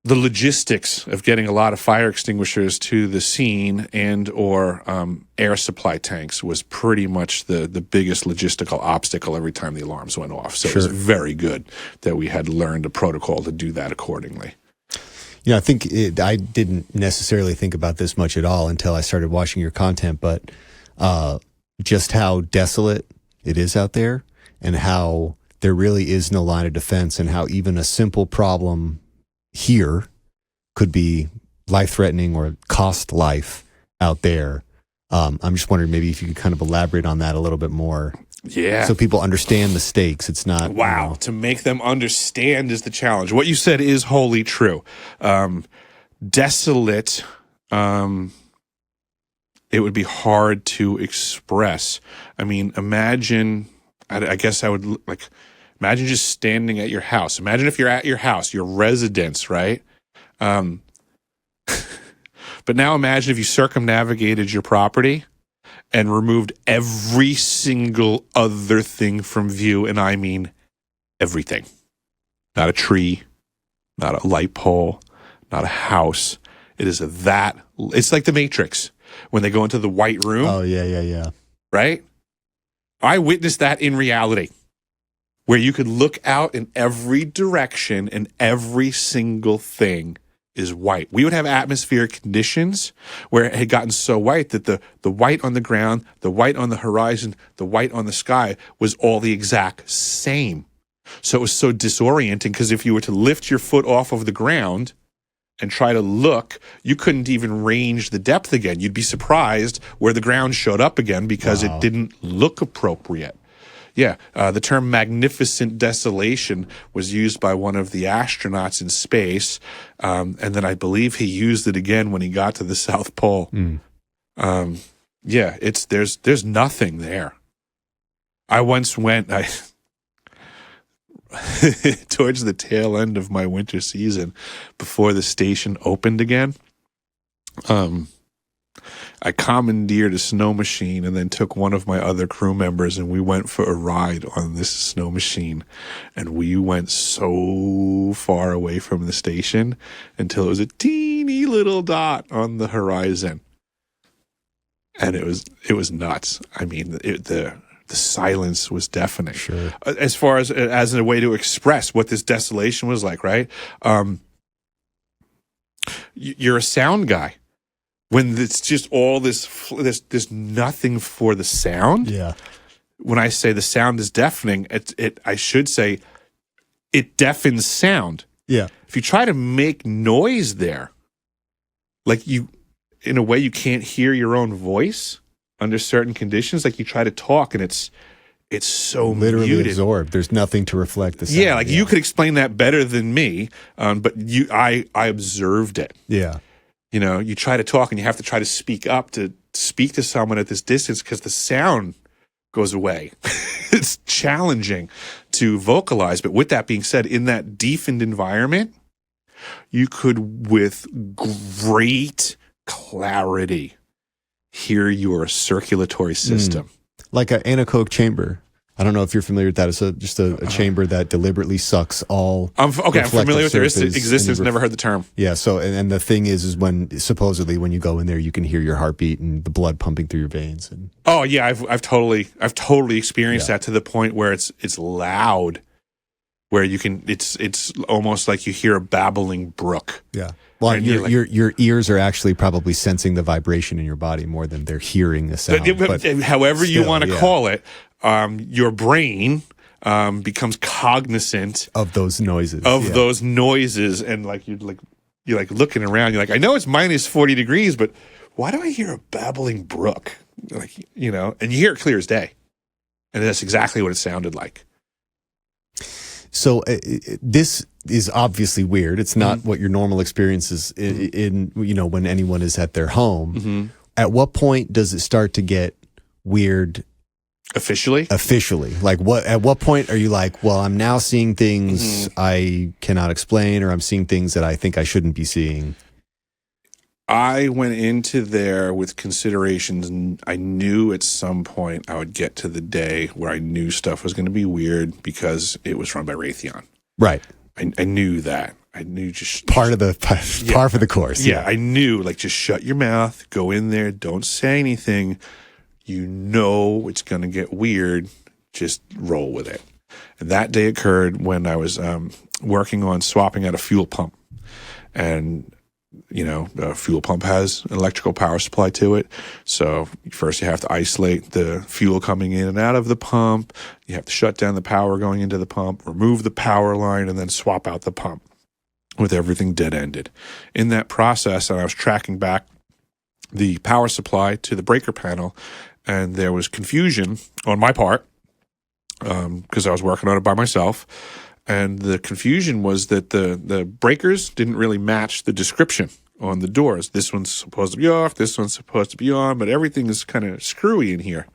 Speaker 4: the logistics of getting a lot of fire extinguishers to the scene and or air supply tanks was pretty much the biggest logistical obstacle every time the alarms went off. So It was very good that we had learned a protocol to do that accordingly.
Speaker 3: I think I didn't necessarily think about this much at all until I started watching your content, but just how desolate it is out there, and how there really is no line of defense, and how even a simple problem here could be life-threatening or cost life out there. I'm just wondering maybe if you could kind of elaborate on that a little bit more.
Speaker 4: Yeah.
Speaker 3: So people understand the stakes. It's not...
Speaker 4: Wow. To make them understand is the challenge. What you said is wholly true. Desolate, it would be hard to express. I mean, imagine, I guess I would, imagine just standing at your house. Imagine if you're at your house, your residence, right? But now imagine if you circumnavigated your property and removed every single other thing from view, and I mean everything. Not a tree, not a light pole, not a house. It is it's like the Matrix when they go into the white room.
Speaker 3: Oh, yeah.
Speaker 4: Right? I witnessed that in reality, where you could look out in every direction and every single thing is white. We would have atmospheric conditions where it had gotten so white that the white on the ground, the white on the horizon, the white on the sky was all the exact same. So it was so disorienting, because if you were to lift your foot off of the ground and try to look, you couldn't even range the depth again. You'd be surprised where the ground showed up again because It didn't look appropriate. Yeah, the term magnificent desolation was used by one of the astronauts in space, and then I believe he used it again when he got to the South Pole. Yeah, there's nothing there. I once went towards the tail end of my winter season, before the station opened again. I commandeered a snow machine and then took one of my other crew members, and we went for a ride on this snow machine. And we went so far away from the station until it was a teeny little dot on the horizon. And it was nuts. I mean, the the silence was deafening.
Speaker 3: Sure.
Speaker 4: As far as a way to express what this desolation was like, right? You're a sound guy. When it's just all there's nothing for the sound.
Speaker 3: Yeah.
Speaker 4: When I say the sound is deafening, I should say it deafens sound.
Speaker 3: Yeah.
Speaker 4: If you try to make noise there, like in a way you can't hear your own voice under certain conditions, like you try to talk and it's so
Speaker 3: Literally
Speaker 4: muted.
Speaker 3: absorbed. There's nothing to reflect the sound.
Speaker 4: Yeah, like you could explain that better than me, but I observed it.
Speaker 3: Yeah.
Speaker 4: You know, you try to talk and you have to try to speak up to speak to someone at this distance because the sound goes away. It's challenging to vocalize. But with that being said, in that deafened environment, you could, with great clarity, hear your circulatory system.
Speaker 3: Like an anechoic chamber. I don't know if you're familiar with that. It's just a chamber that deliberately sucks all.
Speaker 4: I'm familiar with their existence.
Speaker 3: and
Speaker 4: Never heard the term.
Speaker 3: Yeah. So, and the thing is when supposedly when you go in there, you can hear your heartbeat and the blood pumping through your veins. And
Speaker 4: oh yeah, I've totally experienced that to the point where it's loud, where you can it's almost like you hear a babbling brook.
Speaker 3: yeah. Well,
Speaker 4: And
Speaker 3: your ears are actually probably sensing the vibration in your body more than they're hearing a sound.
Speaker 4: But however you
Speaker 3: still,
Speaker 4: want to
Speaker 3: yeah.
Speaker 4: call it, your brain becomes cognizant
Speaker 3: of those noises.
Speaker 4: those noises, and like you're looking around. You're like, I know it's minus 40 degrees, but why do I hear a babbling brook? Like, you know, and you hear it clear as day, and that's exactly what it sounded like.
Speaker 3: So this is obviously weird. It's not what your normal experience is in you know, when anyone is at their home. At what point does it start to get weird
Speaker 4: Officially?
Speaker 3: Like at what point are you like, well, I'm now seeing things I cannot explain, or I'm seeing things that I think I shouldn't be seeing?
Speaker 4: I went into there with considerations, and I knew at some point I would get to the day where I knew stuff was going to be weird because it was run by Raytheon.
Speaker 3: Right.
Speaker 4: I knew that. I knew just
Speaker 3: par for the course.
Speaker 4: Yeah, I knew, like, just shut your mouth, go in there, don't say anything. You know it's going to get weird. Just roll with it. And that day occurred when I was working on swapping out a fuel pump. And, you know, a fuel pump has an electrical power supply to it. So first you have to isolate the fuel coming in and out of the pump. You have to shut down the power going into the pump, remove the power line, and then swap out the pump with everything dead-ended. In that process, I was tracking back the power supply to the breaker panel, and there was confusion on my part because I was working on it by myself. And the confusion was that the breakers didn't really match the description on the doors. This one's supposed to be off, this one's supposed to be on, but everything is kind of screwy in here.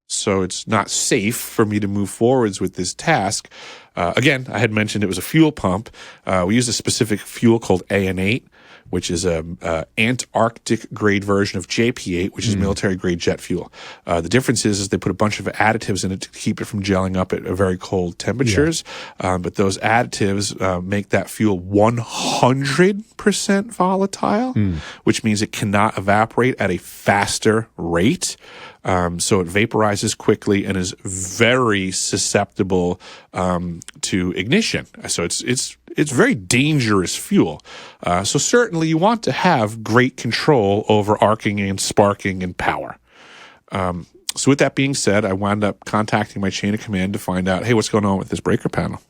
Speaker 4: So it's not safe for me to move forwards with this task. Again, I had mentioned it was a fuel pump. We used a specific fuel called AN8, which is a Antarctic grade version of JP8, which is military grade jet fuel. The difference is they put a bunch of additives in it to keep it from gelling up at very cold temperatures. Yeah. But those additives make that fuel 100% volatile, which means it cannot evaporate at a faster rate. So it vaporizes quickly and is very susceptible to ignition. So it's very dangerous fuel. So certainly you want to have great control over arcing and sparking and power. So with that being said, I wound up contacting my chain of command to find out, hey, what's going on with this breaker panel?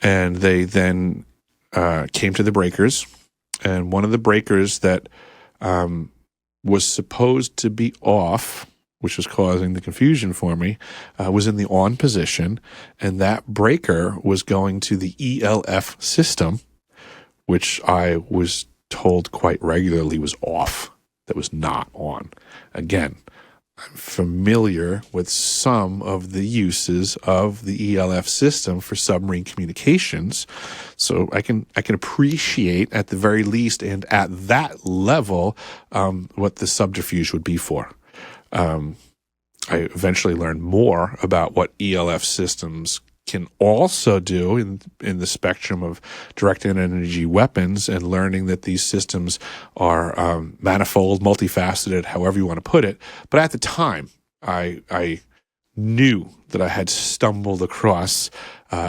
Speaker 4: And they then came to the breakers, and one of the breakers that was supposed to be off, which was causing the confusion for me, was in the on position, and that breaker was going to the ELF system, which I was told quite regularly was off, that was not on. Again, I'm familiar with some of the uses of the ELF system for submarine communications, so I can appreciate at the very least and at that level what the subterfuge would be for. I eventually learned more about what ELF systems can also do in the spectrum of directed energy weapons, and learning that these systems are manifold, multifaceted, however you want to put it. But at the time, I knew that I had stumbled across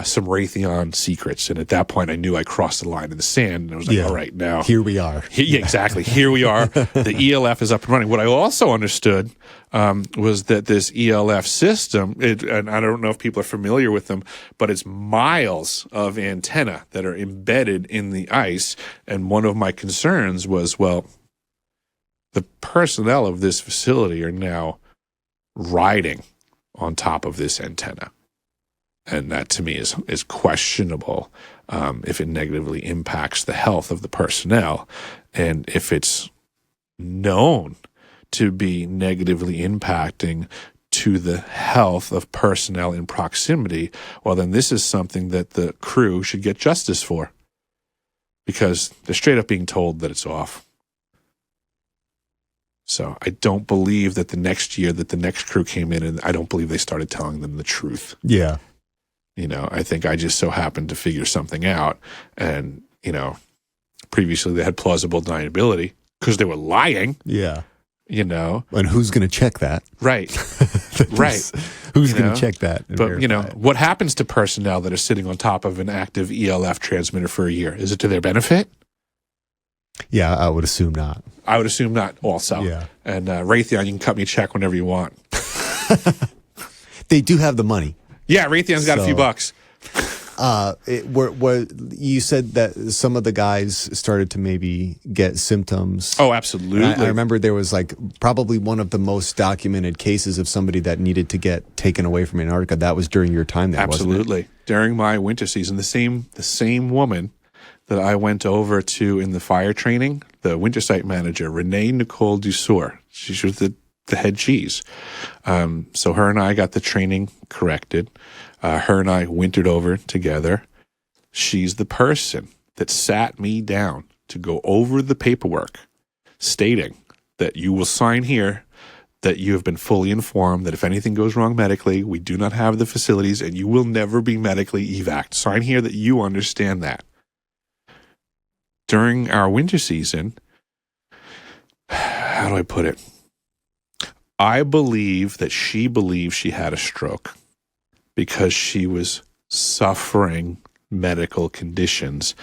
Speaker 4: some Raytheon secrets. And at that point, I knew I crossed the line in the sand. And I was like, all right, now.
Speaker 3: Here we are.
Speaker 4: Yeah, exactly. Here we are. The ELF is up and running. What I also understood was that this ELF system, and I don't know if people are familiar with them, but it's miles of antenna that are embedded in the ice. And one of my concerns was, well, the personnel of this facility are now riding on top of this antenna. And that to me is questionable if it negatively impacts the health of the personnel. And if it's known to be negatively impacting to the health of personnel in proximity, well, then this is something that the crew should get justice for, because they're straight up being told that it's off. So I don't believe that the next year that the next crew came in, and I don't believe they started telling them the truth.
Speaker 3: Yeah.
Speaker 4: You know, I think I just so happened to figure something out. And, you know, previously they had plausible deniability because they were lying.
Speaker 3: Yeah.
Speaker 4: You know.
Speaker 3: And who's going to check that?
Speaker 4: Right. Right.
Speaker 3: Who's going to check that?
Speaker 4: But, you know, what happens to personnel that are sitting on top of an active ELF transmitter for a year? Is it to their benefit?
Speaker 3: Yeah, I would assume not.
Speaker 4: I would assume not also. Yeah. And Raytheon, you can cut me a check whenever you want.
Speaker 3: They do have the money.
Speaker 4: Yeah, Raytheon's got a few bucks.
Speaker 3: You said that some of the guys started to maybe get symptoms.
Speaker 4: Oh, absolutely.
Speaker 3: I remember there was like probably one of the most documented cases of somebody that needed to get taken away from Antarctica. That was during your time there,
Speaker 4: absolutely.
Speaker 3: Wasn't it?
Speaker 4: During my winter season, the same woman that I went over to in the fire training, the winter site manager, Renee Nicole Dussour. She was the head cheese. So her and I got the training corrected. Her and I wintered over together. She's the person that sat me down to go over the paperwork stating that you will sign here that you have been fully informed that if anything goes wrong medically, we do not have the facilities and you will never be medically evac'd. Sign here that you understand that. During our winter season, how do I put it? I believe that she believed she had a stroke because she was suffering medical conditions.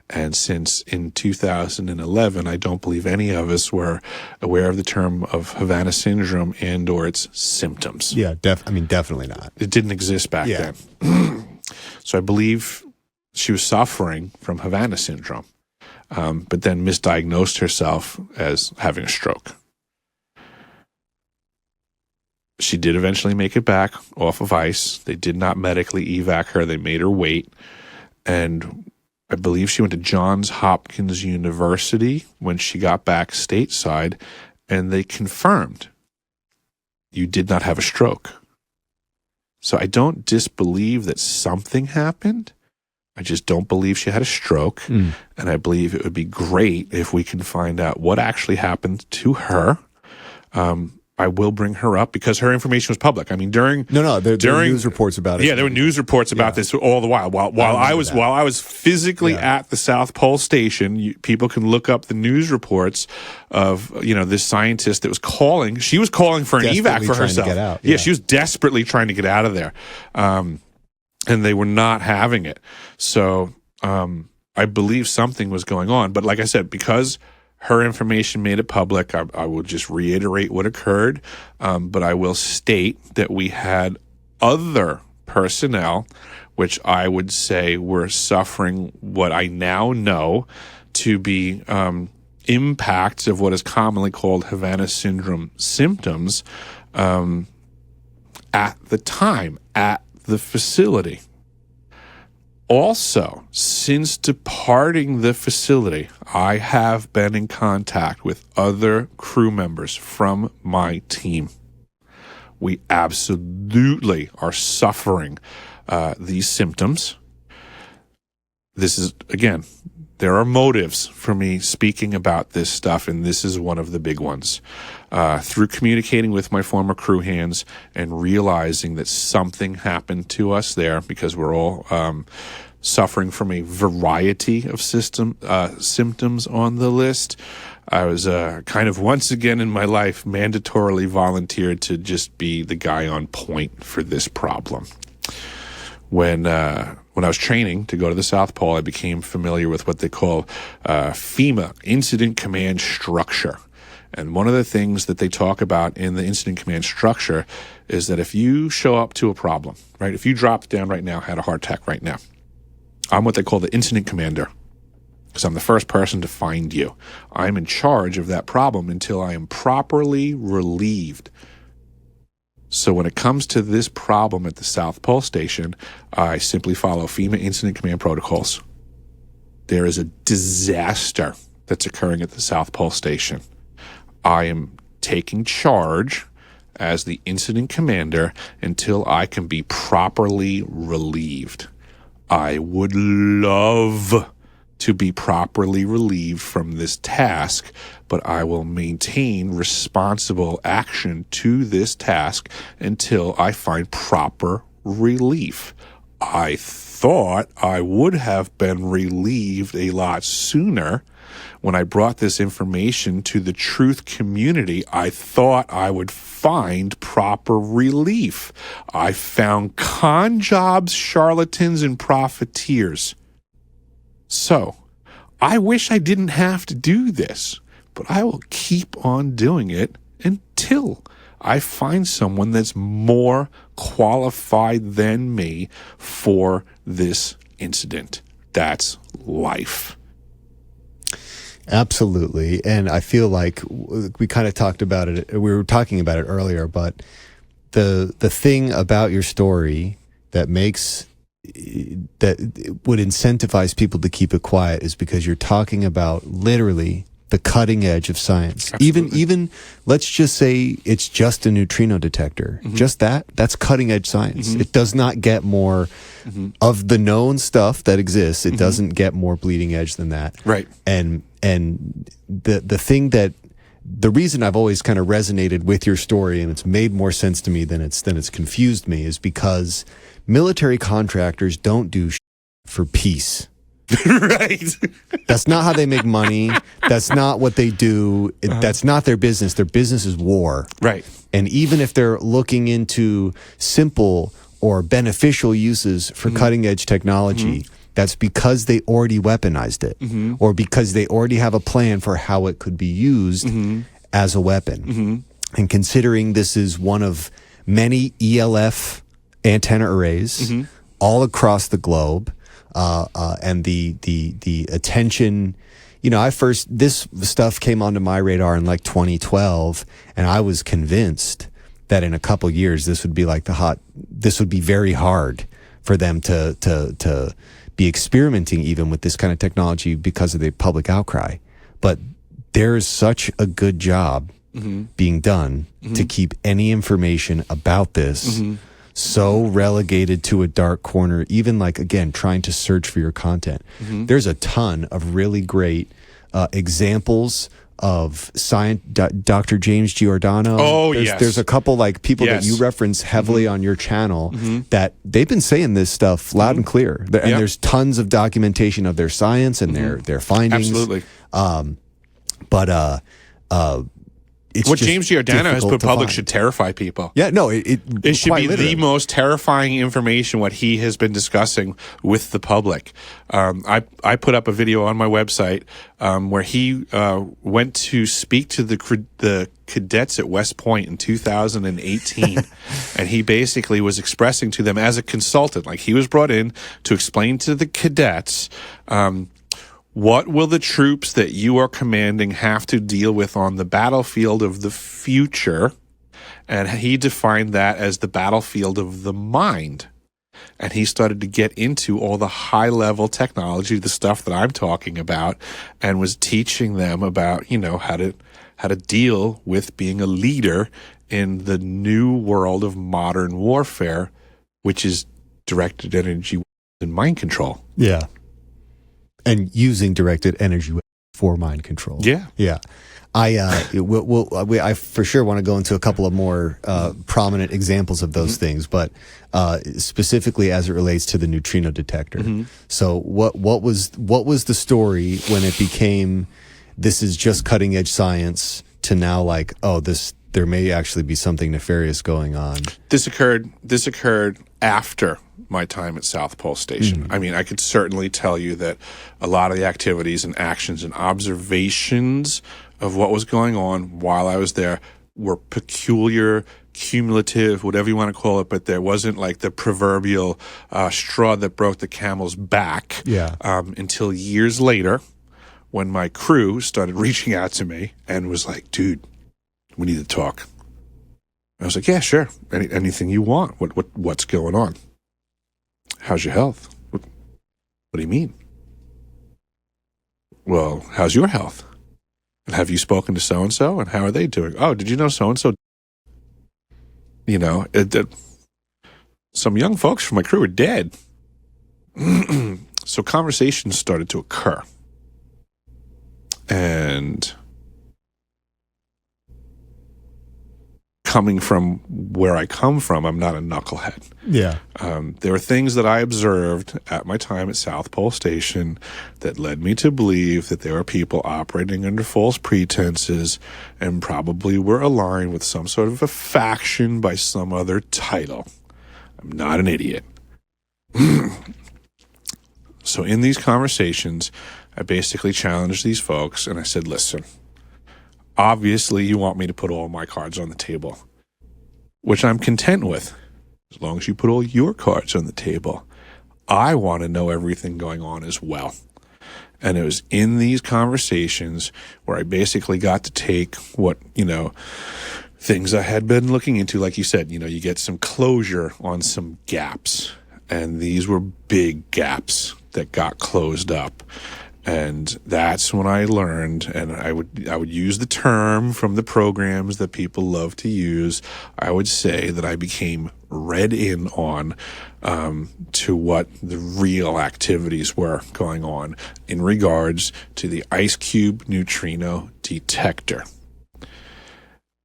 Speaker 4: And since in 2011, I don't believe any of us were aware of the term of Havana syndrome and or its symptoms.
Speaker 3: Yeah, definitely not.
Speaker 4: It didn't exist back then. So I believe she was suffering from Havana syndrome, but then misdiagnosed herself as having a stroke. She did eventually make it back off of ice. They did not medically evac her. They made her wait. And I believe she went to Johns Hopkins University when she got back stateside, and they confirmed you did not have a stroke. So I don't disbelieve that something happened. I just don't believe she had a stroke. And I believe it would be great if we can find out what actually happened to her. I will bring her up because her information was public. I mean, there were
Speaker 3: news reports about it.
Speaker 4: Yeah, there were news reports about this all the while. While I was physically at the South Pole Station, people can look up the news reports of this scientist that was calling. She was calling for an evac for herself.
Speaker 3: To get out.
Speaker 4: Yeah, she was desperately trying to get out of there, and they were not having it. So I believe something was going on. But like I said, because her information made it public, I will just reiterate what occurred, but I will state that we had other personnel, which I would say were suffering what I now know to be impacts of what is commonly called Havana syndrome symptoms at the time, at the facility. Also, since departing the facility, I have been in contact with other crew members from my team. We absolutely are suffering these symptoms. This is, again, there are motives for me speaking about this stuff, and this is one of the big ones. Through communicating with my former crew hands and realizing that something happened to us there because we're all suffering from a variety of symptoms on the list, I was kind of once again in my life mandatorily volunteered to just be the guy on point for this problem. When I was training to go to the South Pole, I became familiar with what they call FEMA, Incident Command Structure. And one of the things that they talk about in the Incident Command Structure is that if you show up to a problem, right, if you dropped down right now, had a heart attack right now, I'm what they call the Incident Commander, because I'm the first person to find you. I'm in charge of that problem until I am properly relieved. So when it comes to this problem at the South Pole Station, I simply follow FEMA Incident Command protocols. There is a disaster that's occurring at the South Pole Station. I am taking charge as the incident commander until I can be properly relieved. I would love to be properly relieved from this task, but I will maintain responsible action to this task until I find proper relief. I thought I would have been relieved a lot sooner. When I brought this information to the truth community, I thought I would find proper relief. I found con jobs, charlatans, and profiteers. So, I wish I didn't have to do this, but I will keep on doing it until I find someone that's more qualified than me for this incident. That's life.
Speaker 3: Absolutely. And I feel like we kind of talked about it. We were talking about it earlier, but the thing about your story that would incentivize people to keep it quiet is because you're talking about literally the cutting edge of science.
Speaker 4: Absolutely.
Speaker 3: Even let's just say it's just a neutrino detector.
Speaker 4: Mm-hmm.
Speaker 3: Just that's cutting edge science.
Speaker 4: Mm-hmm.
Speaker 3: It does not get more of the known stuff that exists. It doesn't get more bleeding edge than that.
Speaker 4: Right.
Speaker 3: And the thing that the reason I've always kind of resonated with your story and it's made more sense to me than it's confused me is because military contractors don't do for peace.
Speaker 4: Right.
Speaker 3: That's not how they make money. That's not what they do. That's not their business. Their business is war.
Speaker 4: Right.
Speaker 3: And even if they're looking into simple or beneficial uses for cutting edge technology, that's because they already weaponized it or because they already have a plan for how it could be used as a weapon. And considering this is one of many ELF antenna arrays all across the globe, and the attention, this stuff came onto my radar in like 2012, and I was convinced that in a couple years this would be this would be very hard for them to be experimenting even with this kind of technology because of the public outcry. But there is such a good job being done to keep any information about this so relegated to a dark corner, even again, trying to search for your content. There's a ton of really great examples of science. Dr. James Giordano.
Speaker 4: Oh,
Speaker 3: There's a couple people that you reference heavily on your channel that they've been saying this stuff loud and clear. And there's tons of documentation of their science and their findings.
Speaker 4: Absolutely.
Speaker 3: It's
Speaker 4: what James Giordano has put public
Speaker 3: find.
Speaker 4: should terrify people.
Speaker 3: Yeah, no, it
Speaker 4: should
Speaker 3: quite
Speaker 4: be
Speaker 3: literally.
Speaker 4: the most terrifying information, what he has been discussing with the public. I put up a video on my website where he went to speak to the cadets at West Point in 2018. And he basically was expressing to them as a consultant, he was brought in to explain to the cadets, what will the troops that you are commanding have to deal with on the battlefield of the future? And he defined that as the battlefield of the mind. And he started to get into all the high-level technology, the stuff that I'm talking about, and was teaching them about, how to deal with being a leader in the new world of modern warfare, which is directed energy and mind control.
Speaker 3: Yeah. And using directed energy for mind control.
Speaker 4: Yeah.
Speaker 3: Yeah. I for sure want to go into a couple of more prominent examples of those things, but specifically as it relates to the neutrino detector. So what was the story when it became this is just cutting edge science to now like, oh, there may actually be something nefarious going on.
Speaker 4: This occurred after my time at South Pole Station. I mean, I could certainly tell you that a lot of the activities and actions and observations of what was going on while I was there were peculiar, cumulative, whatever you want to call it, but there wasn't like the proverbial straw that broke the camel's back until years later when my crew started reaching out to me and was like, dude, we need to talk. I was like, yeah, sure. Anything you want. What's going on? How's your health? What do you mean? Well, how's your health? And have you spoken to so-and-so? And how are they doing? Oh, did you know so-and-so? You know, some young folks from my crew are dead. So conversations started to occur. And coming from where I come from, I'm not a knucklehead.
Speaker 3: Yeah.
Speaker 4: There were things that I observed at my time at South Pole Station that led me to believe that there were people operating under false pretenses and probably were aligned with some sort of a faction by some other title. I'm not an idiot. So in these conversations, I basically challenged these folks and I said, listen, obviously you want me to put all my cards on the table, which I'm content with. As long as you put all your cards on the table, I want to know everything going on as well. And it was in these conversations where I basically got to take what, things I had been looking into. Like you said, you get some closure on some gaps. And these were big gaps that got closed up. And that's when I learned, and I would use the term from the programs that people love to use. I would say that I became read in on to what the real activities were going on in regards to the ice cube neutrino detector.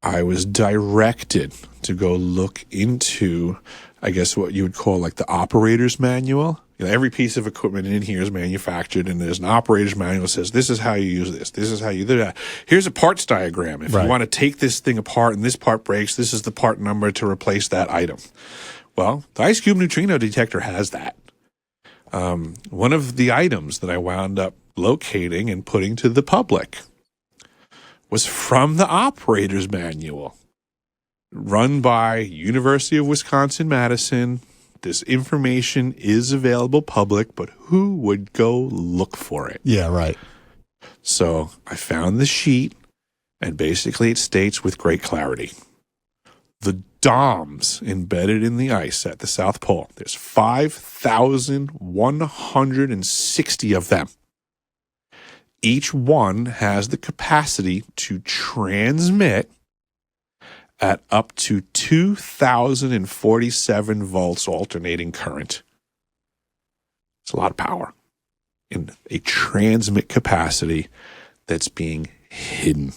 Speaker 4: I was directed to go look into, I guess, what you would call like the operator's manual. Every piece of equipment in here is manufactured, and there's an operator's manual that says, this is how you use this. This is how you do that. Here's a parts diagram. If you want to take this thing apart and this part breaks, this is the part number to replace that item. Well, the ice cube neutrino detector has that. One of the items that I wound up locating and putting to the public was from the operator's manual, run by University of Wisconsin-Madison. This information is available public, but who would go look for it?
Speaker 3: Yeah, right.
Speaker 4: So I found the sheet, and basically it states with great clarity, the DOMs embedded in the ice at the South Pole, there's 5,160 of them. Each one has the capacity to transmit at up to 2,047 volts alternating current. It's a lot of power in a transmit capacity that's being hidden.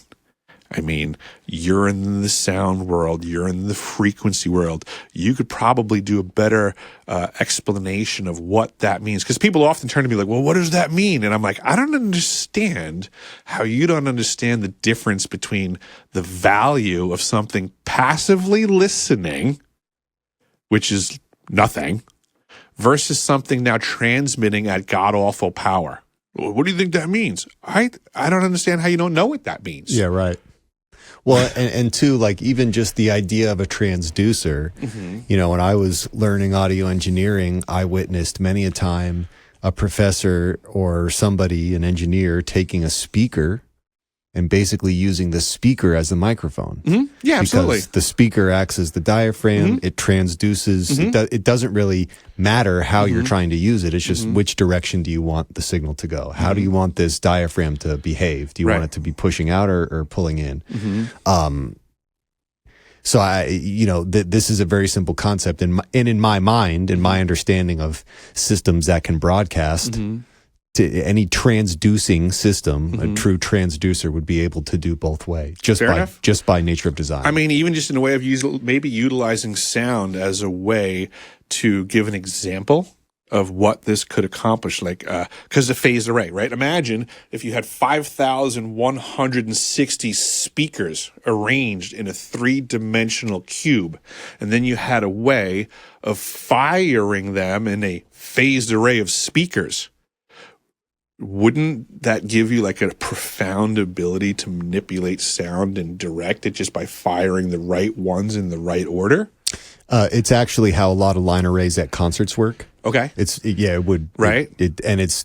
Speaker 4: I mean, you're in the sound world, you're in the frequency world. You could probably do a better explanation of what that means. Because people often turn to me like, well, what does that mean? And I'm like, I don't understand how you don't understand the difference between the value of something passively listening, which is nothing, versus something now transmitting at god-awful power. What do you think that means? I don't understand how you don't know what that means.
Speaker 3: Yeah, right. Well, and two, like even just the idea of a transducer, when I was learning audio engineering, I witnessed many a time a professor or somebody, an engineer, taking a speaker and basically using the speaker as the microphone.
Speaker 4: Yeah, absolutely.
Speaker 3: Because the speaker acts as the diaphragm, it transduces. It doesn't really matter how you're trying to use it. It's just which direction do you want the signal to go? How do you want this diaphragm to behave? Do you want it to be pushing out or pulling in? So this is a very simple concept, and in my mind, in my understanding of systems that can broadcast, to any transducing system, a true transducer would be able to do both ways, just by nature of design.
Speaker 4: I mean, even just in a way of maybe utilizing sound as a way to give an example of what this could accomplish, like because the phased array, right? Imagine if you had 5,160 speakers arranged in a 3-dimensional cube, and then you had a way of firing them in a phased array of speakers. Wouldn't that give you like a profound ability to manipulate sound and direct it just by firing the right ones in the right order?
Speaker 3: It's actually how a lot of line arrays at concerts work.
Speaker 4: Okay.
Speaker 3: It would.
Speaker 4: Right.
Speaker 3: And it's,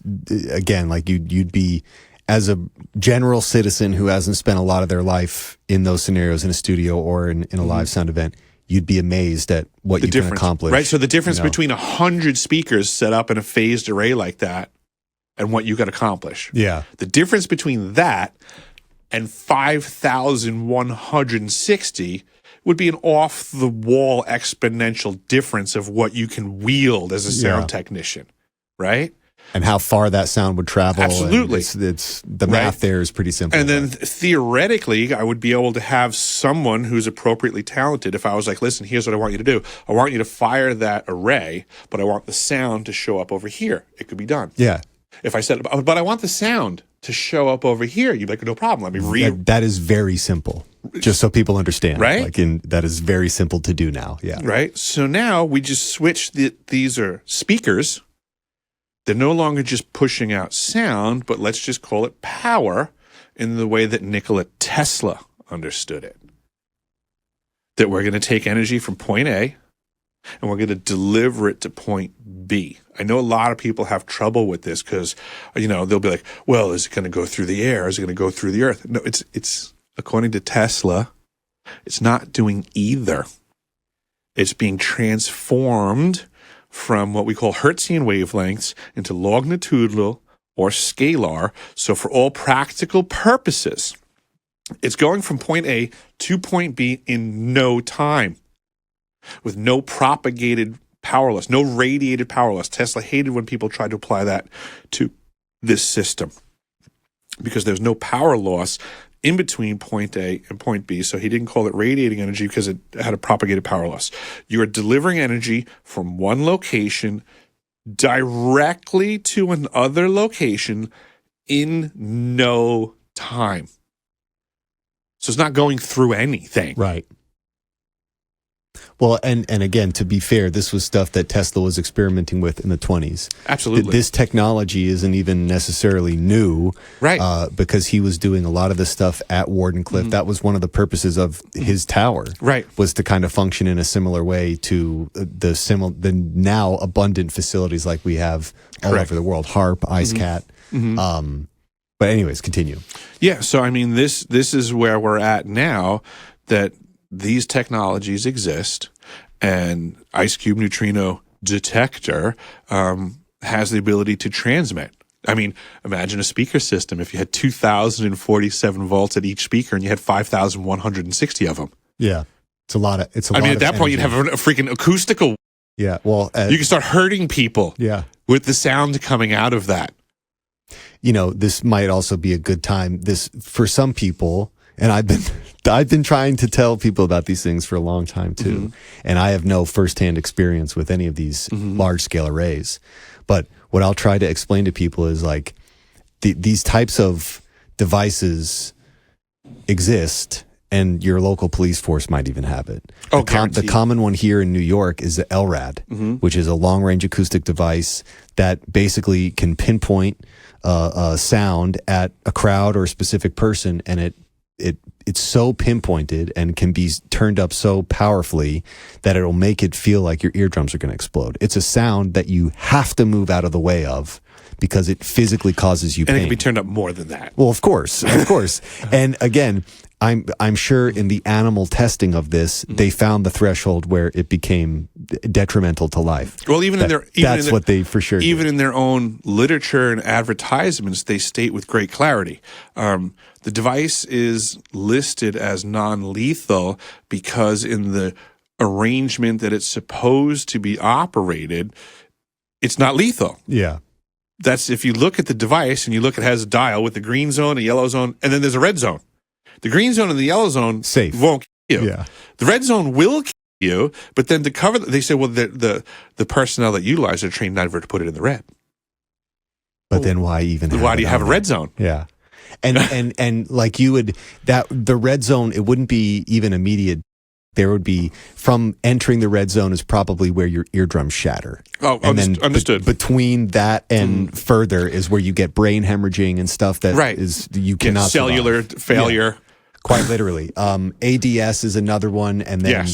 Speaker 3: again, like you'd be, as a general citizen who hasn't spent a lot of their life in those scenarios in a studio or in a live sound event, you'd be amazed at what you can accomplish.
Speaker 4: Right. So the difference between 100 speakers set up in a phased array like that and what you could accomplish.
Speaker 3: Yeah.
Speaker 4: The difference between that and 5,160 would be an off-the-wall exponential difference of what you can wield as a sound technician, right?
Speaker 3: And how far that sound would travel.
Speaker 4: Absolutely.
Speaker 3: It's the math there is pretty simple.
Speaker 4: And then theoretically, I would be able to have someone who's appropriately talented. If I was like, listen, here's what I want you to do. I want you to fire that array, but I want the sound to show up over here. It could be done.
Speaker 3: Yeah.
Speaker 4: If I said, but I want the sound to show up over here, you'd be like, no problem. Let me read.
Speaker 3: That is very simple. Just so people understand.
Speaker 4: Right?
Speaker 3: That is very simple to do now. Yeah.
Speaker 4: Right? So now we just switch these are speakers. They're no longer just pushing out sound, but let's just call it power in the way that Nikola Tesla understood it. That we're going to take energy from point A and we're going to deliver it to point B. I know a lot of people have trouble with this because, they'll be like, well, is it going to go through the air? Is it going to go through the earth? No, it's according to Tesla, it's not doing either. It's being transformed from what we call Hertzian wavelengths into longitudinal or scalar. So for all practical purposes, it's going from point A to point B in no time with no propagated power loss, no radiated power loss. Tesla hated when people tried to apply that to this system because there's no power loss in between point A and point B, so he didn't call it radiating energy because it had a propagated power loss. You are delivering energy from one location directly to another location in no time. So it's not going through anything.
Speaker 3: Right. Well, and again, to be fair, this was stuff that Tesla was experimenting with in the 20s.
Speaker 4: Absolutely.
Speaker 3: This technology isn't even necessarily new.
Speaker 4: Right.
Speaker 3: Because he was doing a lot of this stuff at Wardenclyffe. That was one of the purposes of his tower.
Speaker 4: Right.
Speaker 3: Was to kind of function in a similar way to the now abundant facilities like we have all over the world. HARP, IceCat. But anyways, continue.
Speaker 4: Yeah. So, I mean, this is where we're at now, that these technologies exist, and Ice Cube Neutrino Detector has the ability to transmit. I mean, imagine a speaker system. If you had 2,047 volts at each speaker and you had 5,160 of them.
Speaker 3: Yeah. It's a lot of
Speaker 4: at that point, you'd have a freaking acoustical.
Speaker 3: Yeah. Well,
Speaker 4: you can start hurting people.
Speaker 3: Yeah.
Speaker 4: With the sound coming out of that.
Speaker 3: This might also be a good time. For some people, and I've been trying to tell people about these things for a long time too. And I have no firsthand experience with any of these large scale arrays. But what I'll try to explain to people is like these types of devices exist, and your local police force might even have it. The common one here in New York is the LRAD, which is a long range acoustic device that basically can pinpoint a sound at a crowd or a specific person, and it's so pinpointed and can be turned up so powerfully that it'll make it feel like your eardrums are going to explode. It's a sound that you have to move out of the way of because it physically causes you pain.
Speaker 4: And it can be turned up more than that.
Speaker 3: Well, of course. And again, I'm sure in the animal testing of this, they found the threshold where it became detrimental to life.
Speaker 4: Well, that's
Speaker 3: what they for sure
Speaker 4: even
Speaker 3: did.
Speaker 4: in their own literature and advertisements, they state with great clarity. The device is listed as non-lethal because in the arrangement that it's supposed to be operated, it's not lethal.
Speaker 3: Yeah.
Speaker 4: That's if you look at the device and you look, it has a dial with the green zone, a yellow zone, and then there's a red zone. The green zone and the yellow zone
Speaker 3: safe
Speaker 4: won't kill you.
Speaker 3: Yeah.
Speaker 4: The red zone will kill you, but then to cover, they say, well, the personnel that utilize are trained never to put it in the red.
Speaker 3: But then why even?
Speaker 4: Why do you have a red zone?
Speaker 3: Yeah, and like you would the red zone, it wouldn't be even immediate. There would be from entering the red zone is probably where your eardrums shatter.
Speaker 4: Oh,
Speaker 3: and then
Speaker 4: understood.
Speaker 3: Between that and further is where you get brain hemorrhaging and stuff that is you cannot
Speaker 4: cellular
Speaker 3: survive.
Speaker 4: failure.
Speaker 3: Yeah, quite literally. ADS is another one, and then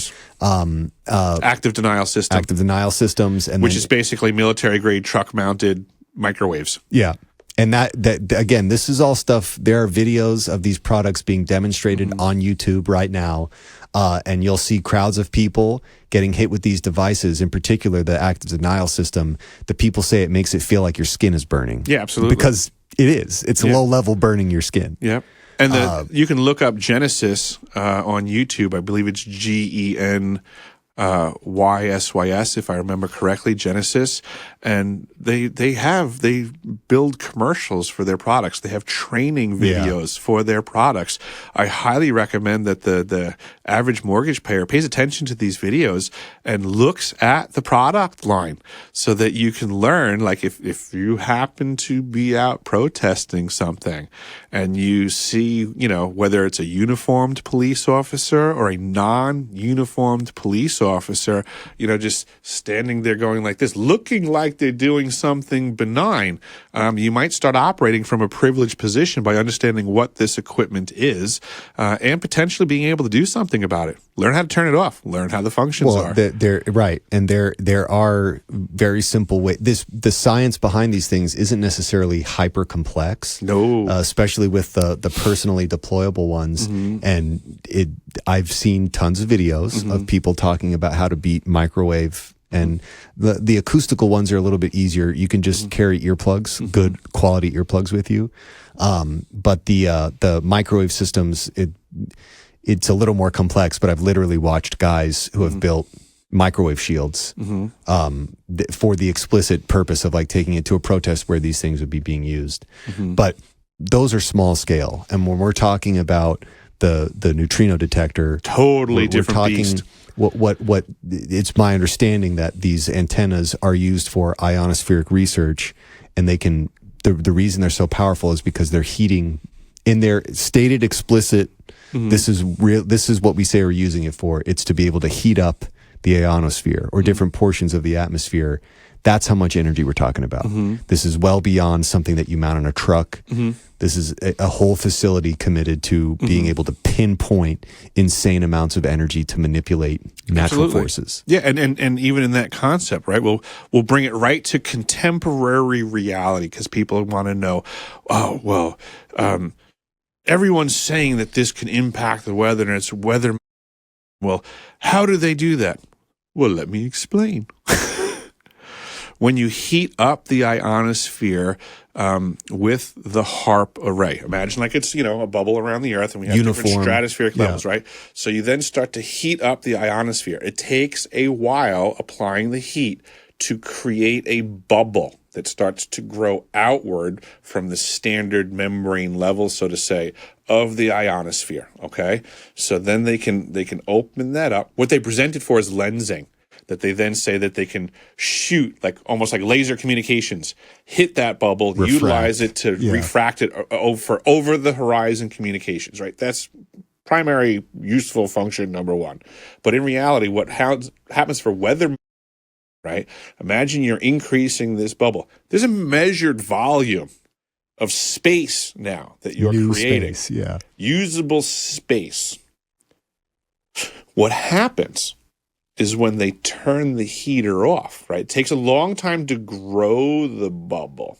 Speaker 4: active denial system,
Speaker 3: active denial systems, and
Speaker 4: which is basically military grade truck mounted microwaves.
Speaker 3: Yeah. And that again, this is all stuff. There are videos of these products being demonstrated on YouTube right now. And you'll see crowds of people getting hit with these devices, in particular the active denial system. The people say it makes it feel like your skin is burning.
Speaker 4: Yeah, absolutely.
Speaker 3: Because it is. It's low level burning your skin.
Speaker 4: Yeah. And you can look up Genesis on YouTube. I believe it's GEN YSYS, if I remember correctly, Genesis. And they build commercials for their products. They have training videos for their products. I highly recommend that the average mortgage payer pays attention to these videos and looks at the product line so that you can learn, like if you happen to be out protesting something and you see, whether it's a uniformed police officer or a non-uniformed police officer, just standing there going like this, looking like they're doing something benign, you might start operating from a privileged position by understanding what this equipment is and potentially being able to do something about it. Learn how to turn it off. Learn how the functions are.
Speaker 3: They're right, and there are very simple ways. The science behind these things isn't necessarily hyper complex.
Speaker 4: No,
Speaker 3: especially with the personally deployable ones. And I've seen tons of videos of people talking about how to beat microwave. And the acoustical ones are a little bit easier. You can just carry earplugs, good quality earplugs with you. But the microwave systems, it's a little more complex. But I've literally watched guys who have built microwave shields for the explicit purpose of like taking it to a protest where these things would be being used. But those are small scale. And when we're talking about the neutrino detector,
Speaker 4: totally different beast.
Speaker 3: What it's my understanding that these antennas are used for ionospheric research, and they can the reason they're so powerful is because they're heating in their stated explicit this is real, this is what we say we're using it for. It's to be able to heat up the ionosphere or different portions of the atmosphere. That's how much energy we're talking about. This is well beyond something that you mount on a truck. This is a whole facility committed to being able to pinpoint insane amounts of energy to manipulate natural forces.
Speaker 4: Yeah, and even in that concept, right? We'll bring it right to contemporary reality because people want to know, everyone's saying that this can impact the weather and it's weather. Well, how do they do that? Well, let me explain. When you heat up the ionosphere with the HARP array, imagine like it's, a bubble around the Earth and we have different stratospheric levels, right? So you then start to heat up the ionosphere. It takes a while applying the heat to create a bubble that starts to grow outward from the standard membrane level, so to say, of the ionosphere, okay? So then they can open that up. What they present it for is lensing, that they then say that they can shoot, like almost like laser communications, hit that bubble, utilize it to refract it for over the horizon communications, right? That's primary useful function number one. But in reality, what happens for weather, right? Imagine you're increasing this bubble. There's a measured volume of space now that you're creating.
Speaker 3: Space,
Speaker 4: usable space. What happens is when they turn the heater off, right? It takes a long time to grow the bubble.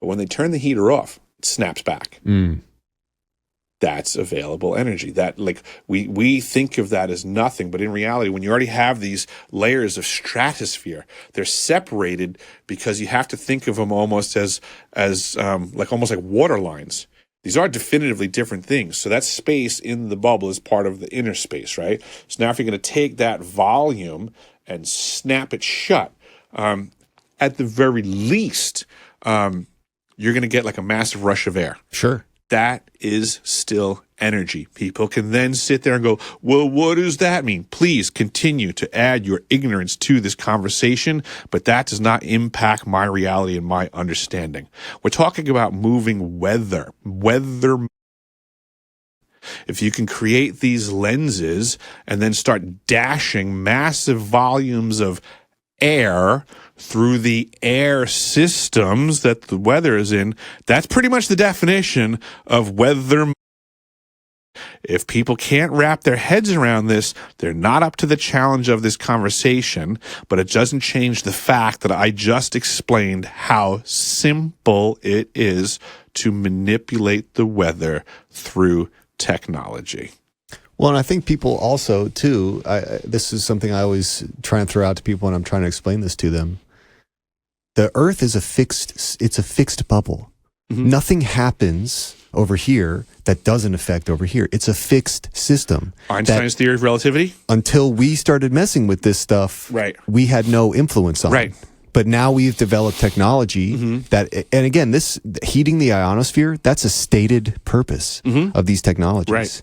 Speaker 4: But when they turn the heater off, it snaps back. That's available energy. That, like, we think of that as nothing, but in reality, when you already have these layers of stratosphere, they're separated because you have to think of them almost as almost like water lines. These are definitively different things. So that space in the bubble is part of the inner space, right? So now if you're going to take that volume and snap it shut, at the very least, you're going to get like a massive rush of air.
Speaker 3: Sure.
Speaker 4: that is still energy. People can then sit there and go, well, what does that mean? Please continue to add your ignorance to this conversation, but that does not impact my reality and my understanding. We're talking about moving weather. If you can create these lenses and then start dashing massive volumes of air through the air systems that the weather is in, that's pretty much the definition of weather. If people can't wrap their heads around this, they're not up to the challenge of this conversation, but it doesn't change the fact that I just explained how simple it is to manipulate the weather through technology.
Speaker 3: Well, and I think people also, too, this is something I always try and throw out to people when I'm trying to explain this to them. The Earth is a fixed bubble. Mm-hmm. Nothing happens over here that doesn't affect over here. It's a fixed system.
Speaker 4: Einstein's theory of relativity?
Speaker 3: Until we started messing with this stuff,
Speaker 4: right,
Speaker 3: we had no influence on it.
Speaker 4: Right.
Speaker 3: But now we've developed technology that, and again, this heating the ionosphere, that's a stated purpose of these technologies.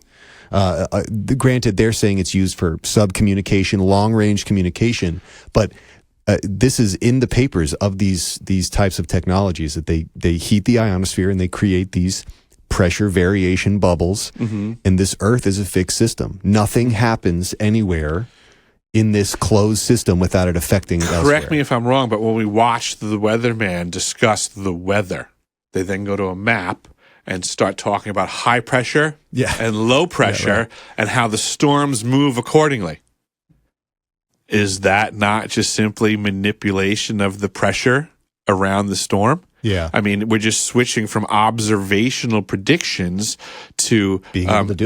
Speaker 3: Right. Granted, they're saying it's used for sub-communication, long-range communication, but this is in the papers of these types of technologies that they heat the ionosphere and they create these pressure variation bubbles, and this Earth is a fixed system. Nothing happens anywhere in this closed system without it affecting elsewhere.
Speaker 4: Correct me if I'm wrong, but when we watch the weatherman discuss the weather, they then go to a map and start talking about high pressure and low pressure and how the storms move accordingly. Is that not just simply manipulation of the pressure around the storm?
Speaker 3: Yeah.
Speaker 4: I mean, we're just switching from observational predictions to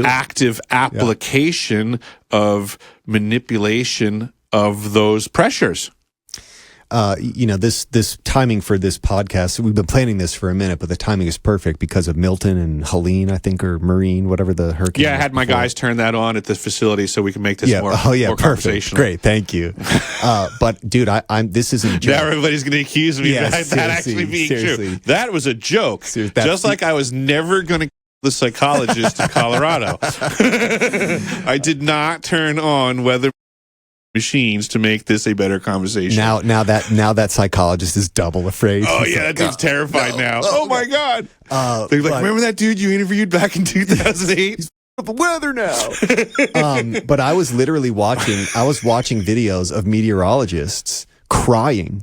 Speaker 4: active application of manipulation of those pressures.
Speaker 3: This timing for this podcast, we've been planning this for a minute, but the timing is perfect because of Milton and Helene, I think, or Marine, whatever the hurricane.
Speaker 4: Yeah, I had my guys turn that on at the facility so we can make this more
Speaker 3: perfect.
Speaker 4: Conversational.
Speaker 3: Great, thank you. But dude, this isn't a joke.
Speaker 4: Now everybody's going to accuse me of that actually being true. That was a joke. Just like I was never going to the psychologist in Colorado. I did not turn on weather machines to make this a better conversation.
Speaker 3: Now that psychologist is double afraid.
Speaker 4: Oh yeah, that dude's terrified now. Oh my god. They're like, remember that dude you interviewed back in 2008? He's
Speaker 3: the weather now. But I was literally watching videos of meteorologists crying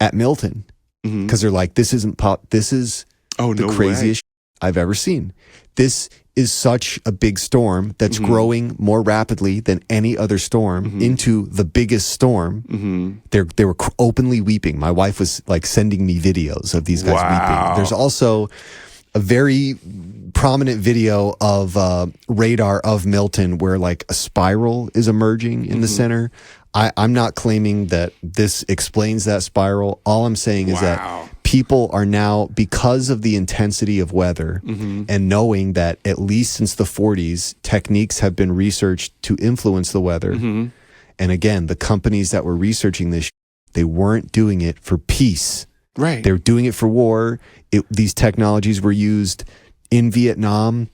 Speaker 3: at Milton because they're like, this is the craziest I've ever seen. This is such a big storm that's growing more rapidly than any other storm into the biggest storm. They were openly weeping. My wife was like sending me videos of these guys weeping. There's also a very prominent video of radar of Milton where like a spiral is emerging in the center. I'm not claiming that this explains that spiral. All I'm saying is that people are now, because of the intensity of weather and knowing that at least since the 40s, techniques have been researched to influence the weather. And again, the companies that were researching this, they weren't doing it for peace.
Speaker 4: Right.
Speaker 3: They were doing it for war. These technologies were used in Vietnam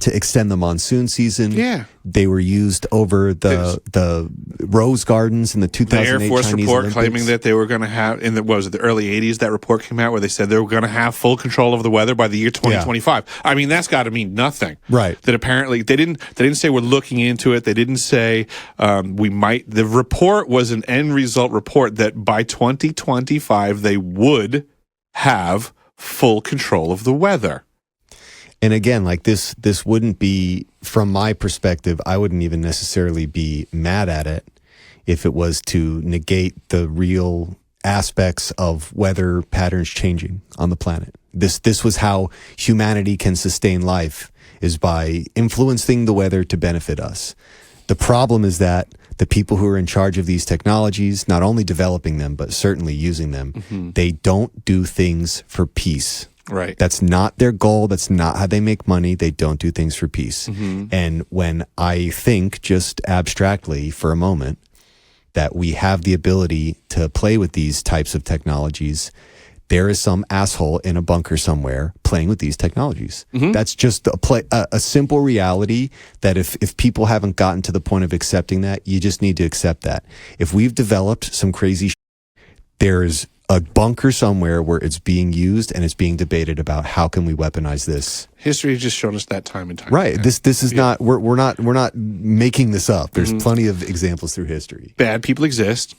Speaker 3: to extend the monsoon season.
Speaker 4: Yeah.
Speaker 3: They were used over the rose gardens in the 2008
Speaker 4: Air Force
Speaker 3: Chinese
Speaker 4: report
Speaker 3: Olympics.
Speaker 4: claiming that they were going to have, the early 80s, that report came out where they said they were going to have full control of the weather by the year 2025. Yeah. I mean, that's got to mean nothing.
Speaker 3: Right.
Speaker 4: That apparently they didn't say we're looking into it. They didn't say we might. The report was an end result report that by 2025 they would have full control of the weather.
Speaker 3: And again, like this wouldn't be, from my perspective, I wouldn't even necessarily be mad at it if it was to negate the real aspects of weather patterns changing on the planet. This was how humanity can sustain life, is by influencing the weather to benefit us. The problem is that the people who are in charge of these technologies, not only developing them, but certainly using them, they don't do things for peace.
Speaker 4: Right.
Speaker 3: That's not their goal. That's not how they make money. They don't do things for peace. And when I think just abstractly for a moment that we have the ability to play with these types of technologies there is some asshole in a bunker somewhere playing with these technologies. That's just a simple reality that if people haven't gotten to the point of accepting that, you just need to accept that. If we've developed some crazy there's a bunker somewhere where it's being used and it's being debated about how can we weaponize this.
Speaker 4: History has just shown us that time and time
Speaker 3: right
Speaker 4: again.
Speaker 3: This is not we're not making this up. There's plenty of examples through history.
Speaker 4: Bad people exist.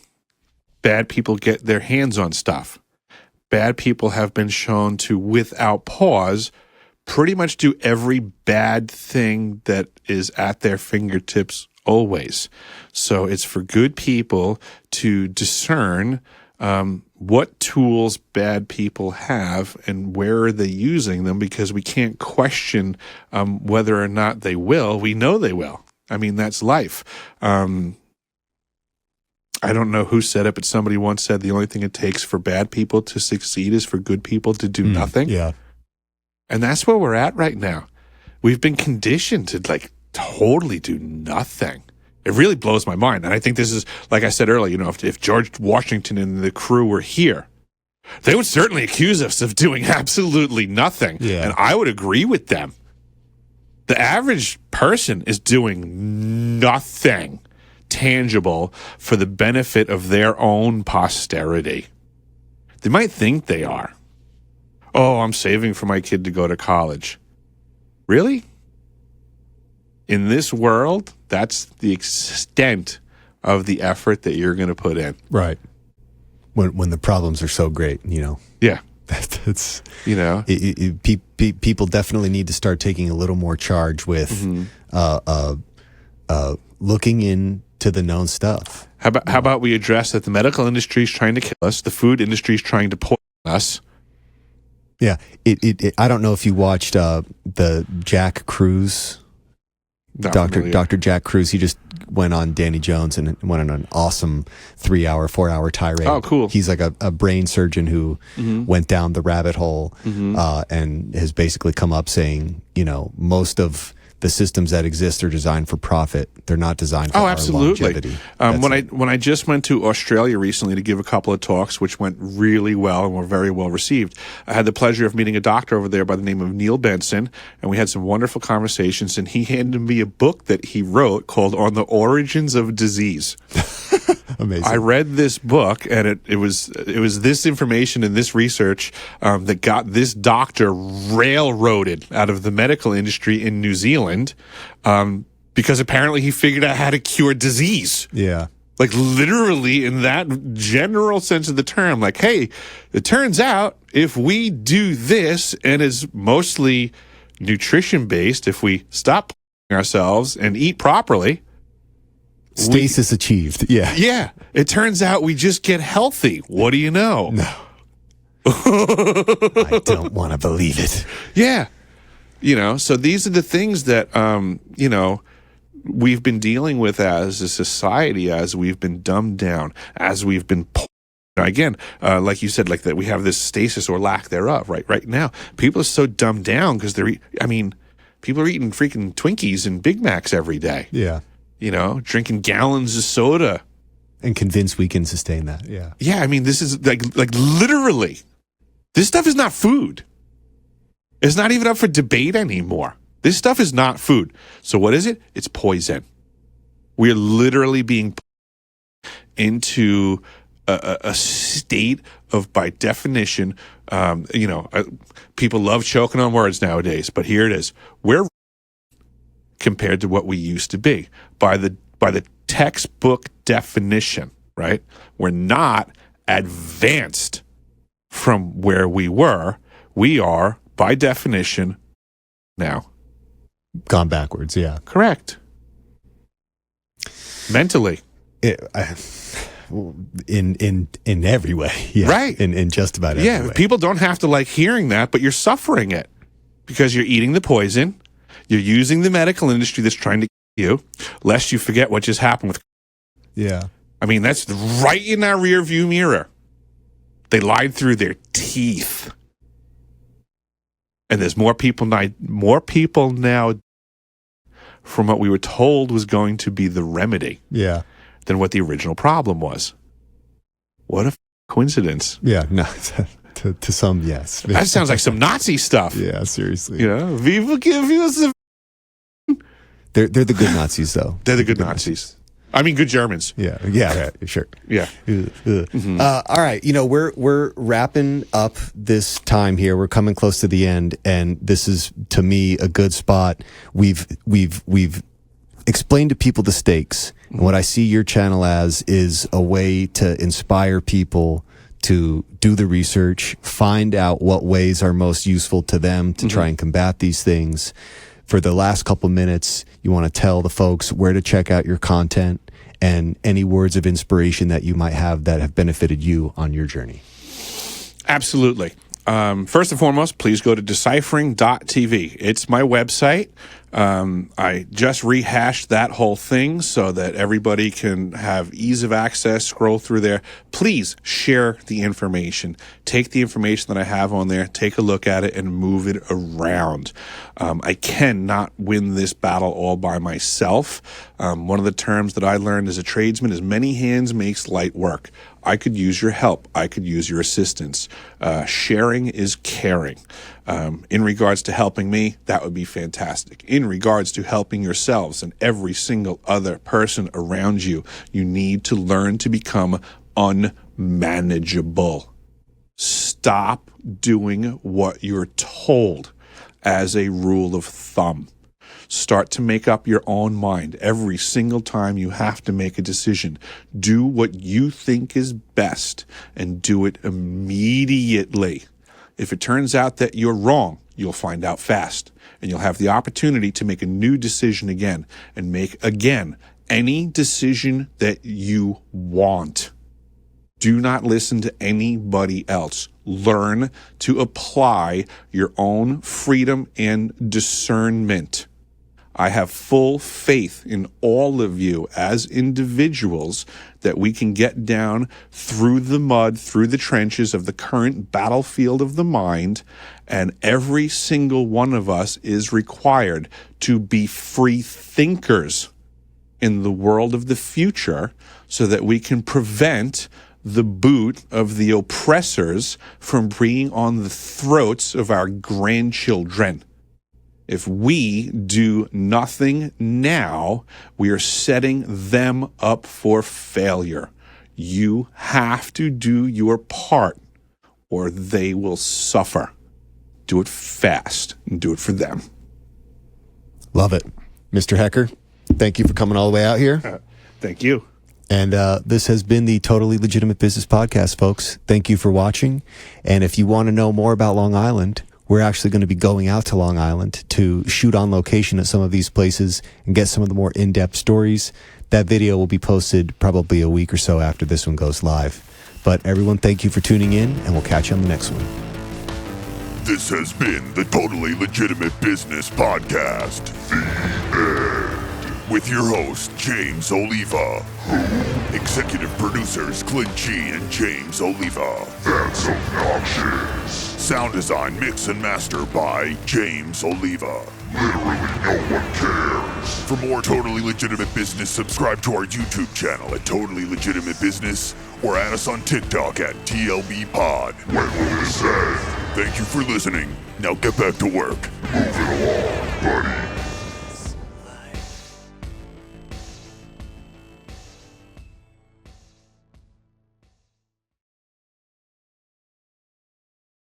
Speaker 4: Bad people get their hands on stuff. Bad people have been shown to, without pause, pretty much do every bad thing that is at their fingertips always. So it's for good people to discern what tools bad people have and where are they using them, because we can't question whether or not they will. We know they will. I mean, that's life. I don't know who said it, but somebody once said the only thing it takes for bad people to succeed is for good people to do nothing.
Speaker 3: Yeah.
Speaker 4: And that's where we're at right now. We've been conditioned to totally do nothing. It really blows my mind. And I think this is, like I said earlier, if George Washington and the crew were here, they would certainly accuse us of doing absolutely nothing.
Speaker 3: Yeah.
Speaker 4: And I would agree with them. The average person is doing nothing tangible for the benefit of their own posterity. They might think they are. Oh, I'm saving for my kid to go to college. Really? In this world, that's the extent of the effort that you're going to put in.
Speaker 3: Right. When the problems are so great,
Speaker 4: Yeah.
Speaker 3: That's people definitely need to start taking a little more charge with looking into the known stuff.
Speaker 4: How about we address that the medical industry is trying to kill us, the food industry is trying to poison us.
Speaker 3: Yeah. I don't know if you watched the Jack Cruz. Dr. Jack Cruz, he just went on Danny Jones and went on an awesome 4-hour tirade.
Speaker 4: Oh, cool.
Speaker 3: He's like a brain surgeon who went down the rabbit hole and has basically come up saying, most of the systems that exist are designed for profit. They're not designed for our longevity.
Speaker 4: When I just went to Australia recently to give a couple of talks, which went really well and were very well received, I had the pleasure of meeting a doctor over there by the name of Neil Benson, and we had some wonderful conversations, and he handed me a book that he wrote called On the Origins of Disease.
Speaker 3: Amazing.
Speaker 4: I read this book, and it was this information and this research that got this doctor railroaded out of the medical industry in New Zealand because apparently he figured out how to cure disease.
Speaker 3: Yeah.
Speaker 4: Like literally in that general sense of the term. Like, hey, it turns out if we do this, and is mostly nutrition-based, if we stop ourselves and eat properly,
Speaker 3: stasis achieved. Yeah.
Speaker 4: Yeah. It turns out we just get healthy. What do you know?
Speaker 3: No. I don't want to believe it.
Speaker 4: Yeah. So these are the things that, we've been dealing with as a society, as we've been dumbed down, as we've been, again, like you said, like that we have this stasis or lack thereof right now. People are so dumbed down because people are eating freaking Twinkies and Big Macs every day.
Speaker 3: Yeah.
Speaker 4: Drinking gallons of soda.
Speaker 3: And convinced we can sustain that. Yeah.
Speaker 4: Yeah, I mean, this is like literally, this stuff is not food. It's not even up for debate anymore. This stuff is not food. So what is it? It's poison. We're literally being put into a state of, by definition, people love choking on words nowadays, but here it is. We're compared to what we used to be by the textbook definition, right? We're not advanced from where we were. We are, by definition, now
Speaker 3: gone backwards. Yeah,
Speaker 4: correct. Mentally,
Speaker 3: in every way, yeah. Right? In just about every way.
Speaker 4: Yeah, people don't have to like hearing that, but you're suffering it because you're eating the poison. You're using the medical industry that's trying to kill you, lest you forget what just happened with.
Speaker 3: Yeah.
Speaker 4: I mean, that's right in our rear view mirror. They lied through their teeth. And there's more people now from what we were told was going to be the remedy.
Speaker 3: Yeah.
Speaker 4: Than what the original problem was. What a coincidence.
Speaker 3: Yeah, no. To some, yes.
Speaker 4: That sounds like some Nazi stuff.
Speaker 3: Yeah, seriously.
Speaker 4: You know, we forgive you.
Speaker 3: They're the good Nazis, though.
Speaker 4: They're the good Nazis. I mean, good Germans.
Speaker 3: Yeah, sure.
Speaker 4: Yeah.
Speaker 3: All right, we're wrapping up this time here. We're coming close to the end, and this is, to me, a good spot. We've explained to people the stakes, and what I see your channel as is a way to inspire people to do the research, find out what ways are most useful to them to try and combat these things. For the last couple minutes, you want to tell the folks where to check out your content and any words of inspiration that you might have that have benefited you on your journey.
Speaker 4: Absolutely. First and foremost, please go to deciphering.tv. It's my website. I just rehashed that whole thing so that everybody can have ease of access, scroll through there. Please share the information. Take the information that I have on there, take a look at it, and move it around. I cannot win this battle all by myself. One of the terms that I learned as a tradesman is many hands makes light work. I could use your help. I could use your assistance. Sharing is caring. In regards to helping me, that would be fantastic. In regards to helping yourselves and every single other person around you, you need to learn to become unmanageable. Stop doing what you're told as a rule of thumb. Start to make up your own mind every single time you have to make a decision. Do what you think is best and do it immediately. If it turns out that you're wrong, you'll find out fast, and you'll have the opportunity to make a new decision again and make, again, any decision that you want. Do not listen to anybody else. Learn to apply your own freedom and discernment. I have full faith in all of you as individuals that we can get down through the mud, through the trenches of the current battlefield of the mind, and every single one of us is required to be free thinkers in the world of the future so that we can prevent the boot of the oppressors from being on the throats of our grandchildren. If we do nothing now, we are setting them up for failure. You have to do your part or they will suffer. Do it fast and do it for them.
Speaker 3: Love it. Mr. Hecker, thank you for coming all the way out here.
Speaker 4: Thank you.
Speaker 3: And this has been the Totally Legitimate Business Podcast, folks. Thank you for watching. And if you want to know more about Long Island, we're actually going to be going out to Long Island to shoot on location at some of these places and get some of the more in-depth stories. That video will be posted probably a week or so after this one goes live. But everyone, thank you for tuning in, and we'll catch you on the next one.
Speaker 2: This has been the Totally Legitimate Business Podcast. The end. With your host, James Oliva. Executive producers, Clint G and James Oliva. That's obnoxious. Sound design, mix, and master by James Oliva. Literally no one cares. For more Totally Legitimate Business, subscribe to our YouTube channel at Totally Legitimate Business or add us on TikTok at TLB Pod. When will this end? Thank you for listening. Now get back to work. Move it along, buddy.